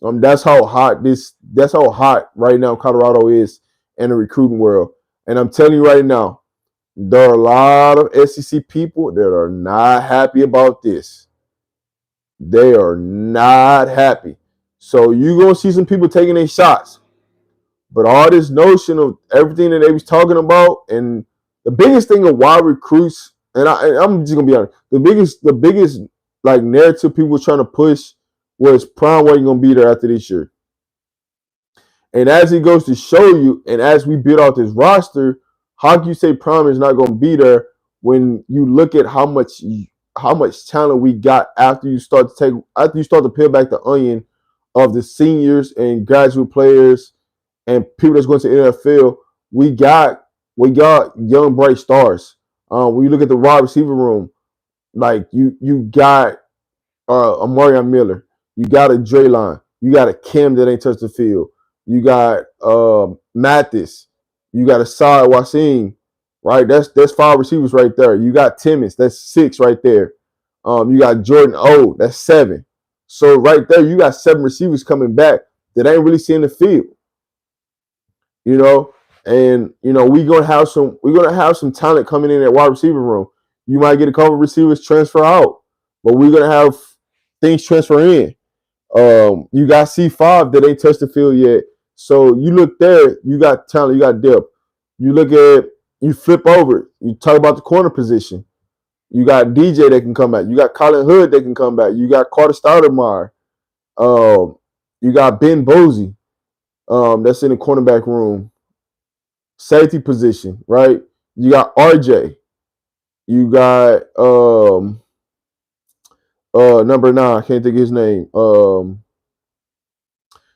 That's how hot right now Colorado is in the recruiting world. And I'm telling you right now, there are a lot of SEC people that are not happy about this. They are not happy. So you're going to see some people taking their shots. But all this notion of everything that they was talking about, and the biggest thing of why recruits, and I'm just going to be honest, the biggest like narrative people were trying to push was Prime wasn't going to be there after this year. And as it goes to show you, and as we build out this roster, how can you say Prime is not going to be there when you look at how much talent we got after you start to peel back the onion of the seniors and graduate players and people that's going to the NFL? We got young bright stars. When you look at the wide receiver room, like you got Amarion Miller, you got a Draylon, you got a Cam that ain't touched the field, you got Mathis, you got a Asad Wasim, right? That's 5 receivers right there. You got Timmons, that's 6 right there. You got Jordan O, that's 7. So right there, you got 7 receivers coming back that ain't really seeing the field. You know, and we're gonna have some talent coming in at wide receiver room. You might get a couple of receivers transfer out, but we're gonna have things transfer in. You got C5 that ain't touched the field yet. So you look there, you got talent, you got depth. You flip over, you talk about the corner position. You got DJ that can come back. You got Colin Hood that can come back. You got Carter Stoudemire. You got Ben Bosey. That's in the cornerback room. Safety position, right? You got RJ. You got number 9. Can't think of his name.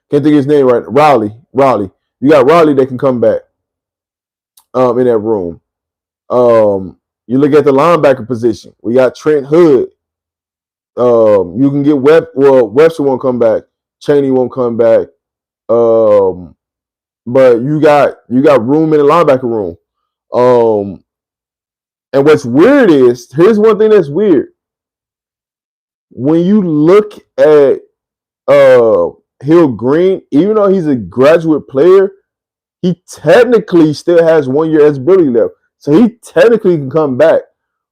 Can't think of his name right. Riley. You got Riley that can come back in that room. You look at the linebacker position. We got Trent Hood. You can get Webster won't come back. Chaney won't come back. But you got room in the linebacker room. And what's weird is, here's one thing that's weird. When you look at Hill Green, even though he's a graduate player, he technically still has 1 year eligibility left. So he technically can come back.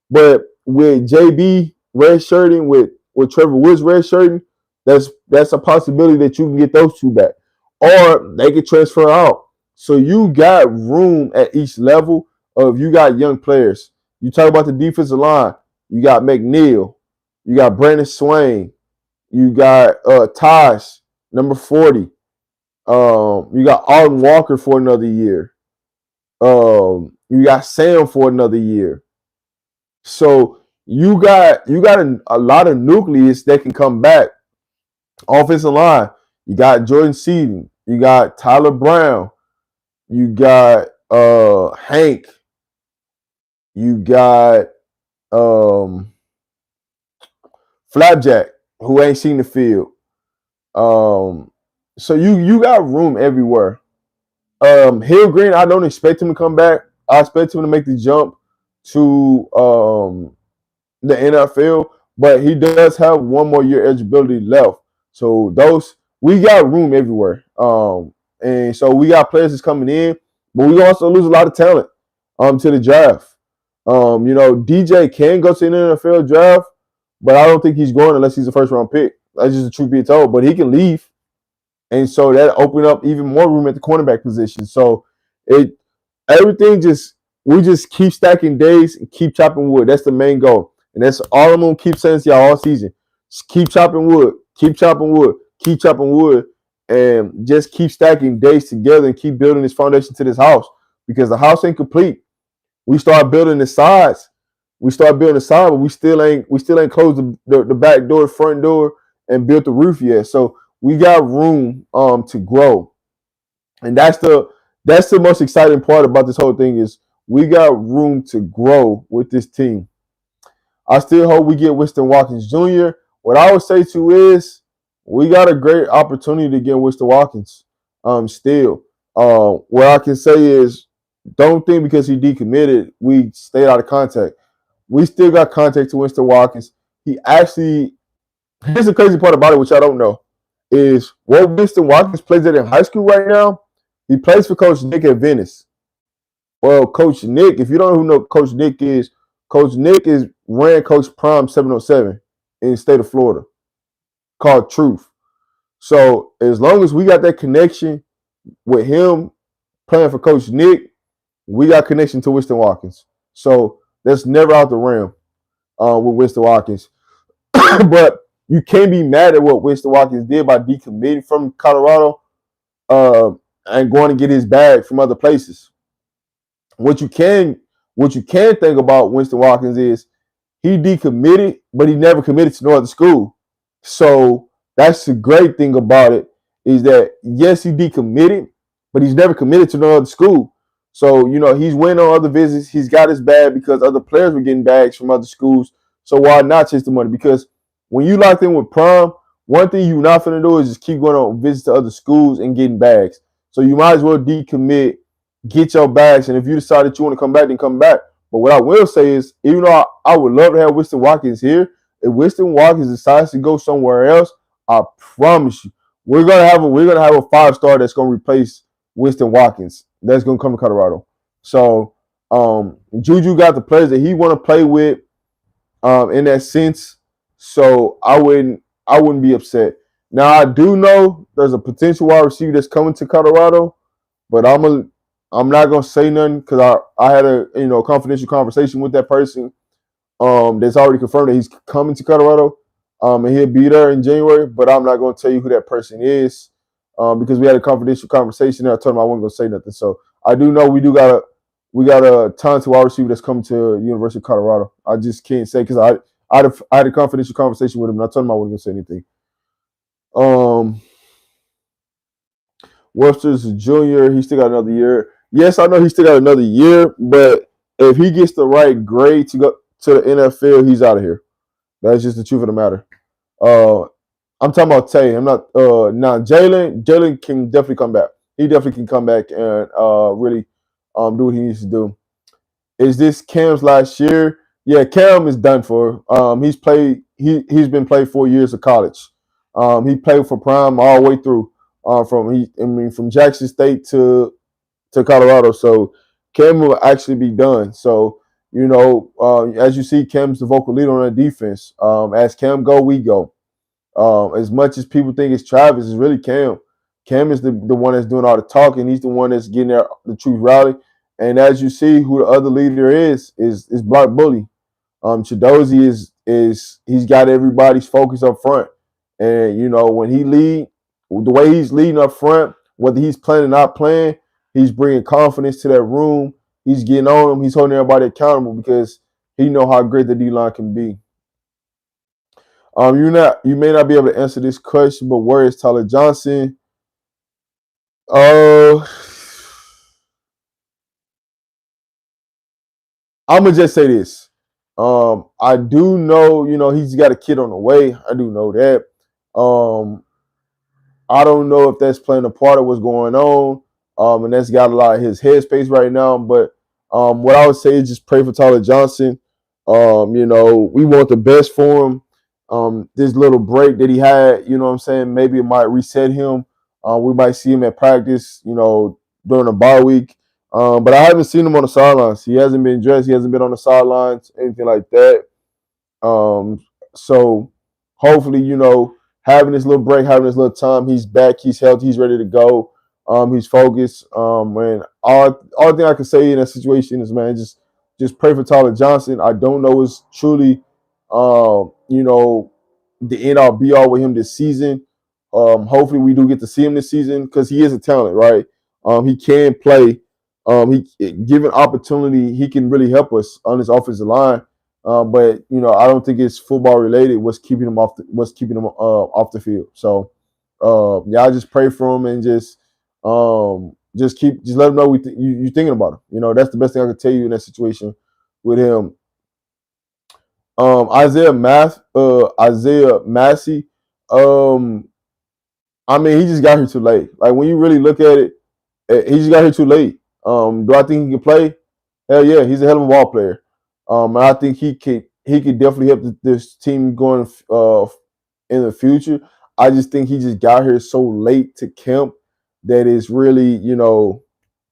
But with JB redshirting, with Trevor Woods redshirting, that's a possibility that you can get those 2 back. Or they could transfer out. So you got room at each level you got young players. You talk about the defensive line. You got McNeil. You got Brandon Swain. You got Tosh, number 40. You got Alden Walker for another year. You got Sam for another year. So you got a lot of nucleus that can come back. Offensive line, you got Jordan Seaton, you got Tyler Brown, you got Hank, you got um, Flapjack, who ain't seen the field. Um, so you got room everywhere. Hill Green, I don't expect him to come back. I expect him to make the jump to the NFL, but he does have one more year eligibility left. So those we got room everywhere. And so we got players that's coming in, but we also lose a lot of talent to the draft. DJ can go to the NFL draft, but I don't think he's going unless he's a first round pick. That's just the truth be told. But he can leave. And so that opened up even more room at the cornerback position. So it everything just we just keep stacking days and keep chopping wood. That's the main goal. And that's all I'm gonna keep saying to y'all all season. Just keep chopping wood, keep chopping wood, keep chopping wood, and just keep stacking days together and keep building this foundation to this house because the house ain't complete. We start building the sides. We start building the side, but we still ain't closed the back door, front door, and built the roof yet. So we got room to grow. And that's the most exciting part about this whole thing is we got room to grow with this team. I still hope we get Winston Watkins Jr. What I would say to is we got a great opportunity to get Winston Watkins. Still, what I can say is don't think because he decommitted we stayed out of contact. We still got contact to Winston Watkins. He actually here's the crazy part about it, which I don't know, is what Winston Watkins plays at in high school right now. He plays for Coach Nick at Venice. Well, Coach Nick, if you don't know who Coach Nick is, Coach Nick is ran Coach Prime 707 in the state of Florida called Truth. So as long as we got that connection with him playing for Coach Nick, we got connection to Winston Watkins. So that's never out the realm with Winston Watkins. But you can't be mad at what Winston Watkins did by decommitting from Colorado and going to get his bag from other places. What you can think about Winston Watkins is he decommitted, but he never committed to no other school. So that's the great thing about it is that yes, he decommitted, but he's never committed to no other school. So he's winning on other visits. He's got his bag because other players were getting bags from other schools. So why not chase the money? Because when you locked in with Prime, one thing you're not going to do is just keep going on visits to other schools and getting bags. So you might as well decommit, get your bags, and if you decide that you want to come back, then come back. But what I will say is, even though I would love to have Winston Watkins here, if Winston Watkins decides to go somewhere else, I promise you, we're gonna have a 5-star that's gonna replace Winston Watkins. That's gonna come to Colorado. So Juju got the players that he want to play with in that sense. So I wouldn't be upset. Now I do know there's a potential wide receiver that's coming to Colorado, but I'm not gonna say nothing because I had a confidential conversation with that person. That's already confirmed that he's coming to Colorado. And he'll be there in January, but I'm not gonna tell you who that person is. Because we had a confidential conversation and I told him I wasn't gonna say nothing. So I do know we got a talented wide receiver that's coming to University of Colorado. I just can't say because I had a confidential conversation with him and I told him I wasn't gonna say anything. Webster's a junior. He still got another year. Yes, I know he still got another year, but if he gets the right grade to go to the NFL, he's out of here. That's just the truth of the matter. I'm talking about Tay. I'm not now Jalen. Jalen can definitely come back. He definitely can come back and really do what he needs to do. Is this Cam's last year? Yeah, Cam is done for. He's been played 4 years of college. He played for Prime all the way through. From Jackson State to Colorado. So Cam will actually be done. So as you see, Cam's the vocal leader on the defense. As Cam go, we go. As much as people think it's Travis, it's really Cam. Cam is the one that's doing all the talking. He's the one that's getting the truth rally. And as you see, who the other leader is Brock Bully. Chidozie is he's got everybody's focus up front. And when he lead, the way he's leading up front, whether he's playing or not playing, he's bringing confidence to that room. He's getting on them. He's holding everybody accountable because he know how great the D-line can be. You may not be able to answer this question, but where is Tyler Johnson? I'm gonna just say this. I do know, he's got a kid on the way. I do know that. I don't know if that's playing a part of what's going on, and that's got a lot of his headspace right now. But what I would say is just pray for Tyler Johnson. We want the best for him. This little break that he had, what I'm saying, maybe it might reset him. We might see him at practice, during the bye week. But I haven't seen him on the sidelines. He hasn't been dressed. He hasn't been on the sidelines, anything like that. So hopefully, having this little break, having this little time, he's back, he's healthy, he's ready to go. He's focused. And all thing I can say in that situation is, man, just pray for Tyler Johnson. I don't know it's truly, the end all be all with him this season. Hopefully we do get to see him this season because he is a talent, right? He can play. He given opportunity, he can really help us on this offensive line. But I don't think it's football related. What's keeping him off the field? So I just pray for him and just let him know you're thinking about him. That's the best thing I can tell you in that situation with him. Isaiah Massey. He just got here too late. Like when you really look at it, he just got here too late. Do I think he can play? Hell yeah, he's a hell of a ball player. And I think he could definitely help this team going in the future. I just think he just got here so late to camp that it's really, it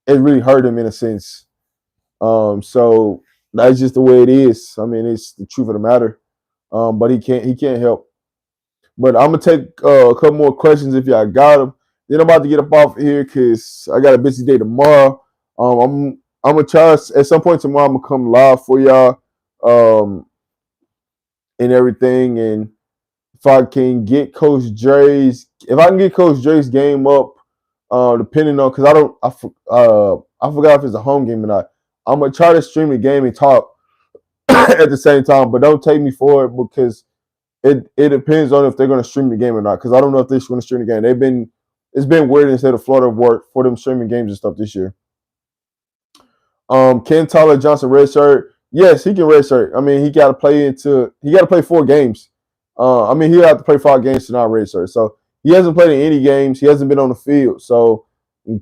really hurt him in a sense. So that's just the way it is. It's the truth of the matter. But he can't help. But I'm gonna take a couple more questions if y'all got them. Then I'm about to get up off here because I got a busy day tomorrow. I'm gonna try at some point tomorrow. I'm gonna come live for y'all, and everything. And if I can get Coach Dre's game up, depending on, because I forgot if it's a home game or not. I'm gonna try to stream the game and talk at the same time, but don't take me for it because it depends on if they're gonna stream the game or not. Because I don't know if they're gonna stream the game. It's been weird instead of Florida work for them streaming games and stuff this year. Can Tyler Johnson redshirt? Yes, he can redshirt. He got to play 4 games. He'll have to play 5 games to not redshirt. So he hasn't played in any games. He hasn't been on the field. So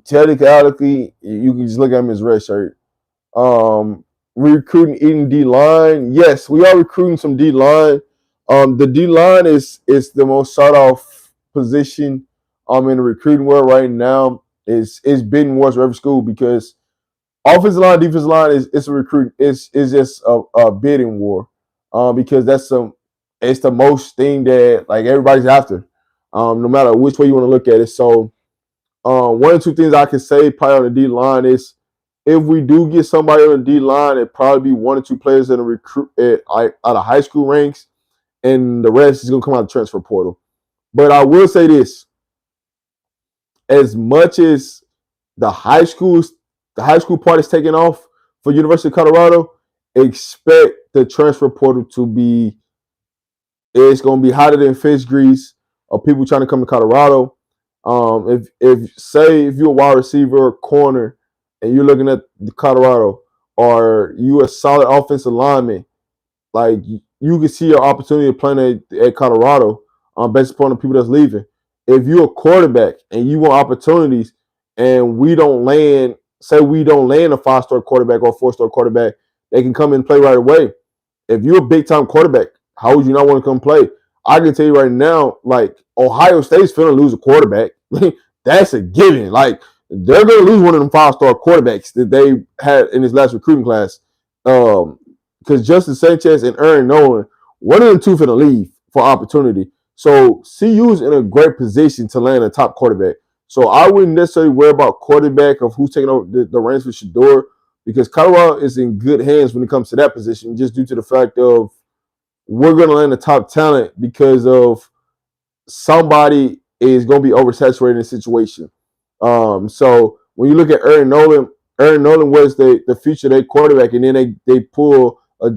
technically, you can just look at him as redshirt. Recruiting Eden D-line. Yes, we are recruiting some D-line. The D-line is the most sought off position in the recruiting world right now. It's bidding wars for every school because offensive line, defensive line is a recruit. It's just a bidding war, because it's the most thing that like everybody's after, no matter which way you want to look at it. So, one or two things I can say probably on the D line is if we do get somebody on the D line, it probably be 1 or 2 players in a recruit out of high school ranks, and the rest is gonna come out of the transfer portal. But I will say this: as much as the high school part is taking off for University of Colorado, expect the transfer portal to be, it's going to be hotter than fish grease of people trying to come to Colorado. If you're a wide receiver or corner and you're looking at the Colorado, or you a solid offensive lineman, like you can see your opportunity of playing at Colorado based upon the people that's leaving. If you're a quarterback and you want opportunities and we don't land a 5-star quarterback or a 4-star quarterback, they can come and play right away. If you're a big-time quarterback, how would you not want to come play? I can tell you right now, like, Ohio State's finna lose a quarterback. That's a given. Like, they're going to lose one of them 5-star quarterbacks that they had in this last recruiting class. Because Justin Sanchez and Aaron Nolan, one of them two finna leave for opportunity. So CU's in a great position to land a top quarterback. So I wouldn't necessarily worry about quarterback of who's taking over the reins for Shedeur, because Colorado is in good hands when it comes to that position, just due to the fact of we're going to land the top talent because of somebody is going to be oversaturated in the situation. So when you look at Aaron Nolan was the future day quarterback, and then they pull a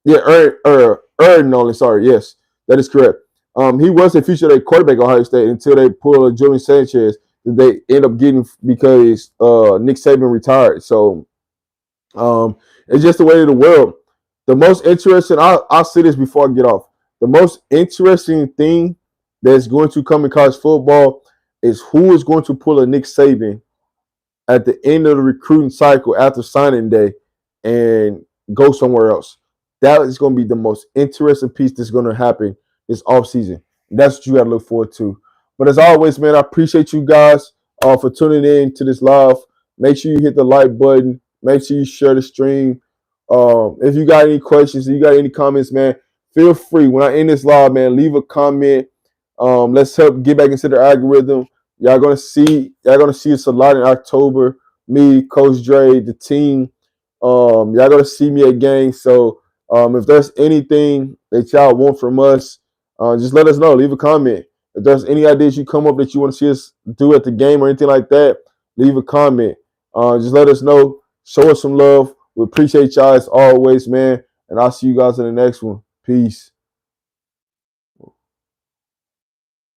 yeah Aaron Nolan. Sorry, yes, that is correct. He was a future day quarterback at Ohio State until they pulled a Julian Sanchez that they end up getting because Nick Saban retired. So it's just the way of the world. The most interesting, I'll say this before I get off. The most interesting thing that's going to come in college football is who is going to pull a Nick Saban at the end of the recruiting cycle after signing day and go somewhere else. That is going to be the most interesting piece that's going to happen this offseason. That's what you got to look forward to. But as always, man, I appreciate you guys for tuning in to this live. Make sure you hit the like button. Make sure you share the stream. If you got any questions, if you got any comments, man, feel free. When I end this live, man, leave a comment. Let's help get back into the algorithm. Y'all gonna see us a lot in October. Me, Coach Dre, the team. Y'all gonna see me again. So if there's anything that y'all want from us, just let us know. Leave a comment. If there's any ideas you come up that you want to see us do at the game or anything like that, leave a comment. Just let us know. Show us some love. We appreciate y'all as always, man. And I'll see you guys in the next one. Peace.